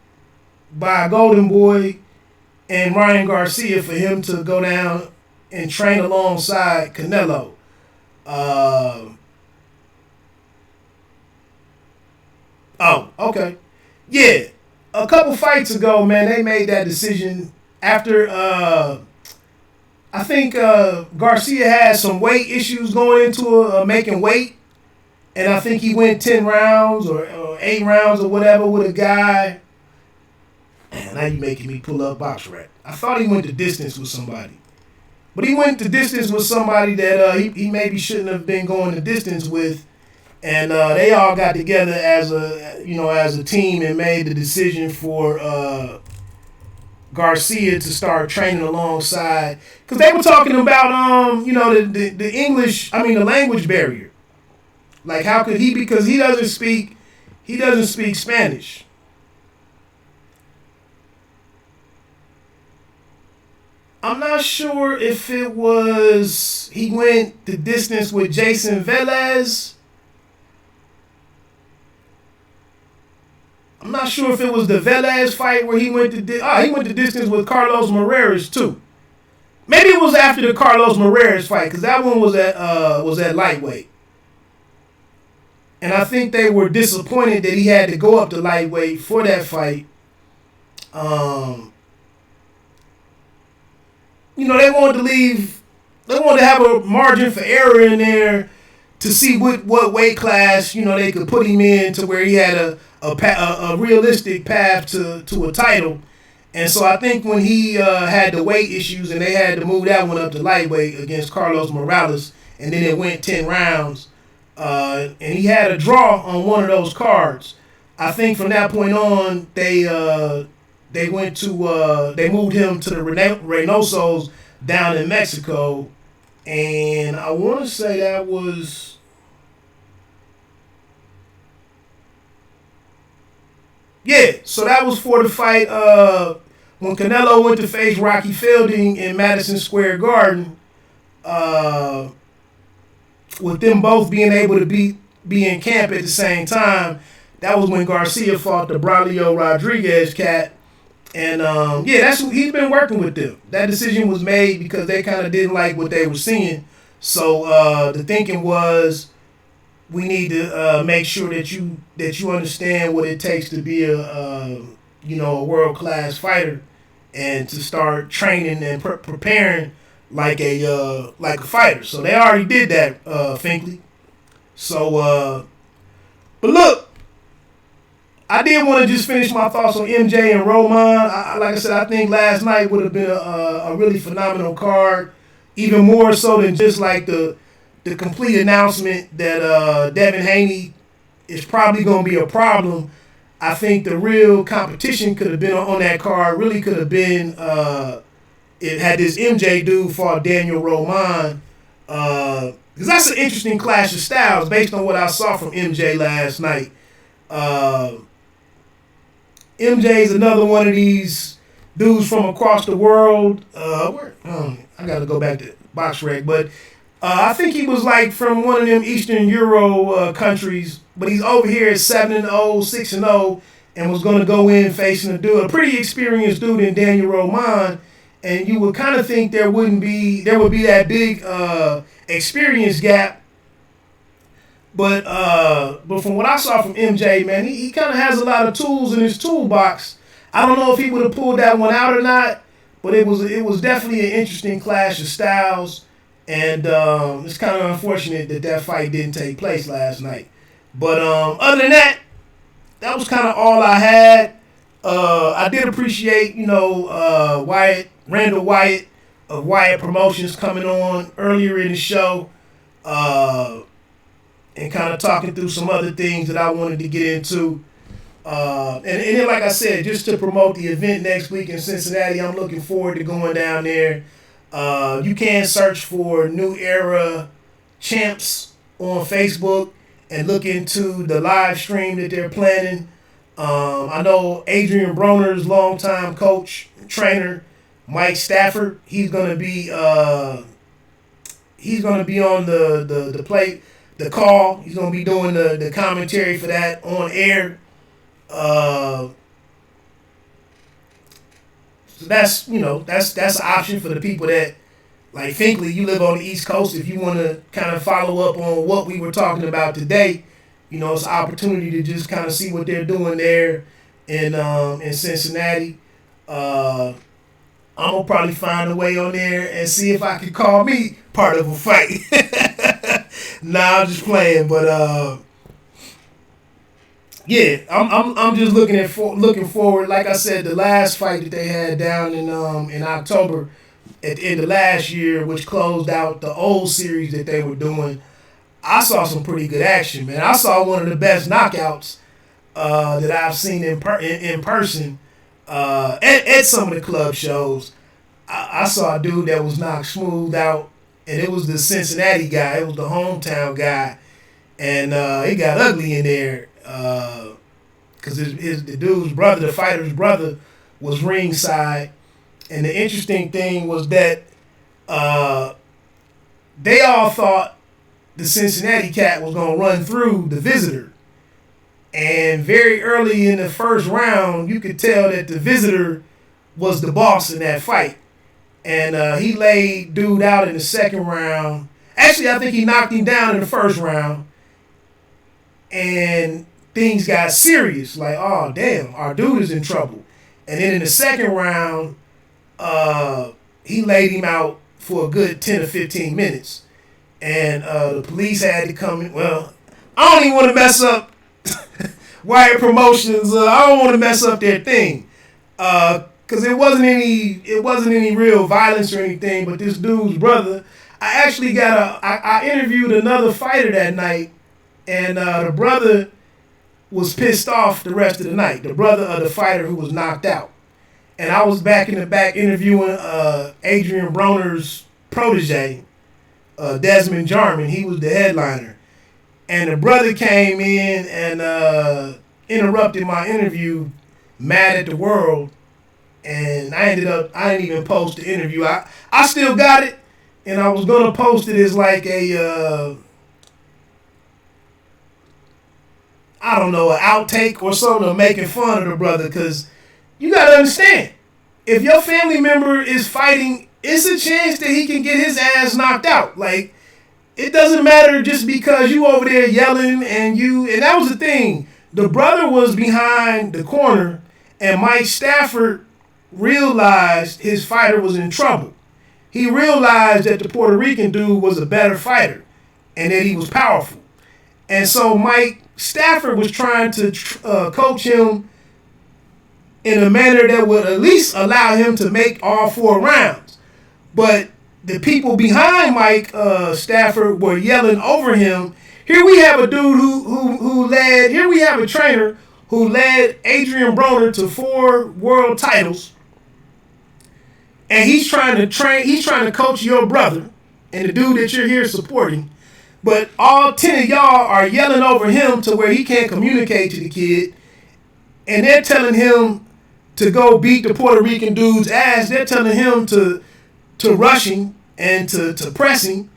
by Golden Boy and Ryan Garcia for him to go down and train alongside Canelo. Oh, okay. Yeah. A couple fights ago, man, they made that decision after I think Garcia had some weight issues going into making weight. And I think he went 10 rounds or 8 rounds or whatever with a guy. Man, now you making me pull up box rec. I thought he went the distance with somebody. But he went the distance with somebody that he maybe shouldn't have been going the distance with. And they all got together as a team and made the decision for Garcia to start training alongside. Because they were talking about the English, the language barrier. Like, how could he? Because he doesn't speak Spanish. I'm not sure if it was he went the distance with Jason Velez. I'm not sure if it was the Velez fight where he went the distance with Carlos Moreira too. Maybe it was after the Carlos Moreira fight because that one was at lightweight. And I think they were disappointed that he had to go up to lightweight for that fight. They wanted to have a margin for error in there to see what weight class, they could put him in to where he had a realistic path to a title. And so I think when he had the weight issues and they had to move that one up to lightweight against Carlos Morales, and then it went 10 rounds, and he had a draw on one of those cards. I think from that point on, they moved him to the Reynosos down in Mexico, and I want to say that was so that was for the fight when Canelo went to face Rocky Fielding in Madison Square Garden. With them both being able to be in camp at the same time, that was when Garcia fought the Braulio Rodriguez cat. And that's who he's been working with them. That decision was made because they kind of didn't like what they were seeing. So the thinking was, we need to make sure that you understand what it takes to be a world-class fighter, and to start training and preparing like a fighter. So they already did that, Finkley. So, but look, I did want to just finish my thoughts on MJ and Roman. Like I said, I think last night would have been a really phenomenal card, even more so than just like the complete announcement that Devin Haney is probably going to be a problem. I think the real competition could have been on that card. Really could have been it had this MJ dude fought Daniel Roman. Because that's an interesting clash of styles based on what I saw from MJ last night. MJ is another one of these dudes from across the world. I got to go back to box rec, but I think he was like from one of them Eastern Euro countries, but he's over here at 7-0, 6-0, and was going to go in facing a pretty experienced dude in Daniel Roman. And you would kind of think there would be that big experience gap. But from what I saw from MJ, man, he kind of has a lot of tools in his toolbox. I don't know if he would have pulled that one out or not, but it was definitely an interesting clash of styles. And it's kind of unfortunate that fight didn't take place last night. But other than that, that was kind of all I had. I did appreciate, Randall Wyatt of Wyatt Promotions coming on earlier in the show and kind of talking through some other things that I wanted to get into. And then, like I said, just to promote the event next week in Cincinnati, I'm looking forward to going down there. You can search for New Era Champs on Facebook and look into the live stream that they're planning. I know Adrian Broner's longtime coach, trainer, Mike Stafford, he's going to be he's gonna be on the play, the call. He's gonna be doing the commentary for that on air. So that's that's an option for the people that like Finkley. You live on the East Coast. If you want to kind of follow up on what we were talking about today, it's an opportunity to just kind of see what they're doing there in Cincinnati. I'm gonna probably find a way on there and see if I can call me part of a fight. Nah, I'm just playing, but yeah, I'm just looking forward. Like I said, the last fight that they had down in October at the end of last year, which closed out the old series that they were doing, I saw some pretty good action, man. I saw one of the best knockouts that I've seen in person at some of the club shows. I saw a dude that was knocked smooth out, and it was the Cincinnati guy. It was the hometown guy, and it got ugly in there because the dude's brother, the fighter's brother, was ringside. And the interesting thing was that they all thought the Cincinnati cat was going to run through the visitor. And very early in the first round, you could tell that the visitor was the boss in that fight. And he laid dude out in the second round. Actually, I think he knocked him down in the first round. And things got serious. Like, oh, damn, our dude is in trouble. And then in the second round, he laid him out for a good 10 or 15 minutes. And the police had to come in. Well, I don't even want to mess up Wyatt Promotions. I don't want to mess up their thing. Because it wasn't any real violence or anything, but this dude's brother, I actually I interviewed another fighter that night, and the brother was pissed off the rest of the night, the brother of the fighter who was knocked out. And I was back in the back interviewing Adrian Broner's protege, Desmond Jarman. He was the headliner. And the brother came in and interrupted my interview, mad at the world. And I didn't even post the interview. I still got it, and I was going to post it as like a, I don't know, an outtake or something, making fun of the brother, because you got to understand, if your family member is fighting, it's a chance that he can get his ass knocked out. Like, it doesn't matter just because you over there yelling and that was the thing. The brother was behind the corner, and Mike Stafford realized his fighter was in trouble. He realized that the Puerto Rican dude was a better fighter and that he was powerful. And so Mike Stafford was trying to coach him in a manner that would at least allow him to make all 4 rounds. But the people behind Mike Stafford were yelling over him. Here we have a dude who led, here we have a trainer who led Adrian Broner to 4 world titles. And he's trying to coach your brother and the dude that you're here supporting. But all 10 of y'all are yelling over him to where he can't communicate to the kid. And they're telling him to go beat the Puerto Rican dude's ass. They're telling him to rush him and to press him.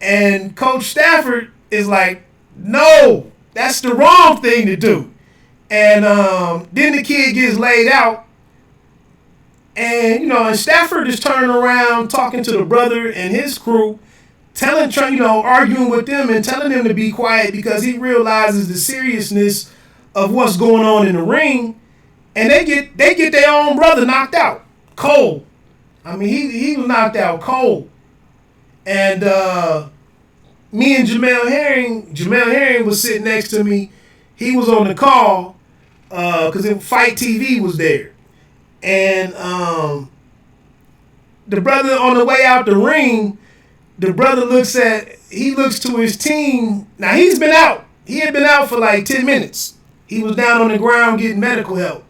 And Coach Stafford is like, no, that's the wrong thing to do. And then the kid gets laid out. And, and Stafford is turning around talking to the brother and his crew, arguing with them and telling them to be quiet because he realizes the seriousness of what's going on in the ring. And they get their own brother knocked out cold. I mean, he was knocked out cold. And me and Jamel Herring was sitting next to me. He was on the call because Fight TV was there. And the brother on the way out the ring, the brother looks to his team. Now he's been out. He had been out for like 10 minutes. He was down on the ground getting medical help.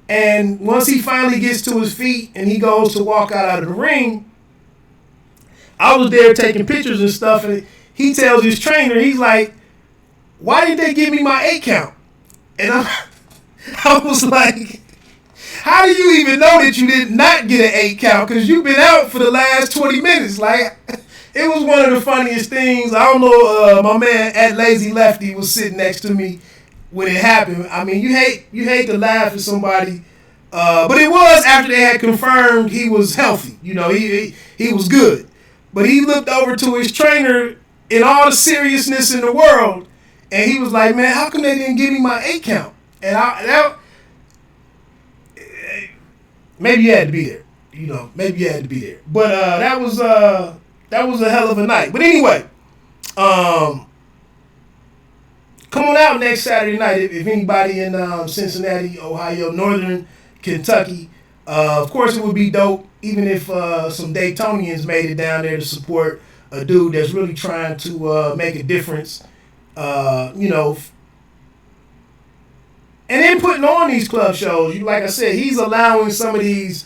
And once he finally gets to his feet and he goes to walk out of the ring, I was there taking pictures and stuff, and he tells his trainer, he's like, why didn't they give me my 8 count? And I was like, how do you even know that you did not get an 8 count? Because you've been out for the last 20 minutes. Like, It was one of the funniest things. I don't know. My man at Lazy Lefty was sitting next to me when it happened. I mean, you hate to laugh at somebody, but it was after they had confirmed he was healthy. You know, he was good, but he looked over to his trainer in all the seriousness in the world, and he was like, "Man, how come they didn't give me my 8 count?" And maybe you had to be there. You know, maybe you had to be there. But that was a hell of a night. But anyway, come on out next Saturday night if anybody in Cincinnati, Ohio, Northern Kentucky. Of course, it would be dope even if some Daytonians made it down there to support a dude that's really trying to make a difference. You know. And then putting on these club shows, like I said, he's allowing some of these.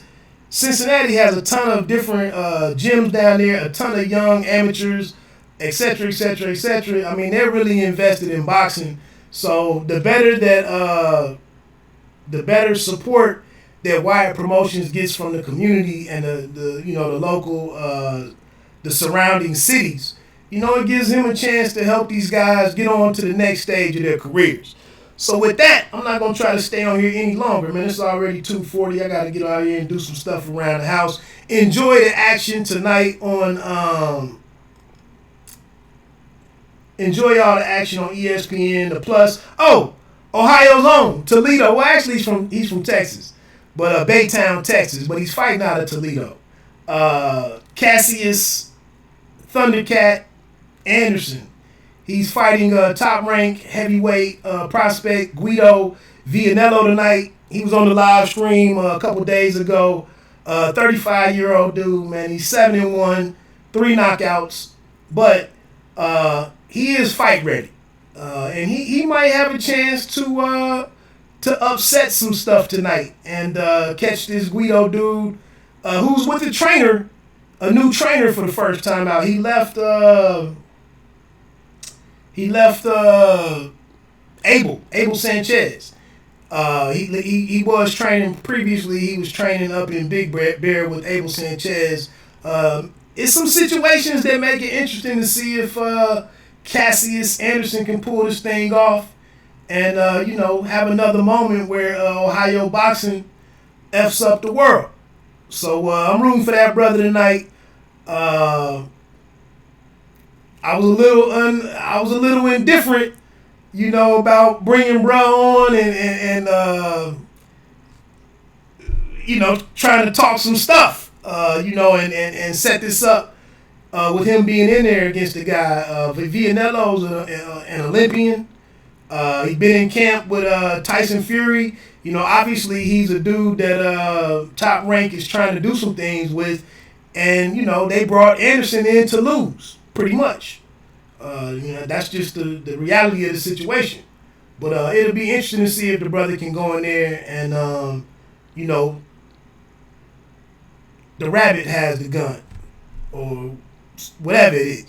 Cincinnati has a ton of different gyms down there, a ton of young amateurs, etc., etc., etc. I mean, they're really invested in boxing. So the better support that Wyatt Promotions gets from the community and the local, the surrounding cities, it gives him a chance to help these guys get on to the next stage of their careers. So with that, I'm not going to try to stay on here any longer, man. It's already 2:40. I got to get out here and do some stuff around the house. Enjoy the action tonight on enjoy all the action on ESPN, the Plus. Oh, Ohio's own, Toledo. Well, actually, he's from Texas, but Baytown, Texas. But he's fighting out of Toledo. Cassius Thundercat Anderson. He's fighting top-ranked heavyweight prospect Guido Vianello tonight. He was on the live stream a couple days ago. 35-year-old dude, man. He's 7-1, 3 knockouts. But he is fight ready. And he might have a chance to upset some stuff tonight and catch this Guido dude who's with a trainer, a new trainer for the first time out. He left Abel Sanchez. He was training previously. He was training up in Big Bear with Abel Sanchez. It's some situations that make it interesting to see if Cassius Anderson can pull this thing off and have another moment where Ohio boxing f's up the world. So I'm rooting for that brother tonight. I was a little indifferent, about bringing bro on and trying to talk some stuff, and set this up with him being in there against the guy. Vianello's an Olympian. He's been in camp with Tyson Fury. Obviously he's a dude that Top Rank is trying to do some things with, and they brought Anderson in to lose. Pretty much. That's just the reality of the situation. But it'll be interesting to see if the brother can go in there and, the rabbit has the gun. Or whatever it is.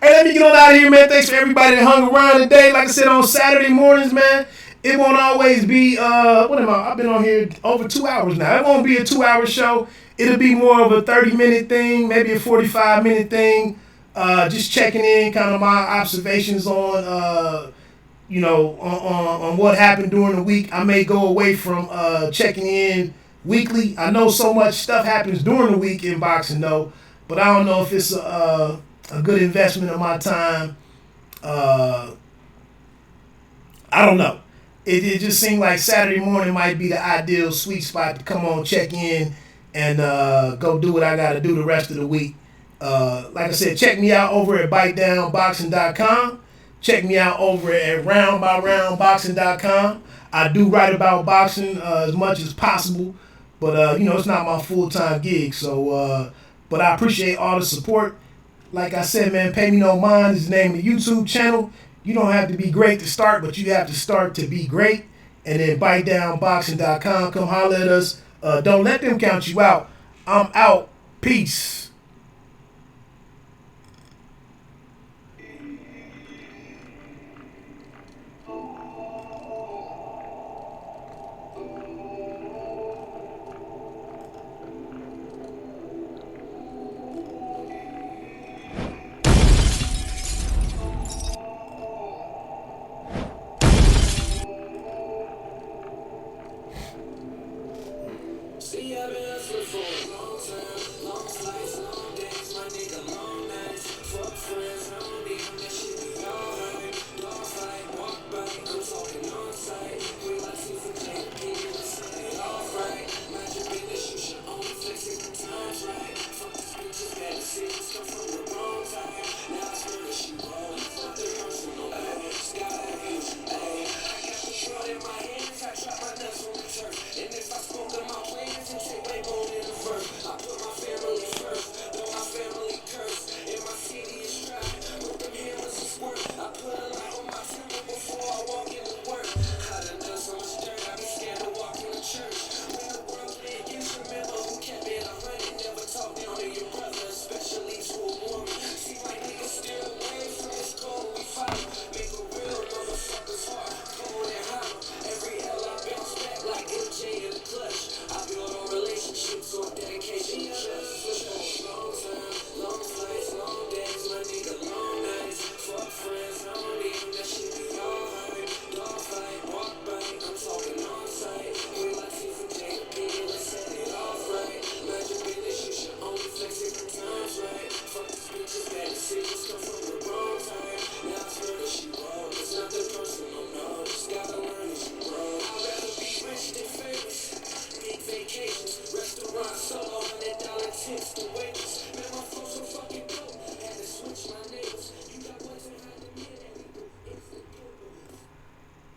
Hey, let me get on out of here, man. Thanks for everybody that hung around today. Like I said, on Saturday mornings, man, it won't always be, I've been on here over 2 hours now. It won't be a 2-hour show. It'll be more of a 30-minute thing, maybe a 45-minute thing. Just checking in, kind of my observations on, on what happened during the week. I may go away from checking in weekly. I know so much stuff happens during the week in boxing, though, but I don't know if it's a good investment of my time. I don't know. It just seemed like Saturday morning might be the ideal sweet spot to come on, check in, and go do what I got to do the rest of the week. Like I said, check me out over at BiteDownBoxing.com. Check me out over at RoundByRoundBoxing.com. I do write about boxing as much as possible, but it's not my full-time gig. So, but I appreciate all the support. Like I said, man, Pay Me No Mind is the name of the YouTube channel. You don't have to be great to start, but you have to start to be great. And then BiteDownBoxing.com. Come holler at us. Don't let them count you out. I'm out. Peace. it for a long time. Long flights, long days, my nigga, long nights. Fuck friends,